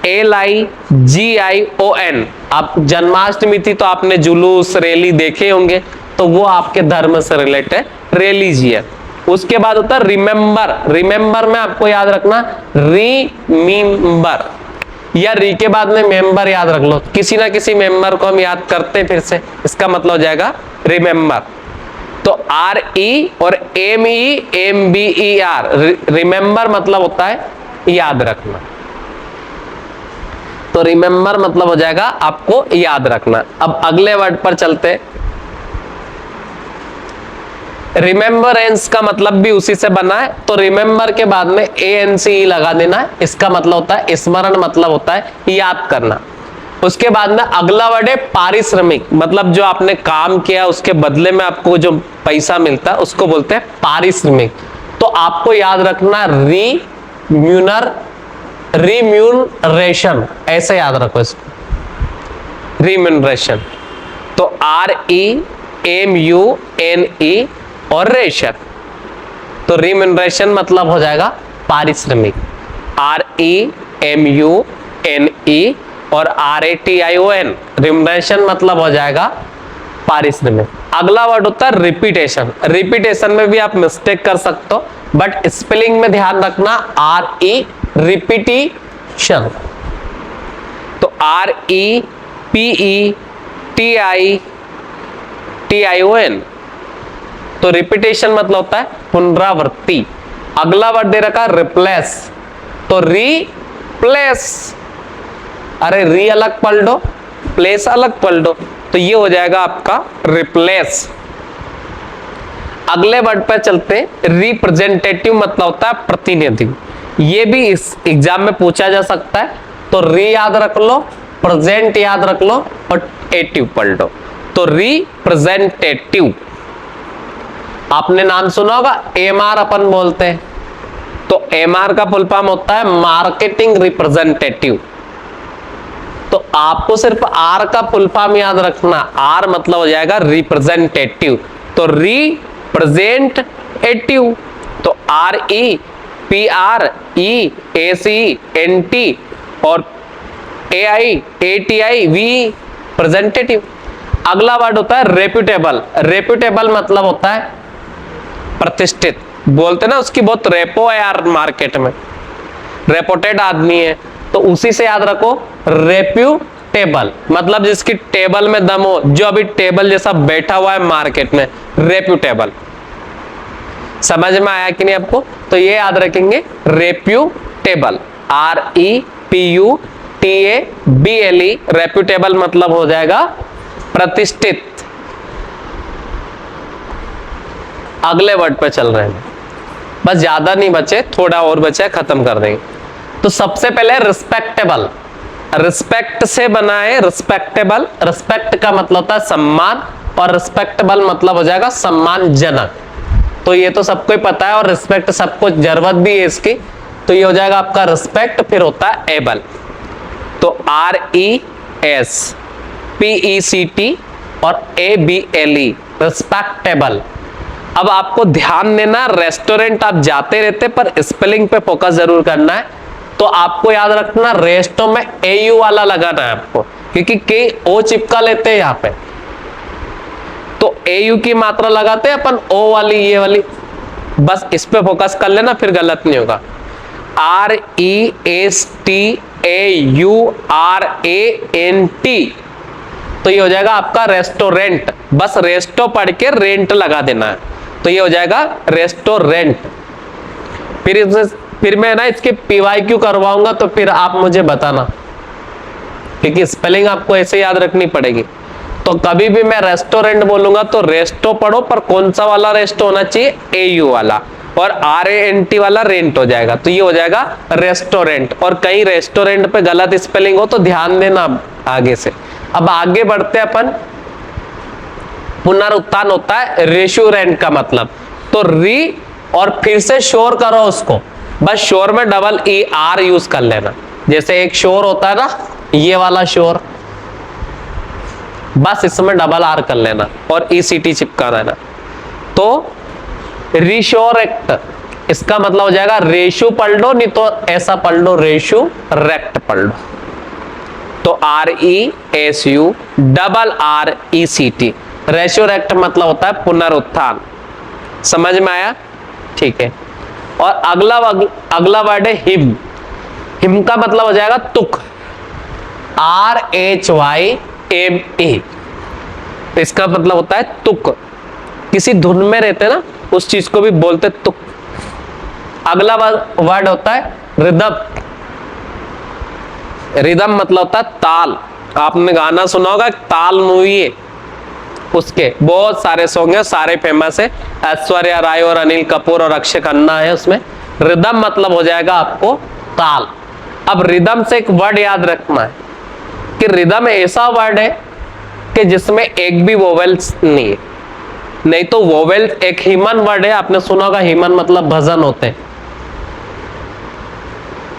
RELIGION। आप जन्माष्टमी थी तो आपने जुलूस रैली देखे होंगे, तो वो आपके धर्म से रिलेटेड है, रिलीजियन। उसके बाद होता है रिमेंबर। रिमेंबर में आपको याद रखना रीमिंबर, या री के बाद में मेंबर याद रख लो, किसी ना किसी मेंबर को हम याद करते हैं फिर से, इसका मतलब हो जाएगा रिमेंबर। तो RE और MEMBER, रिमेंबर मतलब होता है याद रखना। तो रिमेंबर मतलब हो जाएगा आपको याद रखना। अब अगले वर्ड पर चलते। रिमेंबरेंस का मतलब भी उसी से बना है। तो रिमेंबर के बाद में ANCE लगा देना है, इसका मतलब होता है स्मरण, मतलब होता है याद करना। उसके बाद में अगला वर्ड है पारिश्रमिक। मतलब जो आपने काम किया उसके बदले में आपको जो पैसा मिलता है उसको बोलते हैं पारिश्रमिक। तो आपको याद रखना रिम्यूनरेशन, ऐसे याद रखो इसको, रिम्यूनरेशन। तो REMUNE और रेशन। तो रिम्यूनरेशन मतलब हो जाएगा पारिश्रमिक, REMUNE और RATION, रिम्यूनरेशन मतलब हो जाएगा पारिश्रमिक। अगला वर्ड होता है रिपीटेशन। रिपीटेशन में भी आप मिस्टेक कर सकते हो, बट स्पेलिंग में ध्यान रखना RE, रिपीटिशन। तो REPETITION। तो रिपीटेशन मतलब होता है पुनरावृत्ति। अगला वर्ड दे रखा रिप्लेस। तो रिप्लेस, अरे री अलग पढ़ लो, प्लेस अलग पढ़ लो, तो ये हो जाएगा आपका रिप्लेस। अगले वर्ड पर चलते हैं, रिप्रेजेंटेटिव मतलब होता है प्रतिनिधि। ये भी इस एग्जाम में पूछा जा सकता है। तो री याद रख लो, प्रेजेंट याद रख लो और एटिव पढ़ लो। तो रिप्रेजेंटेटिव, आपने नाम सुना होगा MR अपन बोलते हैं, तो MR का फुल फॉर्म होता है मार्केटिंग रिप्रेजेंटेटिव। तो आपको सिर्फ R का फुल फॉर्म याद रखना, R मतलब हो जाएगा रिप्रेजेंटेटिव। तो रिप्रेजेंटेटिव, तो REPREACENT और AIATIV, प्रेजेंटेटिव। अगला वर्ड होता है रेप्यूटेबल। रेप्यूटेबल मतलब होता है प्रतिष्ठित। बोलते ना उसकी बहुत रेपो है यार, मार्केट में रेपोटेड आदमी है, तो उसी से याद रखो रेप्यूटेबल, मतलब जिसकी टेबल में दम हो, जो अभी टेबल जैसा बैठा हुआ है मार्केट में, रेप्यूटेबल। समझ में आया कि नहीं आपको? तो ये याद रखेंगे रेप्यूटेबल। REPUTABLE, रेप्यूटेबल मतलब हो जाएगा प्रतिष्ठित। अगले वर्ड पे चल रहे हैं, बस ज्यादा नहीं बचे, थोड़ा और बचे, खत्म कर देंगे। तो सबसे पहले रिस्पेक्टेबल, रिस्पेक्ट से बना है रिस्पेक्टेबल। रिस्पेक्ट का मतलब होता है सम्मान, और रिस्पेक्टेबल मतलब हो जाएगा सम्मानजनक। तो ये तो सबको ही पता है, और रिस्पेक्ट सबको जरूरत भी है इसकी, तो ये हो जाएगा आपका रिस्पेक्ट। फिर होता है एबल, तो RESPECT और ABLE, रिस्पेक्टेबल। अब आपको ध्यान देना, रेस्टोरेंट आप जाते रहते पर स्पेलिंग पे फोकस जरूर करना है। तो आपको याद रखना, रेस्टो में AU वाला लगाना है आपको, क्योंकि के ओ चिपका लेते हैं यहाँ पे, तो AU की मात्रा लगाते हैं अपन, ओ वाली, ये वाली, बस इस पे फोकस कर लेना, फिर गलत नहीं होगा। RESTAURANT, तो ये हो जाएगा आपका रेस्टोरेंट। बस रेस्टो पढ़ के रेंट लगा देना है, तो ये हो जाएगा रेस्टोरेंट। फिर मैं ना इसके PYQ करवाऊंगा, तो फिर आप मुझे बताना, क्योंकि स्पेलिंग आपको ऐसे याद रखनी पड़ेगी। तो कभी भी मैं रेस्टोरेंट बोलूंगा तो रेस्टो पढ़ो, पर कौन सा वाला रेस्टो होना चाहिए, AU वाला, और RANT वाला रेंट हो जाएगा, तो ये हो जाएगा रेस्टोरेंट। और कहीं रेस्टोरेंट पे गलत स्पेलिंग हो तो ध्यान देना आगे से। अब आगे बढ़ते अपन, पुनरुत्थान होता है रेस्टोरेंट का मतलब, तो री और फिर से शोर करो उसको, बस शोर में डबल ER यूज कर लेना। जैसे एक शोर होता है ना, ये वाला शोर, बस इसमें डबल R कर लेना और ECT चिपका देना। तो रिशोरेक्ट, इसका मतलब हो जाएगा रेशु पढ़ लो, नहीं तो ऐसा पढ़ लो, रेशु रेक्ट पढ़ लो। तो RESURRECT, रेशोरेक्ट मतलब होता है पुनरुत्थान। समझ में आया? ठीक है। और अगला वर्ड है हिम। हिम का मतलब हो जाएगा तुक, RHYME, तो इसका मतलब होता है तुक। किसी धुन में रहते ना, उस चीज को भी बोलते तुक। अगला वर्ड होता है रिदम। रिदम मतलब होता है ताल। आपने गाना सुना होगा, ताल मूवी है, उसके बहुत सारे सॉन्ग है, सारे फेमस है, ऐश्वर्या राय और अनिल कपूर और अक्षय खन्ना है उसमें। रिदम मतलब हो जाएगा आपको ताल। अब रिदम से एक वर्ड याद रखना है कि रिदम ऐसा वर्ड है कि जिसमें एक भी वोवेल्स नहीं है, नहीं तो वोवेल एक ह्यूमन वर्ड है, आपने सुना होगा, ह्यूमन मतलब भजन होते हैं।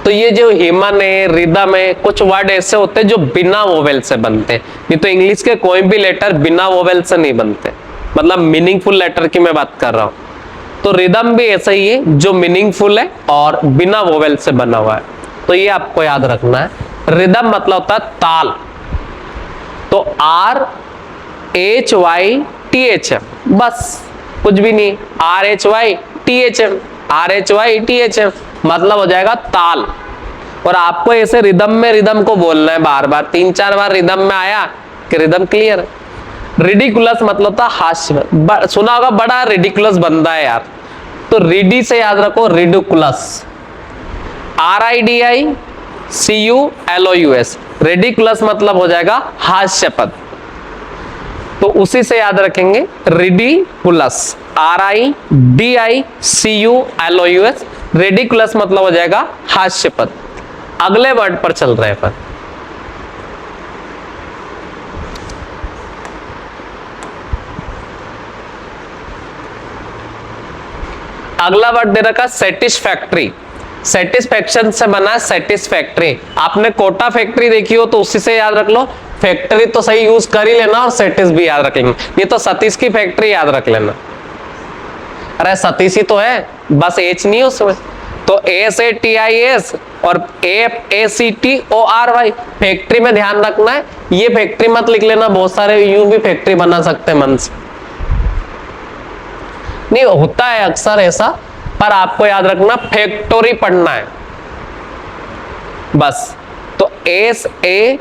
तो ये जो ह्यूमन है, रिदम है, कुछ वर्ड ऐसे होते हैं जो बिना वोवेल से बनते हैं, नहीं तो इंग्लिश के कोई भी लेटर बिना वोवेल से नहीं बनते, मतलब मीनिंगफुल लेटर की मैं बात कर रहा हूं। तो रिदम भी ऐसा ही है जो मीनिंगफुल है और बिना वोवेल से बना हुआ है, तो ये आपको याद रखना है। रिदम मतलब होता है ताल। तो RHYTHM, बस कुछ भी नहीं, RHYTHM, RHYTHM मतलब हो जाएगा ताल। और आपको ऐसे रिदम में रिदम को बोलना है बार बार, 3-4 बार रिदम में आया कि रिदम क्लियर। रिडिकुलस मतलब था हास्य, सुना होगा, बड़ा रिडिकुलस बंदा है यार, तो रिडी से याद रखो, रिडिकुलस, RIDICULOUS, रिडिकुलस मतलब हो जाएगा हास्यपद, तो उसी से याद रखेंगे, रिडिकुलस, RIDICULOUS, रिडिकुलस मतलब हो जाएगा हास्यपद। अगले वर्ड पर चल रहे हैं। अगला वर्ड दे रखा सेटिस्फैक्ट्री। सेटिस्फैक्शन से बना है सेटिस्फैक्ट्री। आपने कोटा फैक्ट्री देखी हो तो उसी से याद रख लो, फैक्ट्री तो सही यूज कर ही लेना और सेटिस भी याद रख लेंगे, नहीं तो सतीश की फैक्ट्री याद रख लेना। अरे सतीश ही तो है, बस एच नहीं है उसमें, तो SATIS और FACTORY, फैक्ट्री में ध्यान रखना है, ये फैक्ट्री मत लिख लेना, बहुत सारे यूं भी फैक्ट्री बना सकते हैं मन से, नहीं होता है अक्सर ऐसा, पर आपको याद रखना फैक्टोरी पढ़ना है बस। तो SATIS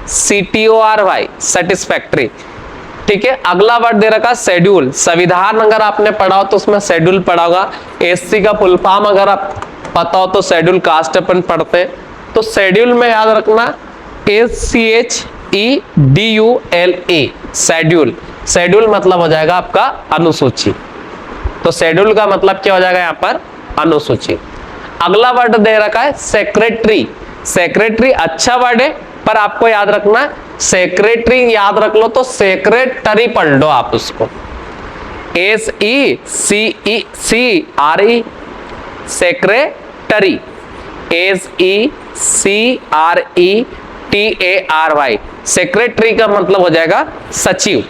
FACTORY, सेटिस्फैक्ट्री। ठीक है। अगला वर्ड दे रखा शेड्यूल। संविधान अगर आपने पढ़ा हो तो उसमें शेड्यूल पढ़ा होगा, एससी का फुल फॉर्म अगर आप पता हो तो शेड्यूल कास्ट अपन पढ़ते हैं, तो शेड्यूल में याद रखना SCHEDULE, शेड्यूल। शेड्यूल मतलब हो जाएगा आपका अनुसूची। तो शेड्यूल का मतलब क्या हो जाएगा यहाँ पर, अनुसूची। अगला वर्ड दे रखा है सेक्रेटरी। सेक्रेटरी अच्छा वर्ड है, पर आपको याद रखना सेक्रेटरी याद रख लो तो सेक्रेटरी पढ़ लो आप उसको, SECRE, सेक्रेटरी, SECRETARY, सेक्रेटरी का मतलब हो जाएगा सचिव।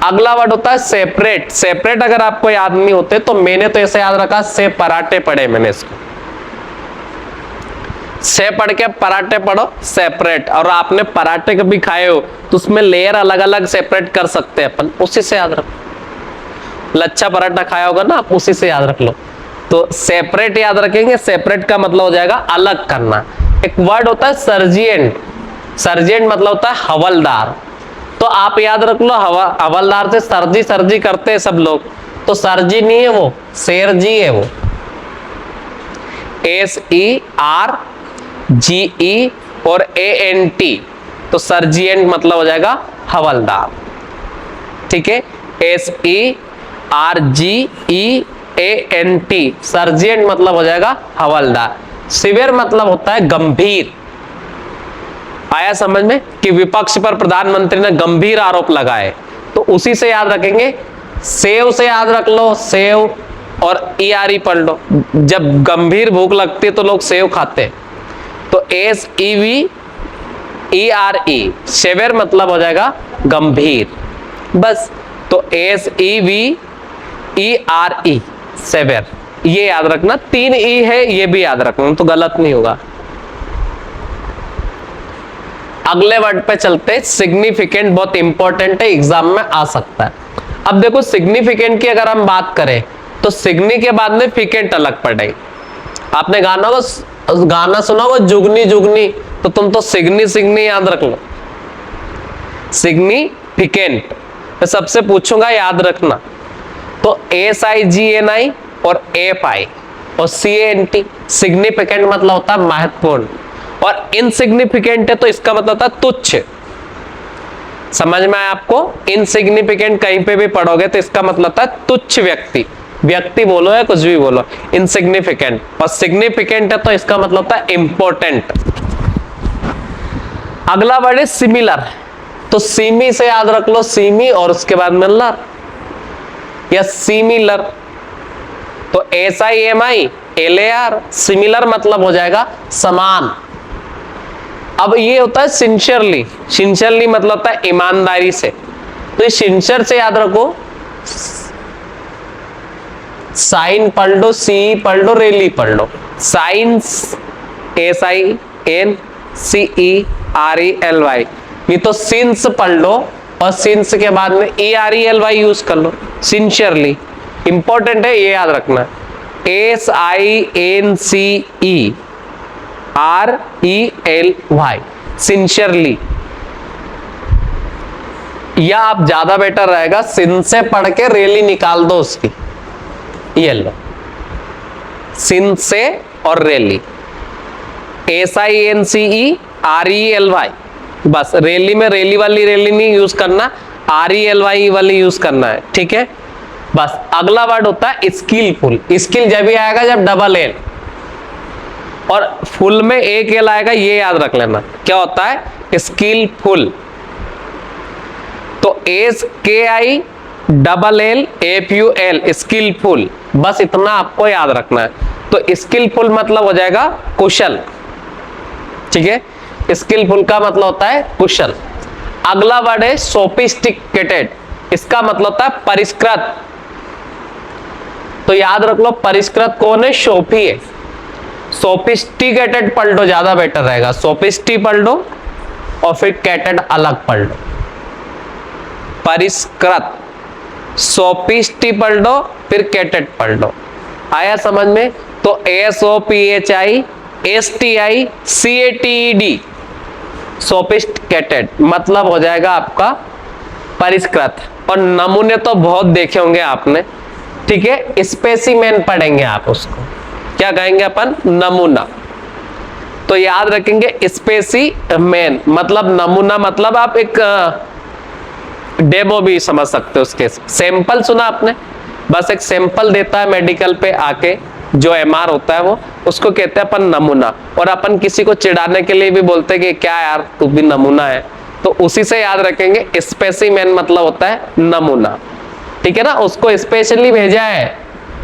अगला वर्ड होता है सेपरेट। सेपरेट अगर आपको याद नहीं होते तो मैंने तो ऐसे याद रखा, से पराठे पढ़े मैंने इसको, से पढ़ के पराठे पढ़ो सेपरेट। और आपने पराठे कभी खाए हो तो उसमें लेयर अलग अलग सेपरेट कर सकते हैं अपन, उसी से याद रखो। लच्छा पराठा खाया होगा ना आप, उसी से याद रख लो। तो सेपरेट याद रखेंगे, सेपरेट का मतलब हो जाएगा अलग करना। एक वर्ड होता है सर्जिएंट। सर्जिएंट मतलब होता है हवलदार। तो आप याद रख लो हवलदार से सर्जी सर्जी करते हैं सब लोग, तो सर्जी नहीं है वो, शेरजी है वो, SERGE और ANT, तो सर्जिएंट मतलब हो जाएगा हवलदार। ठीक है, SERGEANT, सर्जिएंट मतलब हो जाएगा हवलदार। सिवियर मतलब होता है गंभीर। आया समझ में कि विपक्ष पर प्रधानमंत्री ने गंभीर आरोप लगाए, तो उसी से याद रखेंगे। सेव से याद रख लो, सेव और ERE पढ़ लो। जब गंभीर भूख लगती है तो लोग सेव खाते हैं, तो SEVERE, सेवियर मतलब हो जाएगा गंभीर, बस। तो SEVERE, सेवियर, ये याद रखना। 3 E है, ये भी याद रखना तो गलत नहीं होगा। अगले वर्ड पे चलते हैं, सिग्निफिकेंट, बहुत इंपॉर्टेंट है, एग्जाम में आ सकता है। अब देखो सिग्निफिकेंट की अगर हम बात करें तो सिग्नी के बाद में फिकेंट अलग पड़ेगी। आपने गाना सुना होगा जुगनी जुगनी, तो तुम तो सिग्नी सिग्नी याद रख लो, सिग्निफिकेंट। मैं सबसे पूछूंगा याद रखना, तो SIGNI और FI और CANT, सिग्निफिकेंट मतलब होता है महत्वपूर्ण, और इनसिग्निफिकेंट है तो इसका मतलब होता है तुच्छ। समझ में आया आपको? इनसिग्निफिकेंट कहीं पे भी पढ़ोगे तो इसका मतलब होता है तुच्छ व्यक्ति, व्यक्ति बोलो या कुछ भी बोलो, इनसिग्निफिकेंट। और सिग्निफिकेंट है तो इसका मतलब होता है इंपॉर्टेंट। अगला वर्ड है सिमिलर, तो सीमी से याद रख लो, सीमी और उसके बाद में लर या सिमिलर, तो SIMI LAR, सिमिलर मतलब हो जाएगा समान। अब ये होता है सिंसियरली, सिंसियरली मतलब होता है ईमानदारी से, तो इस सिंसियर से याद रखो, साइन पढ़ लो, सी पढ़ लो, रेली पढ़ लो। साइंस SINCERELY, नहीं तो सिंस पढ़ लो और सिंस के बाद में ERELY यूज कर लो, सिंसियरली। इंपॉर्टेंट है, ये याद रखना, SINCERELY, सिंसियरली। या आप ज्यादा बेटर रहेगा, सिन से पढ़ के रेली निकाल दो उसकी, ये लो, सिन से और रेली, SINCERELY, बस। रेली में रेली वाली रेली नहीं यूज करना, RELY वाली यूज करना है, ठीक है, बस। अगला वर्ड होता है स्किलफुल। स्किल जब भी आएगा जब डबल एल और फुल में एक एल आएगा, ये याद रख लेना क्या होता है स्किलफुल। तो SKILLFUL, स्किलफुल, बस इतना आपको याद रखना है। तो स्किलफुल मतलब हो जाएगा कुशल, ठीक है, स्किलफुल का मतलब होता है कुशल। अगला वर्ड है सोफिस्टिकेटेड, इसका मतलब होता है परिष्कृत। तो याद रख लो परिष्कृत कौन है, सोफी है। सोफिस्टिकेटेड पढ़ लो, ज्यादा बेटर रहेगा, सोफिस्टी पढ़ लो और फिर कैटेड अलग पढ़ लो। परिष्कृत, सोफिस्टी पढ़ लो फिर कैटेड पढ़ लो। आया समझ में? तो SOPHISTICATED, सोफिस्टिकेटेड मतलब हो जाएगा आपका परिष्कृत। और नमूने तो बहुत देखे होंगे आपने, ठीक है, स्पेसिमेन पढ़ेंगे आप उसको, क्या कहेंगे अपन, नमूना। तो याद रखेंगे स्पेसिमेन मतलब नमूना, मतलब आप एक डेमो भी समझ सकते हो उसके। सैंपल सुना आपने, बस एक सैंपल देता है मेडिकल पे आके, जो एमआर होता है वो, उसको कहते हैं अपन नमूना। और अपन किसी को चिढ़ाने के लिए भी बोलते हैं कि क्या यार तू भी नमूना है, तो उसी से याद रखेंगे स्पेसिमेन मतलब होता है नमूना। ठीक है ना, उसको स्पेशली भेजा है,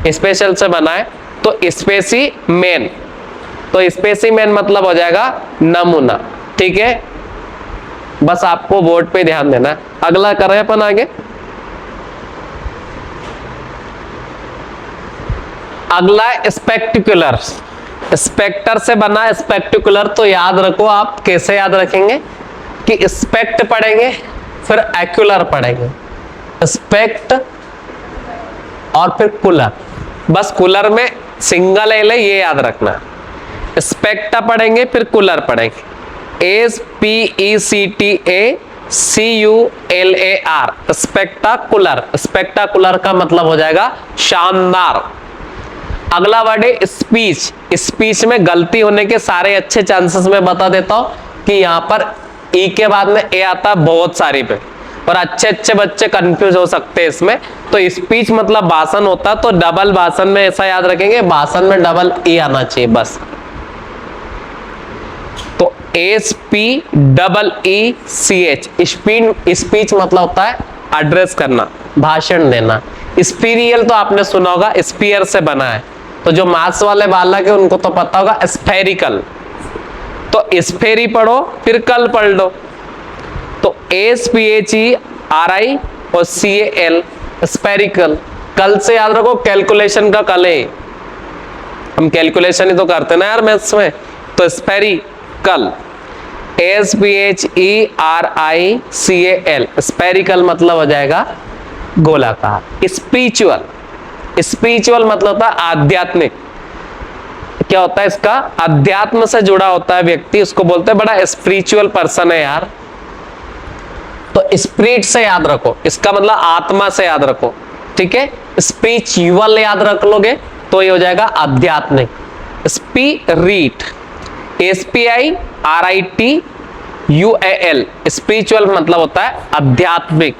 स्पेशल से बना है, तो स्पेसिमेन, तो स्पेसिमेन मतलब हो जाएगा नमूना। ठीक है, बस आपको बोर्ड पे ध्यान देना है। अगला कर रहे हैं अपन आगे। अगला स्पेक्टिकुलर, स्पेक्टर से बना स्पेक्टिकुलर। तो याद रखो आप, कैसे याद रखेंगे कि स्पेक्ट पढ़ेंगे फिर एक्युलर पढ़ेंगे, स्पेक्ट और फिर कुलर। बस कुलर में सिंगल एल है, ये याद रखना। स्पेक्टा पढ़ेंगे फिर कुलर पढ़ेंगे, SPECTACULAR, स्पेक्टाकुलर। स्पेक्टाकुलर का मतलब हो जाएगा शानदार। अगला वर्ड है स्पीच। स्पीच में गलती होने के सारे अच्छे चांसेस मैं बता देता हूं कि यहां पर ई के बाद में ए आता है बहुत सारी पे, और अच्छे अच्छे बच्चे कंफ्यूज हो सकते हैं इसमें। तो स्पीच मतलब भाषण होता है, तो डबल भाषण में ऐसा याद रखेंगे, भाषण में डबल ई आना चाहिए बस। तो SPEECH, स्पीच मतलब होता है एड्रेस करना, भाषण देना। स्पीरियल तो आपने सुना होगा, स्पीयर से बना है, तो जो मास वाले बालक है उनको तो पता होगा। स्फेरिकल, तो स्फेरी पढ़ो फिर कल पढ़ लो। तो SPHERI और CAL, स्फेरिकल। कल से याद रखो कैलकुलेशन का कल है, हम कैलकुलेशन ही तो करते ना यार मैथ्स में। तो स्फेरिकल, SPHERICAL, स्फेरिकल मतलब हो जाएगा गोलाकार। स्पिरिचुअल, स्पिरिचुअल मतलब होता है आध्यात्मिक। क्या होता है इसका, अध्यात्म से जुड़ा होता है व्यक्ति, उसको बोलते हैं बड़ा स्पिरिचुअल पर्सन है यार। तो स्पिरिट से याद रखो, इसका मतलब आत्मा से याद रखो। ठीक है, स्पिरिचुअल याद रख लोगे तो ये हो जाएगा आध्यात्मिक। स्पिरिट, SPIRITUAL, स्पिरिचुअल मतलब होता है आध्यात्मिक।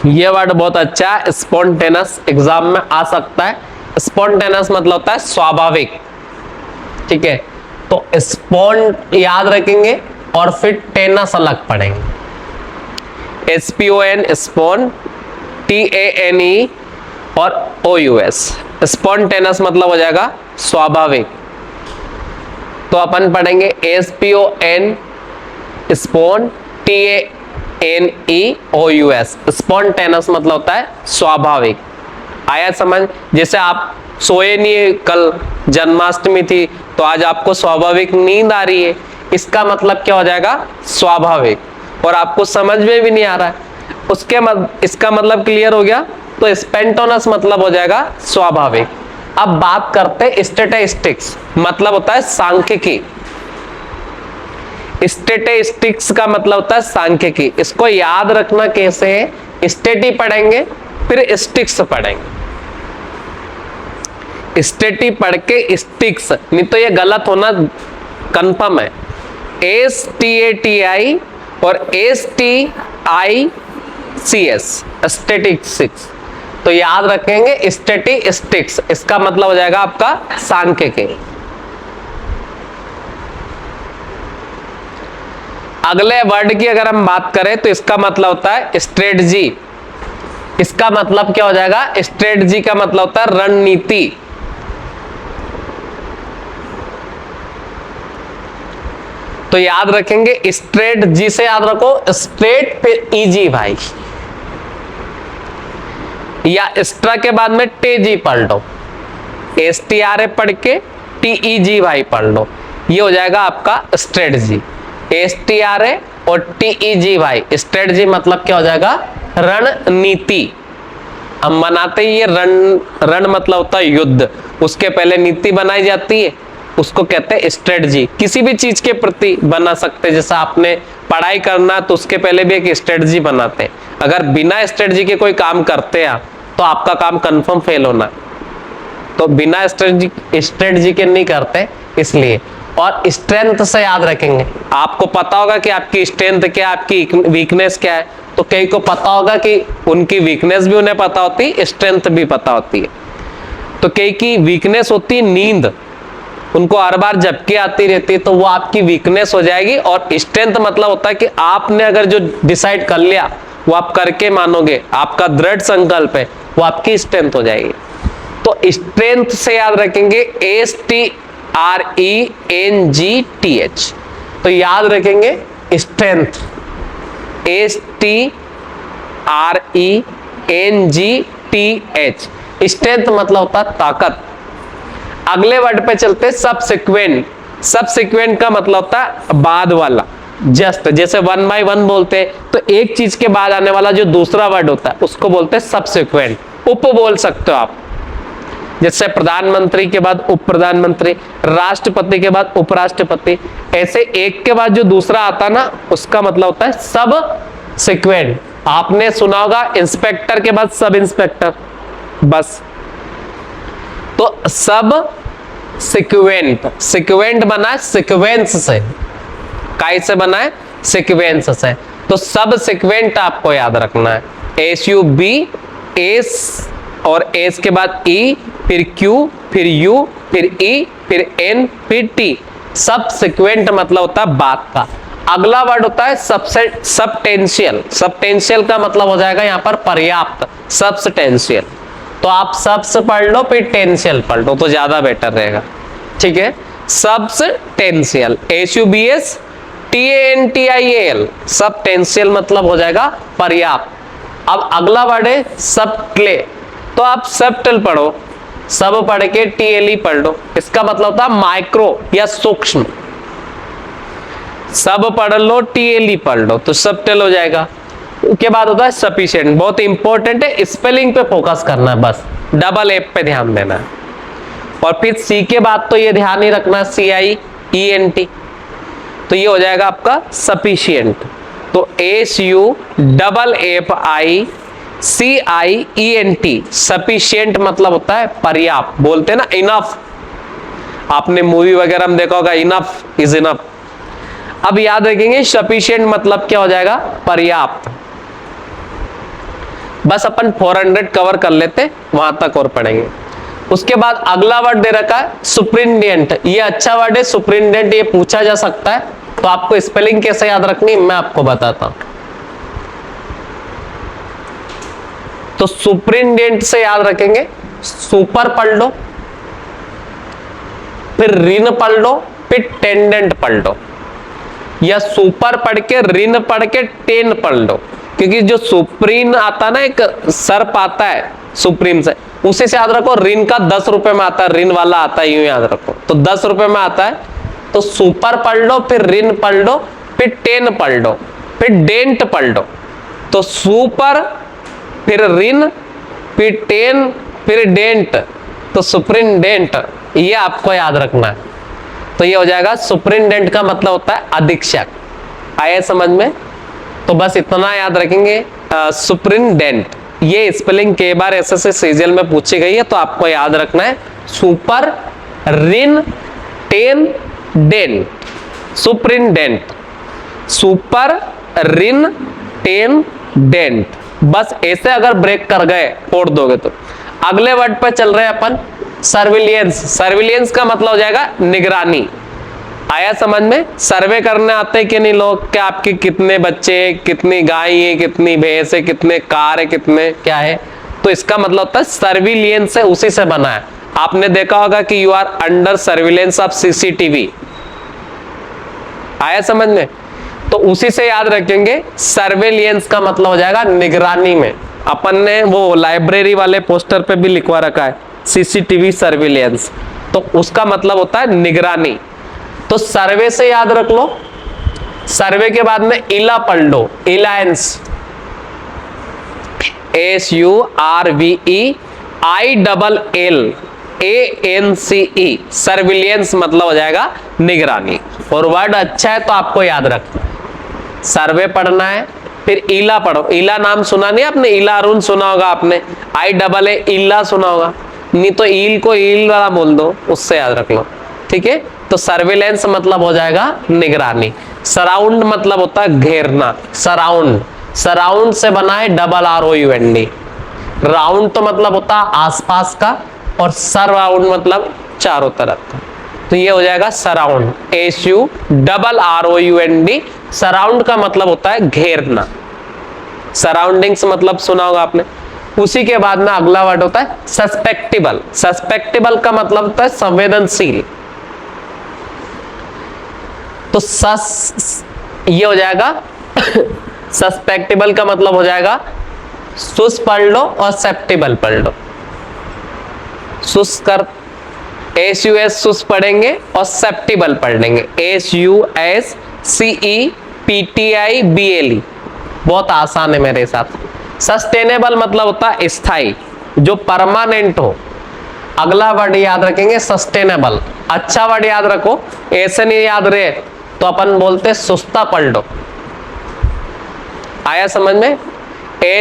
ये वर्ड बहुत अच्छा है, स्पॉन्टेनस एग्जाम में आ सकता है। स्पॉन्टेनस मतलब होता है स्वाभाविक। ठीक है, तो स्पॉन्ट याद रखेंगे और फिर टेनस अलग पढ़ेंगे। SPON स्पॉन, TANE और OUS, स्पॉन्टेनस मतलब हो जाएगा स्वाभाविक। तो अपन पढ़ेंगे SPON स्पॉन, TANEOUS, स्पॉन्टेनस मतलब होता है स्वाभाविक। आया समझ? जैसे आप सोए नहीं, कल जन्माष्टमी थी तो आज आपको स्वाभाविक नींद आ रही है, इसका मतलब क्या हो जाएगा, स्वाभाविक, और आपको समझ में भी नहीं आ रहा है, इसका मतलब क्लियर हो गया। तो स्पेंटोनस मतलब हो जाएगा स्वाभाविक। अब बात करते हैं स्टैटिस्टिक्स, मतलब होता है सांख्यिकी। स्टैटिस्टिक्स का मतलब होता है सांख्यिकी। इसको याद रखना कैसे है, स्टैटी पढ़ेंगे फिर स्टिक्स पढ़ेंगे। स्टैटी पढ़ के स्टिक्स, नहीं तो ये गलत होना कंफर्म है। STATI और STICS, स्टैटिस्टिक्स। तो याद रखेंगे स्टैटिस्टिक्स, इसका मतलब हो जाएगा आपका सांख्यिकी। अगले वर्ड की अगर हम बात करें तो इसका मतलब होता है स्ट्रेटजी। इसका मतलब क्या हो जाएगा, स्ट्रेटजी का मतलब होता है रणनीति। तो याद रखेंगे स्ट्रेटजी से याद रखो, स्ट्रेट पे इजी भाई, या एक्स्ट्रा के बाद में टेजी पढ़ लो, STRA पढ़ के TEG भाई पढ़ लो, ये हो जाएगा आपका स्ट्रेटजी। STRA और TEG भाई, स्ट्रेटजी मतलब क्या हो जाएगा, रणनीति। हम बनाते ही ये रण मतलब होता है युद्ध, उसके पहले नीति बनाई जाती है, उसको कहते हैं स्ट्रेटजी। किसी भी चीज के प्रति बना सकते हैं, जैसे आपने पढ़ाई करना तो उसके पहले भी एक स्ट्रेटजी बनाते हैं। अगर बिना स्ट्रेटजी के कोई काम करते हैं तो आपका काम कंफर्म फेल होना, तो बिना स्ट्रेटजी के नहीं करते इसलिए। और स्ट्रेंथ से याद रखेंगे, आपको पता होगा कि आपकी स्ट्रेंथ क्या है, आपकी वीकनेस क्या है। तो कई को पता होगा कि उनकी वीकनेस भी उन्हें पता होती है, स्ट्रेंथ भी पता होती है। तो कई की वीकनेस होती है नींद, उनको हर बार झपकी आती रहती है, तो वो आपकी वीकनेस हो जाएगी। और स्ट्रेंथ मतलब होता है कि आपने अगर जो डिसाइड कर लिया वो आप करके मानोगे, आपका दृढ़ संकल्प है, वो आपकी स्ट्रेंथ हो जाएगी। तो स्ट्रेंथ से याद रखेंगे STRENGTH, तो याद रखेंगे स्ट्रेंथ, STRENGTH। स्ट्रेंथ मतलब होता है ताकत। अगले वर्ड पे चलते, सबसिक्वेंट। सबसिक्वेंट का मतलब होता है बाद वाला, जस्ट जैसे 1 by 1 बोलते हैं, तो एक चीज के बाद आने वाला जो दूसरा वर्ड होता है उसको बोलते हैं सबसिक्वेंट। उप बोल सकते हो आप, जैसे प्रधानमंत्री के बाद उप प्रधानमंत्री, राष्ट्रपति के बाद उपराष्ट्रपति, ऐसे एक के बाद जो दूसरा आता ना उसका मतलब होता है सब सिक्वेंट। आपने सुना होगा इंस्पेक्टर के बाद सब इंस्पेक्टर, बस। तो सब सिक्वेंट, सिक्वेंट बना है सिक्वेंस से, काय से बना है सिक्वेंस से। तो सब सिक्वेंट आपको याद रखना है, SUB, एस और एस के बाद E, फिर Q, फिर U, फिर E, फिर N, फिर T। सब सिक्वेंट मतलब होता है बात का। अगला वर्ड होता है सबस्टेंशियल। सबस्टेंशियल का मतलब हो जाएगा यहाँ पर पर्याप्त, सबस्टेंशियल। तो आप सबस पढ़ लो फिर टेंशियल पढ़ लो तो ज्यादा बेटर रहेगा, ठीक है। सबस्टेंशियल, SUBS TANTIAL, सबस्टेंशियल मतलब हो जाएगा पर्याप्त। अब अगला वर्ड है सबटले, तो आप सबटल पढ़ो, सब पढ़ के TLE पढ़ लो, इसका मतलब होता है माइक्रो या सूक्ष्म। सब पढ़ लो TLE पढ़ लो तो सबटल हो जाएगा। उसके बाद होता है सफिशिएंट, बहुत इंपॉर्टेंट है, स्पेलिंग पे फोकस करना है, बस डबल एफ पे ध्यान देना है। और फिर C के बाद तो ये ध्यान ही रखना CIENT, तो ये हो जाएगा आपका सफिशिएंट। तो SUFFICIENT, सफिशिएंट मतलब होता है पर्याप्त। बोलते हैं ना इनफ, आपने मूवी वगैरह में देखा होगा इनफ इज इनफ। अब याद रखेंगे सफिशिएंट मतलब क्या हो जाएगा, पर्याप्त। बस अपन 400 कवर कर लेते, वहां तक और पढ़ेंगे। उसके बाद अगला वर्ड दे रखा है सुप्रिंटेंडेंट। ये अच्छा वर्ड है सुप्रिंटेंडेंट, ये पूछा जा सकता है, तो आपको स्पेलिंग कैसे याद रखनी मैं आपको बताता हूं। तो सुप्रिंटेंडेंट से याद रखेंगे, सुपर पढ़ लो, फिर रिन पढ़ लो, फिर टेंडेंट पढ़ लो, या सुपर पढ़ के रिन पढ़ के टेन पढ़ लो। क्योंकि जो सुप्रीम आता ना, एक सर्प आता है सुप्रीम से, उसे से याद रखो। रिन का 10 रुपए में आता है, रिन वाला आता है, यूं याद रखो, तो 10 रुपए में आता है। तो सुपर पढ़ लो, फिर रिन पढ़ लो, फिर टेन पढ़ लो, फिर डेंट पढ़ लो। तो सुपर, फिर रिन, फिर टेन, फिर डेंट, तो सुप्रिंटेंडेंट, ये आपको याद रखना है। तो ये हो जाएगा सुप्रिंटेंडेंट का मतलब होता है अधीक्षक। आया समझ में? तो बस इतना याद रखेंगे सुप्रिंटेंडेंट। ये स्पेलिंग कई बार SSC सीजीएल में पूछी गई है, तो आपको याद रखना है सुपर, रिन, टेन, डेंट, सुप्रिंटेंडेंट। सुपर, रिन, टेन, डेंट, बस ऐसे अगर ब्रेक कर गए, छोड़ दोगे तो। अगले वर्ड पर चल रहे हैं अपन सर्विलियंस। सर्विलियंस का मतलब हो जाएगा निगरानी। आया समझ में? सर्वे करने आते हैं कि नहीं लोग, क्या आपके कितने बच्चे हैं, कितनी गाय है, कितनी भैंस है, कितने कार है, कितने क्या है, तो इसका मतलब होता है सर्विलियंस है, उसी से बना है। आपने देखा होगा कि you are under surveillance of CCTV। आया समझ में? तो उसी से याद रखेंगे, सर्वेलियंस का मतलब हो जाएगा निगरानी में। अपन ने वो लाइब्रेरी वाले पोस्टर पे भी लिखवा रखा है CCTV सर्विलियंस, तो उसका मतलब होता है निगरानी। तो सर्वे से याद रख लो, सर्वे के बाद में इला पढ़ लो, इलायंस, SURVEILL, ANCE सर्विलियंस मतलब हो जाएगा निगरानी। और वर्ड अच्छा है तो आपको याद रखना, सर्वे पढ़ना है। फिर ईला पढ़ो, ईला नाम सुना नहीं आपने, ईला अरुण सुना होगा आपने, IAA ईला सुना होगा, नहीं तो ईल को ईल वाला बोल दो, उससे याद रख लो, ठीक है। तो सर्विलेंस मतलब हो जाएगा निगरानी। सराउंड मतलब होता है घेरना, सराउंड, सराउंड से बना है ROUND। राउंड तो मतलब होता है आसपास का, और सराउंड मतलब चारों तरफ का, तो ये हो जाएगा सराउंड, SURROUND। सराउंड का मतलब होता है घेरना, सराउंडिंग्स मतलब सुना होगा आपने। उसी के बाद में अगला वर्ड होता है सस्पेक्टेबल। सस्पेक्टेबल का मतलब होता है संवेदनशील। तो ये हो जाएगा सस्पेक्टेबल का मतलब हो जाएगा, सुस पढ़ लो और सेप्टेबल पढ़ लो। सुस कर SUS सुस पढ़ेंगे और सेप्टेबल पढ़ लेंगे SUSCEPTIBLE। बहुत आसान है मेरे हिसाब से। सस्टेनेबल मतलब होता है स्थायी, जो परमानेंट हो। अगला वर्ड याद रखेंगे सस्टेनेबल। अच्छा वर्ड याद रखो, ऐसे नहीं याद रहे तो अपन बोलते सुस्ता पढ़ लो। आया समझ में?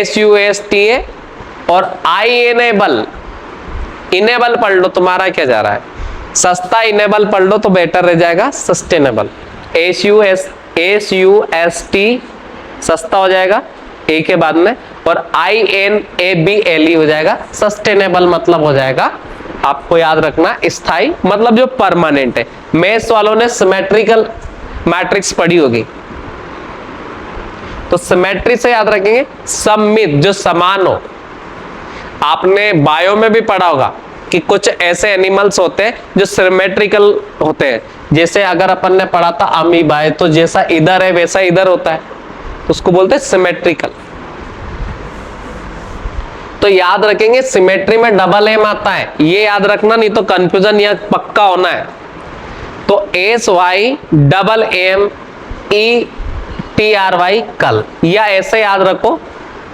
SUSTA और IENABLE, इनेबल पढ़ लो, तुम्हारा क्या जा रहा है, सस्ता इनेबल पढ़ लो तो बेटर रह जाएगा सस्टेनेबल। SUST सस्ता हो जाएगा ए के बाद में, और INABLE हो जाएगा सस्टेनेबल, मतलब हो जाएगा, आपको याद रखना, स्थायी मतलब जो परमानेंट है। मैथ्स वालों ने सिमेट्रिकल मैट्रिक्स पढ़ी होगी, तो सिमेट्री से याद रखेंगे सममित, जो समान हो। आपने बायो में भी पढ़ा होगा कि कुछ ऐसे एनिमल्स होते हैं जो सिमेट्रिकल होते हैं। जैसे अगर अपन ने पढ़ा था अमीबा, तो जैसा इधर है वैसा इधर होता है, तो उसको बोलते हैं सिमेट्रिकल। तो याद रखेंगे सिमेट्री में डबल एम आता है, ये याद रखना, नहीं तो कंफ्यूजन यह पक्का होना है। तो SYMMETRY कल, या ऐसे याद रखो।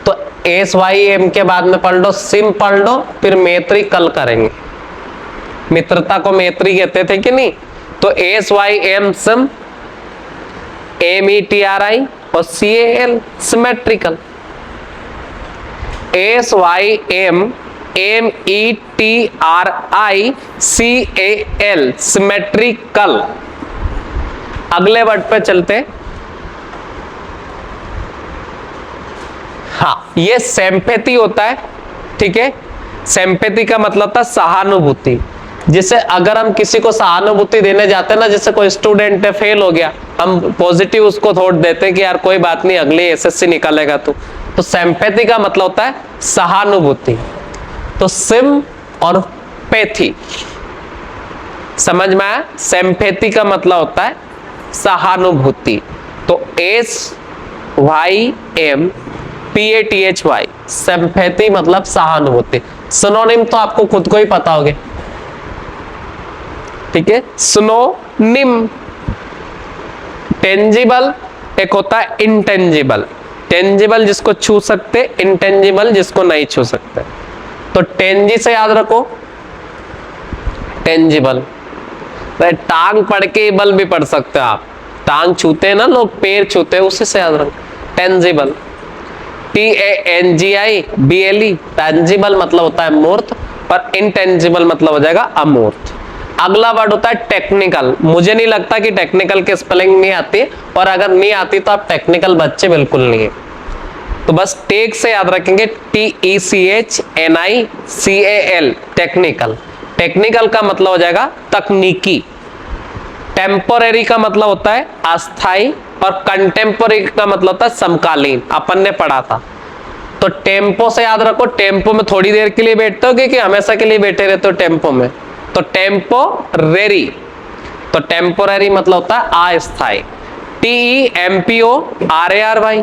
तो SYM के बाद में पढ़ लो सिम पढ़ लो, फिर मैत्री कल करेंगे। मित्रता को मैत्री कहते थे कि नहीं? तो SYM सिम, METRI और CAL symmetrical. SYM METRI CAL symmetrical. अगले वर्ड पे चलते हैं। हाँ, ये सिंपैथी होता है, ठीक है। सिंपैथी का मतलब था सहानुभूति। जिसे अगर हम किसी को सहानुभूति देने जाते हैं ना, जैसे कोई स्टूडेंट है फेल हो गया, हम पॉजिटिव उसको थॉट देते हैं कि यार कोई बात नहीं, अगले SSC निकालेगा तू। तो सिंपैथी का मतलब होता है सहानुभूति। तो सिम और पैथी समझ में आया? सिंपैथी का मतलब होता है सहानुभूति। तो SYMPATHY सिंपैथी मतलब सहानुभूति। सिनोनिम तो आपको खुद को ही पता होगे, ठीक है। सिनोनिम टेंजिबल, एक होता है इंटेंजिबल। टेंजिबल जिसको छू सकते, इंटेंजिबल जिसको नहीं छू सकते। तो टेंजी से याद रखो टेंजिबल। टांग पढ़ के बल भी पढ़ सकते हो आप, टांग छूते हैं ना लोग, पैर छूते हैं, उसी से याद रखो टेंजिबल। TANGIBLE टेंजिबल मतलब होता है मूर्त, और इंटेंजिबल मतलब हो जाएगा अमूर्त। अगला वर्ड होता है टेक्निकल। मुझे नहीं लगता कि टेक्निकल की स्पेलिंग नहीं आती, और अगर नहीं आती तो आप टेक्निकल बच्चे बिल्कुल नहीं है। तो बस टेक से याद रखेंगे TECHNICAL टेक्निकल। टेक्निकल का मतलब हो जाएगा तकनीकी। टेम्पोरेरी का मतलब होता है अस्थाई, और कंटेम्पोरेरी का मतलब होता है समकालीन, अपन ने पढ़ा था। तो टेम्पो से याद रखो, टेम्पो में थोड़ी देर के लिए बैठते हो कि हमेशा के लिए बैठे रहते हो टेम्पो में? तो टेम्पोरेरी, तो टेम्पोरेरी मतलब होता है अस्थाई। TEMPORARY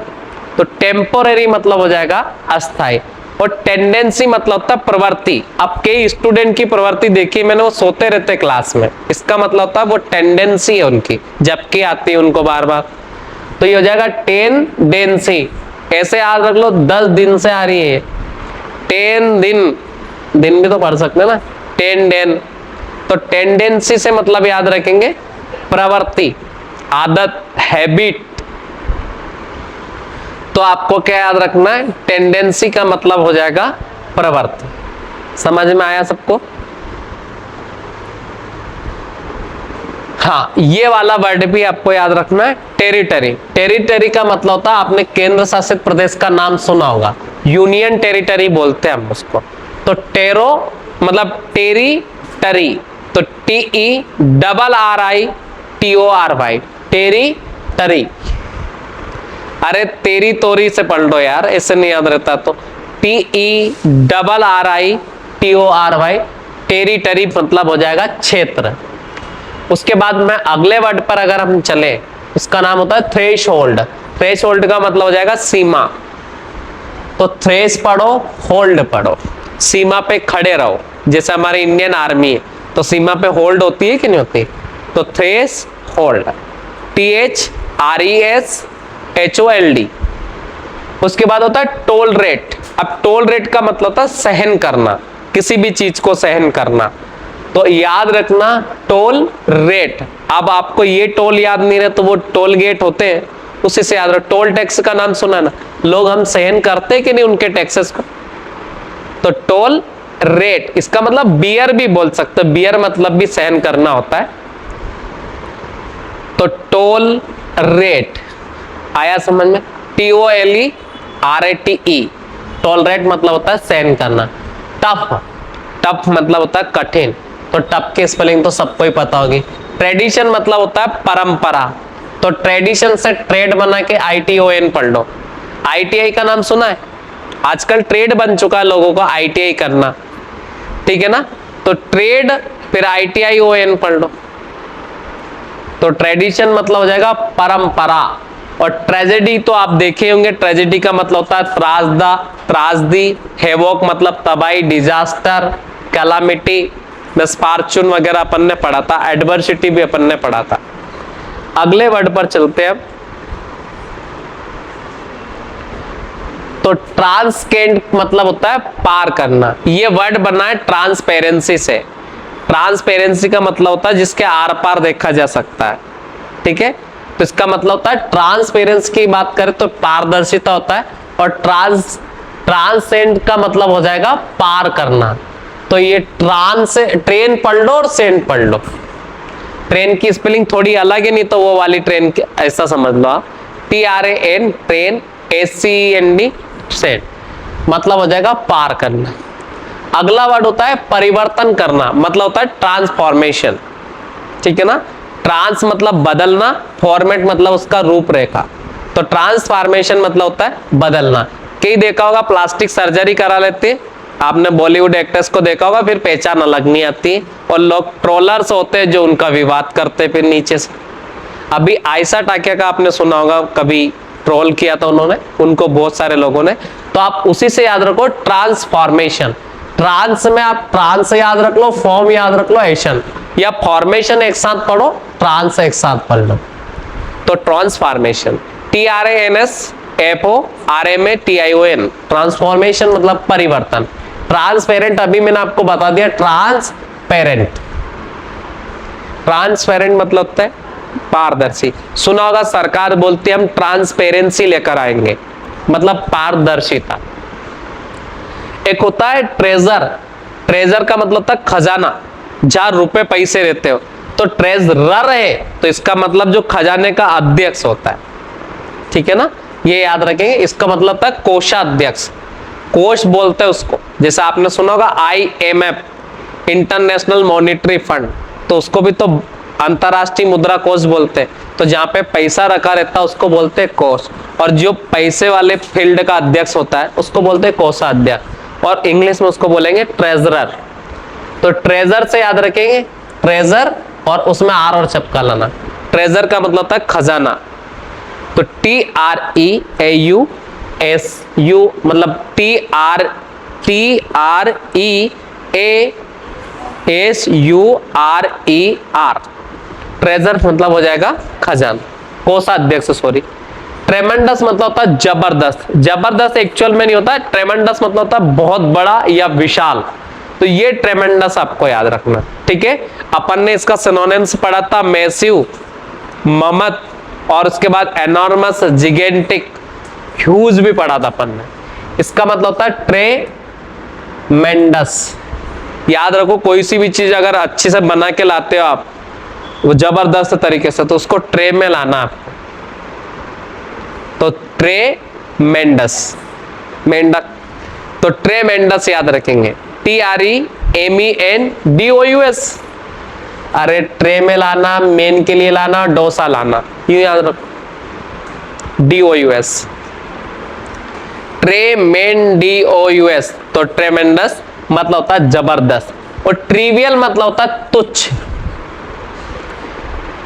तो टेम्पोरेरी मतलब हो जाएगा अस्थाई। और टेंडेंसी मतलब होता है प्रवृत्ति। अब कई स्टूडेंट की प्रवृत्ति देखी मैंने, वो सोते रहते क्लास में, इसका मतलब होता है वो टेंडेंसी है उनकी, जबकि आती है उनको बार बार। तो ये हो जाएगा टेंडेंसी। ऐसे याद रख लो 10 दिन से आ रही है, 10 दिन, दिन भी तो पढ़ सकते हैं ना, टेंडेन, तो टेंडेंसी से मतलब याद रखेंगे प्रवृत्ति, आदत, हैबिट। तो आपको क्या याद रखना है, टेंडेंसी का मतलब हो जाएगा प्रवृत्ति। समझ में आया सबको? हाँ, ये वाला वर्ड भी आपको याद रखना है, टेरिटरी। टेरिटरी का मतलब होता है, आपने केंद्र शासित प्रदेश का नाम सुना होगा, यूनियन टेरिटरी बोलते हैं हम उसको। तो टेरो मतलब टेरिटरी, तो TERRITORY, टेरिटरी। अरे तेरी तोरी से पढ़ लो यार, ऐसे नहीं याद रहता। तो TERRITORY, टेरिटरी मतलब हो जाएगा क्षेत्र। उसके बाद में अगले वर्ड पर अगर हम चले, उसका नाम होता है थ्रेशहोल्ड। थ्रेशहोल्ड का मतलब हो जाएगा सीमा। तो थ्रेश पढ़ो, होल्ड पढ़ो, सीमा पे खड़े रहो। जैसे हमारी इंडियन आर्मी है, तो सीमा पे होल्ड होती है कि नहीं होती? तो थ्रेश होल्ड, THRESHOLD। उसके बाद होता है टोल रेट। अब टोल रेट का मतलब होता है सहन करना, किसी भी चीज को सहन करना। तो याद रखना टोल रेट। अब आपको ये टोल याद नहीं रहे तो वो टोल गेट होते हैं, उसी से याद रखो। टोल टैक्स का नाम सुना ना, लोग हम सहन करते हैं कि नहीं उनके टैक्सेस को। तो टोल रेट, इसका मतलब बियर भी बोल सकते, बियर मतलब भी सहन करना होता है। तो टोल रेट आया समझ में? TOLERATE, टोल रेट मतलब होता है सहन करना। टफ, टफ मतलब होता है कठिन। तो टफ की स्पेलिंग तो सबको ही पता होगी। ट्रेडिशन मतलब होता है परंपरा। तो ट्रेडिशन से ट्रेड बना के ITON पढ़ लो। ITI का नाम सुना है? आजकल ट्रेड बन चुका है लोगों को ITI करना, ठीक है ना? तो ट्रेड फिर ITION पढ़ लो। तो ट्रेडिशन मतलब हो जाएगा परंपरा। और ट्रेजेडी तो आप देखे होंगे, ट्रेजेडी का मतलब होता है त्रासदी, हेवोक मतलब तबाही, डिजास्टर, कैलामिटी, मिसफॉर्चून वगैरह अपन ने पढ़ा था, एडवर्सिटी भी अपन ने पढ़ा था। अगले वर्ड पर चलते हैं। तो ट्रांसकेंड मतलब होता है पार करना। ये वर्ड बना है ट्रांसपेरेंसी से। ट्रांसपेरेंसी का मतलब होता है जिसके आर पार देखा जा सकता है, ठीक है? तो इसका मतलब होता है ट्रांसपेरेंसी की बात करें तो पारदर्शिता होता है। और ट्रांसेंड का मतलब हो जाएगा पार करना। तो ये ट्रेन पढ़ लो और सेंड पढ़ लो। ट्रेन की स्पेलिंग थोड़ी अलग है, नहीं तो वो वाली ट्रेन की ऐसा समझ लो आप, TRAN ट्रेन, ACEND सेंड, मतलब हो जाएगा पार करना। अगला वर्ड होता है परिवर्तन करना, मतलब होता है ट्रांसफॉर्मेशन, ठीक है ना? ट्रांस मतलब बदलना, फॉर्मेट मतलब उसका रूपरेखा। तो ट्रांसफॉर्मेशन मतलब होता है बदलना। कई देखा होगा प्लास्टिक सर्जरी करा लेते हैं, आपने बॉलीवुड एक्टर्स को देखा होगा, फिर पहचान अलग नहीं आती। और लोग ट्रोलर्स होते हैं जो उनका विवाद करते फिर नीचे से। अभी आयशा टाकिया का आपने सुना होगा, कभी ट्रोल किया था उन्होंने, उनको बहुत सारे लोगों ने। तो आप उसी से याद रखो ट्रांसफॉर्मेशन। ट्रांस में आप ट्रांस याद रख लो, फॉर्म याद रख लो, एशन, या फॉर्मेशन एक साथ पढ़ो, ट्रांस एक साथ पढ़ लो। तो ट्रांसफॉर्मेशन, TRANSFORMATION, ट्रांसफॉर्मेशन मतलब परिवर्तन। ट्रांसपेरेंट अभी मैंने आपको बता दिया, ट्रांसपेरेंट। ट्रांसपेरेंट मतलब होता है पारदर्शी। सुना होगा सरकार बोलती है हम ट्रांसपेरेंसी लेकर आएंगे, मतलब पारदर्शिता। एक होता है ट्रेजर। ट्रेजर का मतलब होता है खजाना, जहां रुपए पैसे रहते हो। तो ट्रेजरर है तो इसका मतलब जो खजाने का अध्यक्ष होता है, ठीक है ना? ये याद रखेंगे। इसका मतलब होता है कोषाध्यक्ष, कोष बोलते हैं उसको। जैसे आपने सुना होगा IMF, इंटरनेशनल मॉनिटरी फंड, तो उसको भी तो अंतरराष्ट्रीय मुद्रा कोष बोलते हैं। तो जहां पे पैसा रखा रहता है उसको बोलते हैं कोष। और जो पैसे वाले फील्ड का अध्यक्ष होता है उसको बोलते हैं कोषाध्यक्ष। और इंग्लिश में उसको बोलेंगे ट्रेजरर। तो ट्रेजर से याद रखेंगे, ट्रेजर और उसमें आर और चपका लाना। ट्रेजर का मतलब होता है खजाना। तो TREAUSU मतलब TREASURER, ट्रेजर मतलब हो जाएगा खजाना, कोषाध्यक्ष सॉरी। ट्रेमेंडस मतलब होता है जबरदस्त। जबरदस्त एक्चुअल में नहीं होता है, ट्रेमेंडस मतलब होता है बहुत बड़ा या विशाल। तो ये ट्रेमेंडस आपको याद रखना, ठीक है। अपन ने इसका सिनोनिम्स पढ़ा था, मैसिव, ममत, और उसके बाद एनॉर्मस, जिगेंटिक, ह्यूज भी पढ़ा था अपन ने। इसका मतलब होता है ट्रेमेंडस। याद रखो, कोई सी भी चीज अगर अच्छे से बना के लाते हो आप, वो जबरदस्त तरीके से, तो उसको ट्रे में लाना आपको, तो ट्रेमेंडस, मेंढक, तो ट्रेमेंडस याद रखेंगे, TREMENDOUS। अरे ट्रे में लाना, मेन के लिए लाना, डोसा लाना, ये याद रखो, DOUS, ट्रेमेंडोस। तो ट्रेमेंडस मतलब होता है जबरदस्त, और ट्रिवियल मतलब होता है तुच्छ,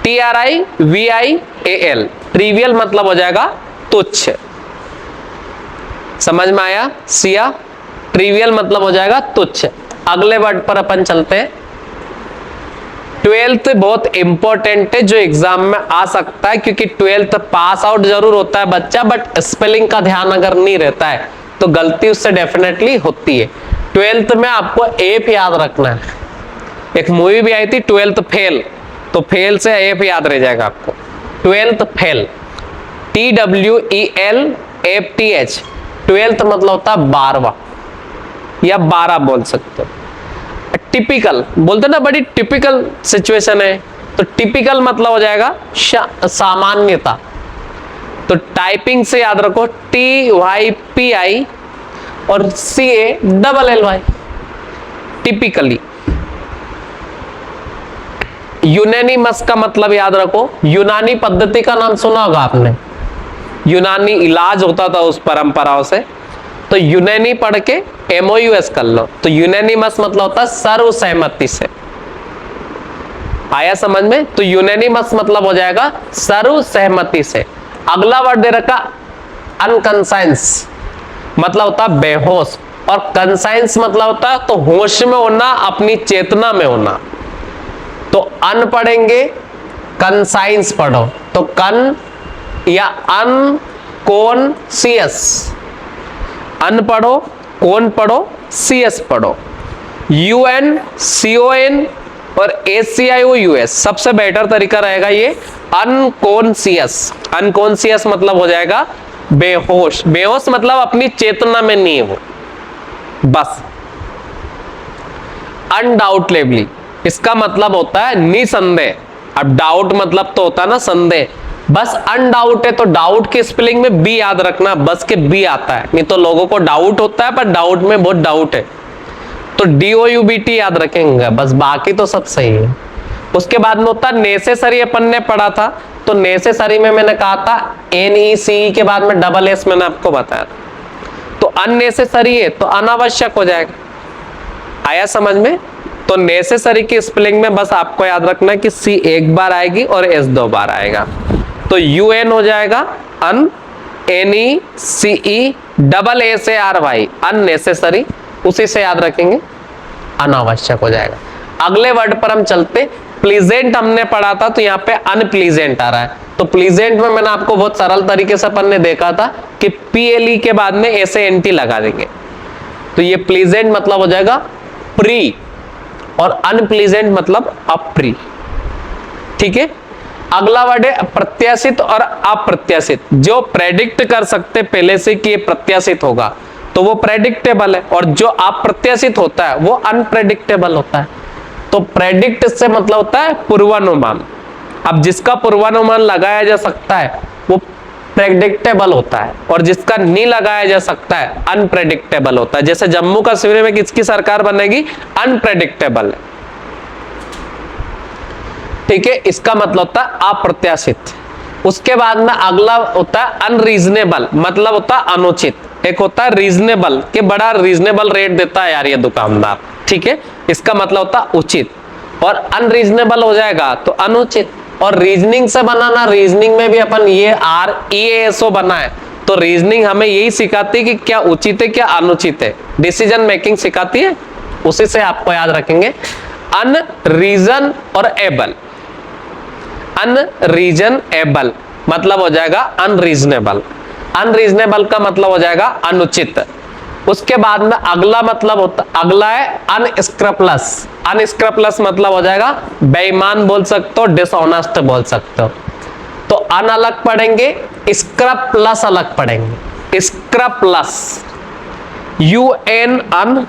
TRIVIAL, ट्रिवियल मतलब हो जाएगा तुच्छ। समझ में आया सिया? ट्रिवियल मतलब हो जाएगा तुच्छ। अगले वर्ड पर अपन चलते हैं। 12th बहुत इंपॉर्टेंट है, जो एग्जाम में आ सकता है, क्योंकि 12th पास आउट जरूर होता है बच्चा, बट स्पेलिंग का ध्यान अगर नहीं रहता है तो गलती उससे डेफिनेटली होती है। 12th में आपको एफ याद रखना है। एक मूवी भी आई थी 12th फेल, तो फेल से एफ याद रह जाएगा आपको। 12th फेल, TWELFTH, 12th मतलब होता है 12वां या 12 बोल सकते हो। टिपिकल बोलते ना, बड़ी टिपिकल सिचुएशन है, तो टिपिकल मतलब हो जाएगा सामान्यता। तो टाइपिंग से याद रखो, TYPI और CALLY, टिपिकली। यूनानिमस का मतलब याद रखो, यूनानी पद्धति का नाम सुना होगा आपने, यूनानी इलाज होता था उस परंपराओं से, तो यूनानी पढ़ के MOUS कर लो। तो यूनानिमस मतलब होता है सर्वसहमति से। आया समझ में? तो यूनानिमस मतलब हो जाएगा सर्वसहमति से। अगला वर्ड दे रखा अनकंसाइंस, मतलब होता है बेहोश, और कंसाइंस मतलब होता है तो होश में होना, अपनी चेतना में होना। तो अन पढ़ेंगे, कंसाइंस पढ़ो, तो कन या अनकॉन्शियस, अन पढ़ो, कौन पढ़ो, CS पढ़ो। UNCON और ACIOUS सबसे बेटर तरीका रहेगा ये अनकॉन्शियस। अनकॉन्शियस मतलब हो जाएगा बेहोश, बेहोश मतलब अपनी चेतना में नहीं है वो, बस। अनडाउटलेबली, इसका मतलब होता है निसंदेह। अब डाउट मतलब तो होता है ना संदेह, बस अनडाउट है तो डाउट की स्पेलिंग में बी याद रखना, बस के बी आता है, नहीं तो लोगों को डाउट होता है पर डाउट में बहुत डाउट है, तो DOUBT याद रखेंगे बस, बाकी तो सब सही है। उसके बाद में होता है नेसेसरी, अपन ने पढ़ा था, तो नेसेसरी में मैंने कहा था NECE के बाद में SS मैंने आपको बताया था, तो अननेसेसरी है तो अनावश्यक हो जाएगा। आया समझ में? तो नेसेसरी की स्पेलिंग में बस आपको याद रखना कि C एक बार आएगी और S 2 बार आएगा, तो UN हो जाएगा अन, NECESSARY, अननेसेसरी, उसी से याद रखेंगे अनावश्यक हो जाएगा। अगले वर्ड पर हम चलते। प्लीजेंट हमने पढ़ा था, तो यहाँ पे अनप्लीजेंट आ रहा है, तो प्लीजेंट में मैंने आपको बहुत सरल तरीके से अपन ने देखा था कि PLE के बाद में SANT लगा देंगे, तो ये प्लीजेंट मतलब हो जाएगा प्री, और अनप्लीजेंट मतलब अप्री, ठीक है। अगला वर्ड है प्रत्याशित और अप्रत्याशित। जो प्रेडिक्ट कर सकते पहले से कि ये प्रत्याशित होगा तो वो प्रेडिक्टेबल है, और जो अप्रत्याशित होता है वो अनप्रेडिक्टेबल होता है। तो प्रेडिक्ट से मतलब होता है पूर्वानुमान। अब जिसका पूर्वानुमान लगाया जा सकता है वो प्रेडिक्टेबल होता है, और जिसका नहीं लगाया जा सकता है अनप्रेडिक्टेबल होता है। जैसे जम्मू कश्मीर में किसकी सरकार बनेगी, अनप्रेडिक्टेबल है, ठीक है, इसका मतलब होता है अप्रत्याशित। उसके बाद में अगला होता है अनरीजनेबल, मतलब होता है अनुचित। एक होता है रीजनेबल, के बड़ा रीजनेबल रेट देता है यार ये दुकानदार, ठीक है, इसका मतलब होता है उचित, और अनरीजनेबल हो जाएगा तो अनुचित। और रीजनिंग से बनाना, रीजनिंग में भी अपन ये REASO बना है, तो रीजनिंग हमें यही सिखाती है कि क्या उचित है क्या अनुचित है, डिसीजन मेकिंग सिखाती है, उसी से आपको याद रखेंगे। अनरीजन और एबल, अनरीजनेबल मतलब हो जाएगा अनरीजनेबल, अनरीजनेबल का मतलब हो जाएगा अनुचित, उसके बाद में अगला मतलब होता, अगला है अनस्क्रैपलेस। अनस्क्रैपलेस मतलब हो जाएगा बेईमान बोल सकते हो, डिसऑनेस्ट बोल सकते हो। तो अन अलग पढ़ेंगे, स्क्रैपलेस अलग पढ़ेंगे। स्क्रैपलेस, UN अन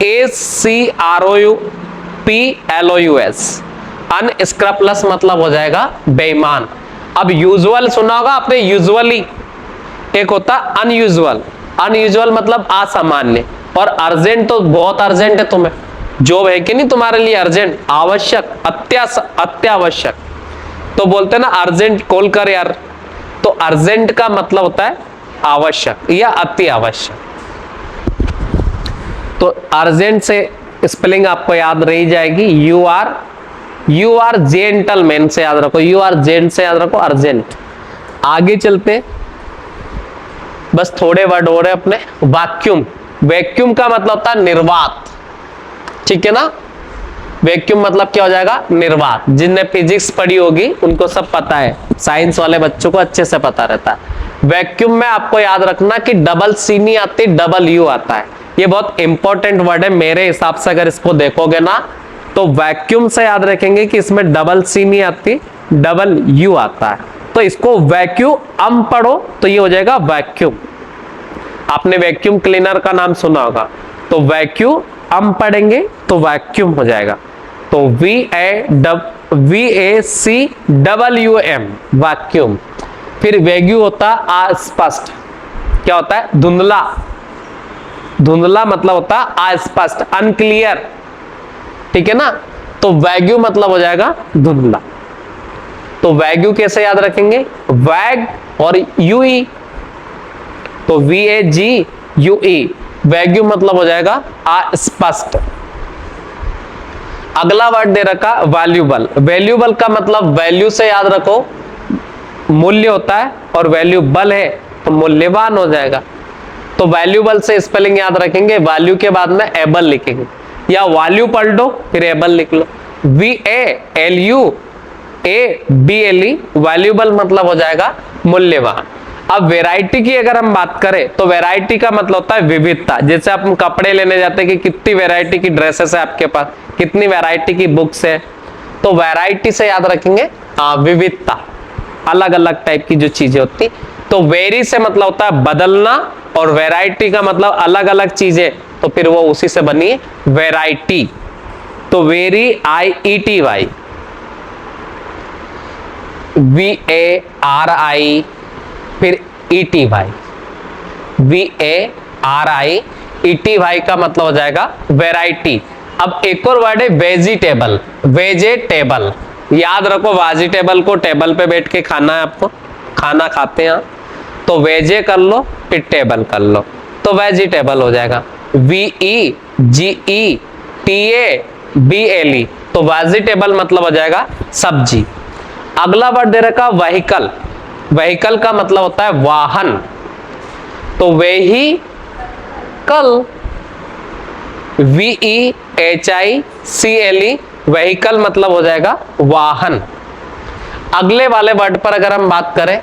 ACROUPLOUS, अनस्क्रैपलेस मतलब हो जाएगा बेईमान। अब यूजुअल सुना होगा आपने, यूजुअली एक होता अनयूजुअल। अनयूजुअल मतलब असामान्य, और अर्जेंट तो बहुत अर्जेंट है तुम्हें, जॉब है कि नहीं तुम्हारे लिए अर्जेंट, आवश्यक, अत्यावश्यक, तो बोलते हैं ना अर्जेंट कॉल कर यार। तो अर्जेंट का मतलब होता है आवश्यक या अति आवश्यक। तो अर्जेंट से स्पेलिंग आपको याद रही जाएगी, यू आर जेंटलमैन से याद रखो, यू आर जेंट से याद रखो, अर्जेंट। आगे चलते, बस थोड़े वर्ड हो रहे अपने। वैक्यूम, वैक्यूम का मतलब होता है निर्वात, ठीक है ना। वैक्यूम मतलब क्या हो जाएगा, निर्वात। जिनने फिजिक्स पढ़ी होगी उनको सब पता है, साइंस वाले बच्चों को अच्छे से पता रहता है। वैक्यूम में आपको याद रखना कि डबल सी नहीं आती, डबल यू आता है। ये बहुत इंपॉर्टेंट वर्ड है मेरे हिसाब से, अगर इसको देखोगे ना तो वैक्यूम से याद रखेंगे कि इसमें डबल सी नहीं आती, डबल यू आता है। तो इसको वैक्यूम पढ़ो तो ये हो जाएगा वैक्यूम। आपने वैक्यूम क्लीनर का नाम सुना होगा, तो वैक्यूम पढ़ेंगे तो वैक्यूम हो जाएगा। तो VACWM वैक्यूम। फिर वेग्यू होता है अस्पष्ट, क्या होता है, धुंधला। धुंधला मतलब होता है अस्पष्ट, अनक्लियर, ठीक है ना। तो वैग्यू मतलब हो जाएगा धुंधला। तो वैग्यू कैसे याद रखेंगे, वैग और यूई, तो VAGUE, वैग्यू मतलब हो जाएगा अस्पष्ट। अगला वर्ड दे रखा वैल्यूबल। वैल्यूबल का मतलब वैल्यू से याद रखो, मूल्य होता है, और वैल्यूबल है तो मूल्यवान हो जाएगा। तो वैल्यूबल से स्पेलिंग याद रखेंगे, वैल्यू के बाद में एबल लिखेंगे, या वैल्यू पढ़ लो फिर एबल लिख लो, VALUABLE, वैल्यूबल मतलब हो जाएगा मूल्यवान। अब वैरायटी की अगर हम बात करें तो वैरायटी का मतलब होता है विविधता। जैसे आप कपड़े लेने जाते हैं कि कितनी वैरायटी की ड्रेसेस है आपके पास, कितनी वैरायटी की बुक्स है, तो वैरायटी से याद रखेंगे विविधता, अलग अलग टाइप की जो चीजें होती। तो वेरी से मतलब होता है बदलना, और वैरायटी का मतलब अलग अलग चीजें, तो फिर वो उसी से बनी है वैरायटी। तो वेरी IETY, VARI, फिर ETY, VARIETY का मतलब हो जाएगा वैरायटी। अब एक और वर्ड है वेजिटेबल। वेजिटेबल याद रखो, वेजिटेबल को टेबल पे बैठ के खाना है आपको, खाना खाते हैं, तो वेजे कर लो फिर टेबल कर लो, तो वेजिटेबल हो जाएगा। VEGETABLE, तो वेजिटेबल मतलब हो जाएगा सब्जी। अगला वर्ड दे रखा व्हीकल। व्हीकल का मतलब होता है वाहन, तो वेहीकल, VEHICLE, व्हीकल मतलब हो जाएगा वाहन। अगले वाले वर्ड पर अगर हम बात करें,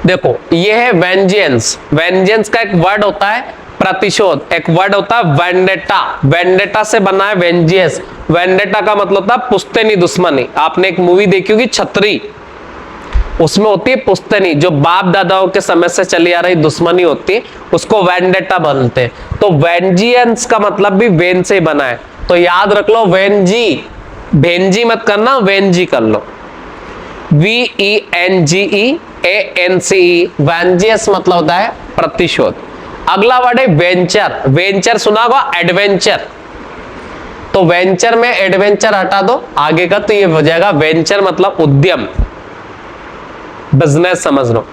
देखो ये है वेंजेंस। वेंजेंस का एक वर्ड होता है प्रतिशोध, एक वर्ड होता है वेंडेटा। वेंडेटा से बना है वेंजियस। वेंडेटा का मतलब होता है पुश्तैनी, दुश्मनी। आपने एक मूवी देखी होगी छतरी, उसमें होती है पुश्तैनी, जो बाप दादाओं के समय से चली आ रही दुश्मनी होती है, उसको वेंडेटा बोलते हैं। तो वेंजियंस का मतलब भी वेन से बना है, तो याद रख लो वेंजी, भेंजी मत करना, वेंजी कर लो, VENGEANCE, वेंजियस मतलब होता है प्रतिशोध। अगला वर्ड है वेंचर। वेंचर सुना होगा, एडवेंचर, तो वेंचर में एडवेंचर हटा दो आगे का, तो ये हो जाएगा वेंचर मतलब उद्यम, बिजनेस समझ लो।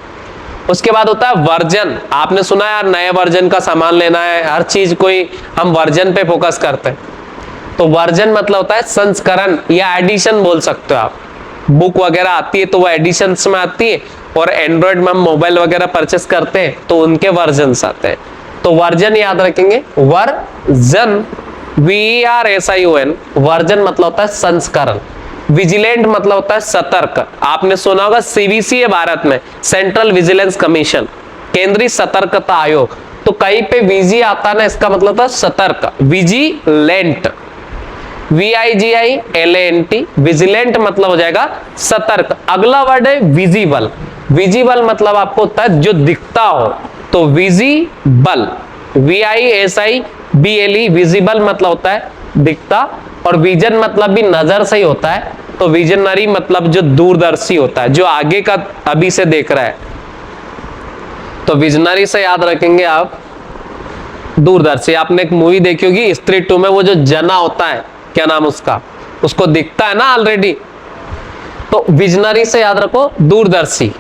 उसके बाद होता है वर्जन। आपने सुना है यार नए वर्जन का सामान लेना है, हर चीज कोई हम वर्जन पे फोकस करते हैं, तो वर्जन मतलब होता है संस्करण या एडिशन बोल सकते हो आप। बुक वगैरह आती है तो वो एडिशंस में आती है, और एंड्रॉइड में हम मोबाइल वगैरह परचेस करते हैं तो उनके वर्जन्स आते हैं। तो वर्जन याद रखेंगे, वर्जन, VERSION, वर्जन मतलब होता है संस्करण। विजिलेंट मतलब होता है सतर्क। आपने सुना होगा सीवीसी है भारत में, सेंट्रल विजिलेंस कमीशन, केंद्रीय सतर्कता आयोग। तो कहीं पे वीजी आता है ना, इसका मतलब था सतर्क, विजिलेंट, VIGILANT, विजिलेंट मतलब हो जाएगा सतर्क। अगला वर्ड है विजिबल। विजिबल मतलब आपको होता है जो दिखता हो, तो विजिबल, VISIBLE, विजिबल मतलब होता है दिखता, और विजन मतलब भी नजर से ही होता है, तो विजनरी मतलब जो दूरदर्शी होता है, जो आगे का अभी से देख रहा है, तो विजनरी से याद रखेंगे आप दूरदर्शी। आपने एक मूवी देखी होगी स्त्री 2 में, वो जो जना होता है, क्या नाम उसका, उसको दिखता है ना ऑलरेडी, तो विजनरी से याद रखो दूरदर्शी,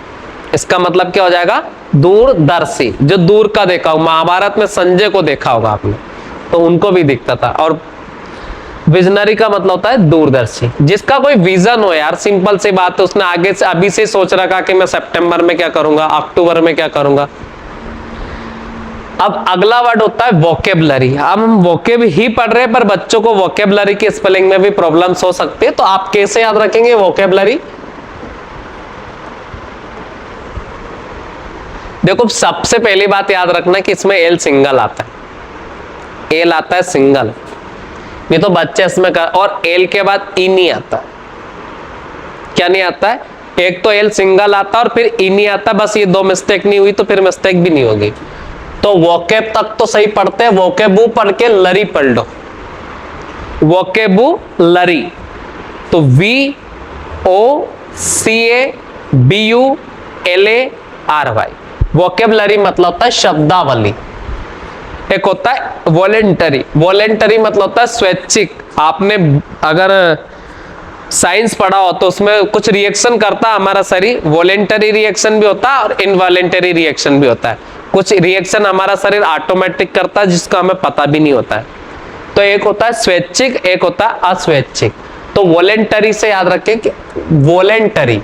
इसका मतलब क्या हो जाएगा दूरदर्शी, जो दूर का देखा हो। महाभारत में संजय को देखा होगा आपने, तो उनको भी दिखता था। और विजनरी का मतलब होता है दूरदर्शी, जिसका कोई विजन हो यार, सिंपल सी बात है, उसने आगे से अभी से सोच रखा कि मैं सितंबर में क्या करूंगा, अक्टूबर में क्या करूंगा। अब अगला वर्ड होता है वोकेबलरी। हम वोकेब ही पढ़ रहे हैं, पर बच्चों को वोकेबलरी की स्पेलिंग में भी प्रॉब्लम्स हो सकती है, तो आप कैसे याद रखेंगे वोकेबलरी? देखो सबसे पहली बात याद रखना कि इसमें एल सिंगल आता है, एल आता है सिंगल, नहीं तो बच्चे इसमें कर, और एल के बाद ई नहीं आता। क्या नहीं आता है? एक तो एल सिंगल आता है और फिर ई नहीं आता, बस ये दो मिस्टेक नहीं हुई तो फिर मिस्टेक भी नहीं होगी। तो वोकेब तक तो सही पढ़ते हैं, वोकेबू पढ़ के लरी पढ़ लो, वोकेबू लरी, तो VOCABULARY, वोकेबलरी मतलब होता है शब्दावली। एक होता है वॉलेंटरी, वॉलेंटरी मतलब होता है स्वैच्छिक। आपने अगर साइंस पढ़ा हो तो उसमें कुछ रिएक्शन करता है हमारा शरीर, वॉलेंटरी रिएक्शन भी होता है और इनवॉलेंटरी रिएक्शन भी होता है। कुछ रिएक्शन हमारा शरीर ऑटोमेटिक करता है जिसका हमें पता भी नहीं होता है। तो एक होता है स्वैच्छिक, एक होता है अस्वैच्छिक। तो वॉलेंटरी से याद रखें कि वॉलेंटरी,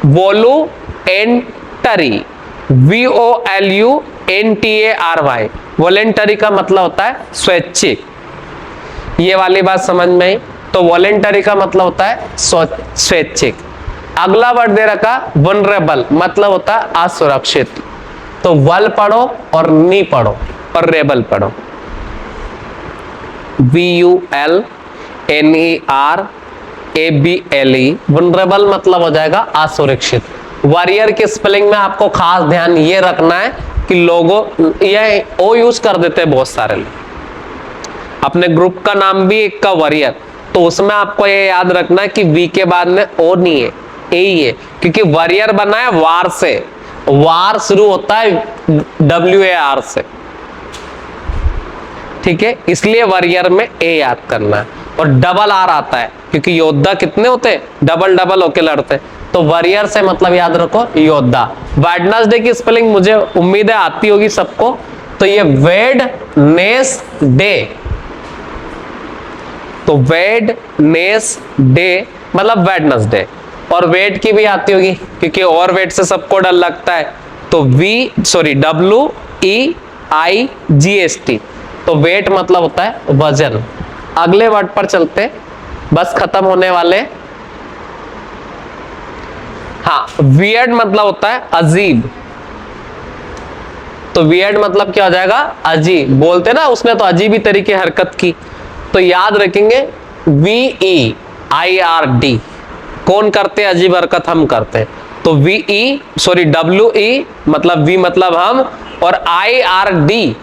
वोलुएंटरी, VOLUNTARY, वॉलेंटरी का मतलब होता है स्वैच्छिक। ये वाली बात समझ में आई? तो वॉलेंटरी का मतलब होता है स्वैच्छिक। अगला वर्ड दे रखा वनरेबल, मतलब होता है असुरक्षित। तो वल पढ़ो और नी पढ़ो और रेबल पढ़ो, VULNERABLE, वनरेबल मतलब हो जाएगा असुरक्षित। वॉरियर के स्पेलिंग में आपको खास ध्यान ये रखना है कि लोगों ये ओ यूज कर देते हैं बहुत सारे लोग, अपने ग्रुप का नाम भी एक का वॉरियर, तो उसमें आपको ये याद रखना है कि वी के बाद में ओ नहीं है, ए ही है, क्योंकि वॉरियर बना है वार से, वार शुरू होता है WAR से, ठीक है, इसलिए वॉरियर में ए याद करना है। और डबल आर आता है क्योंकि योद्धा कितने होते हैं, डबल डबल होके लड़ते हैं, तो वॉरियर से मतलब याद रखो योद्धा। वेडनेसडे की स्पेलिंग मुझे उम्मीद है आती होगी सबको, तो ये वेडनेसडे, तो वेडनेसडे मतलब वेडनेसडे। और वेट की भी आती होगी क्योंकि और वेट से सबको डर लगता है, तो WEIGHT, तो वेट मतलब होता है वजन। अगले वर्ड पर चलते, बस खत्म होने वाले। हाँ, वियर्ड मतलब होता है अजीब, तो वियर्ड मतलब क्या हो जाएगा अजीब। बोलते ना उसने तो अजीब ही तरीके हरकत की, तो याद रखेंगे VEIRD, कौन करते हैं अजीब हरकत, हम करते हैं। तो WE मतलब V मतलब हम, और IRD,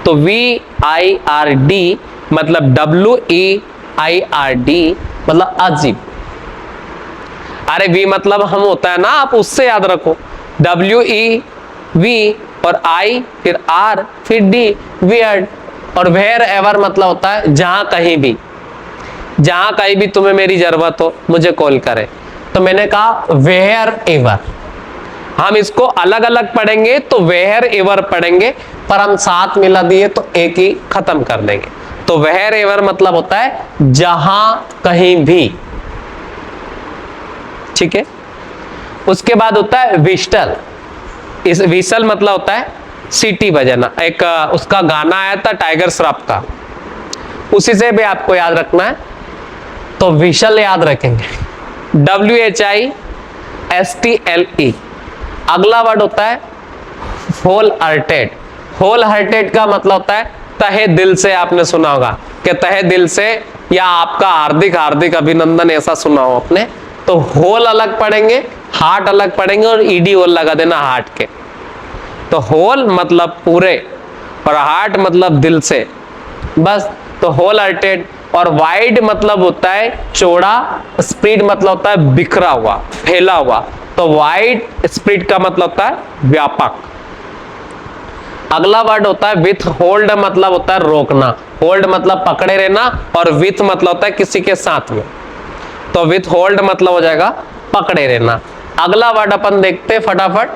तो VIRD मतलब WEIRD मतलब अजीब। अरे V मतलब हम होता है ना, आप उससे याद रखो, WEV और I फिर R फिर D, वियर्ड। और वेयर एवर मतलब होता है जहां कहीं भी, जहां कहीं भी तुम्हें मेरी जरूरत हो मुझे कॉल करे। तो मैंने कहा वेयर एवर, हम इसको अलग अलग पढ़ेंगे तो वेयर एवर पढ़ेंगे, पर हम साथ मिला दिए तो एक ही खत्म कर देंगे। तो वेयर एवर मतलब होता है जहां कहीं भी, ठीक है। उसके बाद होता है विस्टल, इस विसल मतलब होता है सीटी बजाना। एक उसका गाना आया था टाइगर श्रॉफ का, उसी से भी आपको याद रखना है। तो विशल याद रखेंगे, WHISTLE। अगला वर्ड होता है होल हार्टेड। होल हार्टेड का मतलब होता है तहे दिल से। आपने सुना होगा कि तहे दिल से, या आपका हार्दिक हार्दिक अभिनंदन, ऐसा सुना हो आपने। तो होल अलग पढ़ेंगे, हार्ट अलग पढ़ेंगे, और ईडी और लगा देना हार्ट के। तो होल मतलब पूरे और हार्ट मतलब दिल से, बस। तो होल हार्टेड। और वाइड मतलब होता है चौड़ा, स्प्रेड मतलब होता है बिखरा हुआ, फैला हुआ। तो वाइड स्प्रेड का मतलब होता है व्यापक। अगला वर्ड होता है विथ होल्ड, मतलब होता है रोकना। होल्ड मतलब पकड़े रहना, और विथ मतलब होता है किसी के साथ में। तो विथ होल्ड मतलब हो जाएगा पकड़े रहना। अगला वर्ड अपन देखते हैं फटाफट।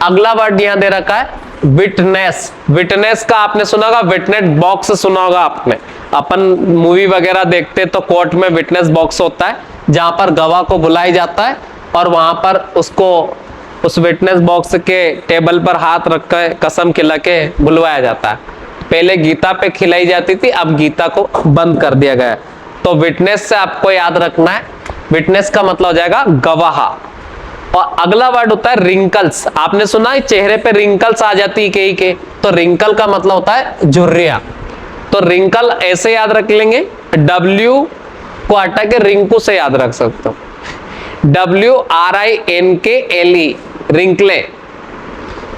अगला वर्ड यहां दे रखा है विटनेस। विटनेस का आपने सुना होगा, विटनेस बॉक्स सुना होगा आपने। अपन मूवी वगैरह देखते तो कोर्ट में विटनेस बॉक्स होता है, जहां पर गवाह को बुलाया जाता है और वहां पर उसको उस विटनेस बॉक्स के टेबल पर हाथ रख कर कसम खिला के बुलवाया जाता है। पहले गीता पे खिलाई जाती थी, अब गीता को बंद कर दिया गया। तो विटनेस से आपको याद रखना है, विटनेस का मतलब हो जाएगा गवाह। और अगला वर्ड होता है रिंकल्स। आपने सुना है चेहरे पे रिंकल्स आ जाती है के। तो रिंकल का मतलब होता है झुर्रिया। तो रिंकल ऐसे याद रख लेंगे, W को हटा के रिंकू से याद रख सकते हो, WRINKLE, रिंकले।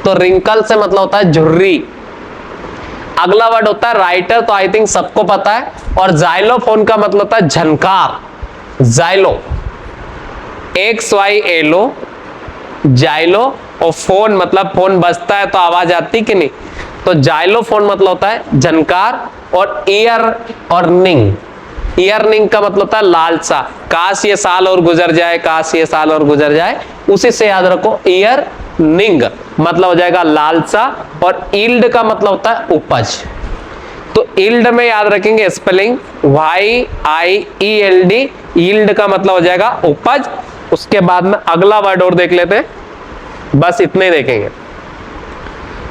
तो रिंकल से मतलब होता है झुर्री। अगला वर्ड होता है राइटर। तो आई थिंक सबको पता है। और जाइलोफोन का मतलब होता है झनकार। Xylo, XYLO, xylo. और फोन मतलब फोन बजता है तो आवाज आती कि नहीं। तो जाइलोफोन मतलब होता है झनकार। और ईयर और निंग, ईयरनिंग का मतलब होता है लालसा। काश ये साल और गुजर जाए, काश ये साल और गुजर जाए, उसी से याद रखो। ईयर निंग मतलब हो जाएगा लालसा। और ईल्ड का मतलब होता है उपज। तो ईल्ड में याद रखेंगे स्पेलिंग YIELD। ईल्ड का मतलब हो जाएगा उपज। उसके बाद में अगला वर्ड और देख लेते हैं, बस इतने देखेंगे।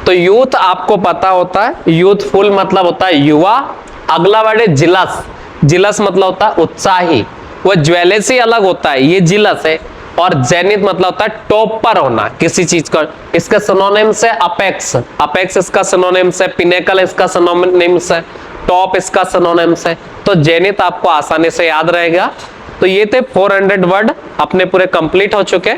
तो यूथ आपको पता होता है, यूथफुल मतलब होता है युवा। अगला वर्ड है जिलस। जिलस मतलब होता है उत्साही। वो ज्वेलसी अलग होता है, ये जिलस है। और जेनिथ मतलब होता है टॉप पर होना किसी चीज का। इसका सिनोनिम्स है अपेक्स। अपेक्स इसका सिनोनिम्स है, पिनेकल इसका सिनोनिम्स है, टॉप इसका सिनोनिम्स है। तो जेनिथ आपको आसानी से याद रहेगा। तो ये थे 400 वर्ड अपने पूरे कंप्लीट हो चुके।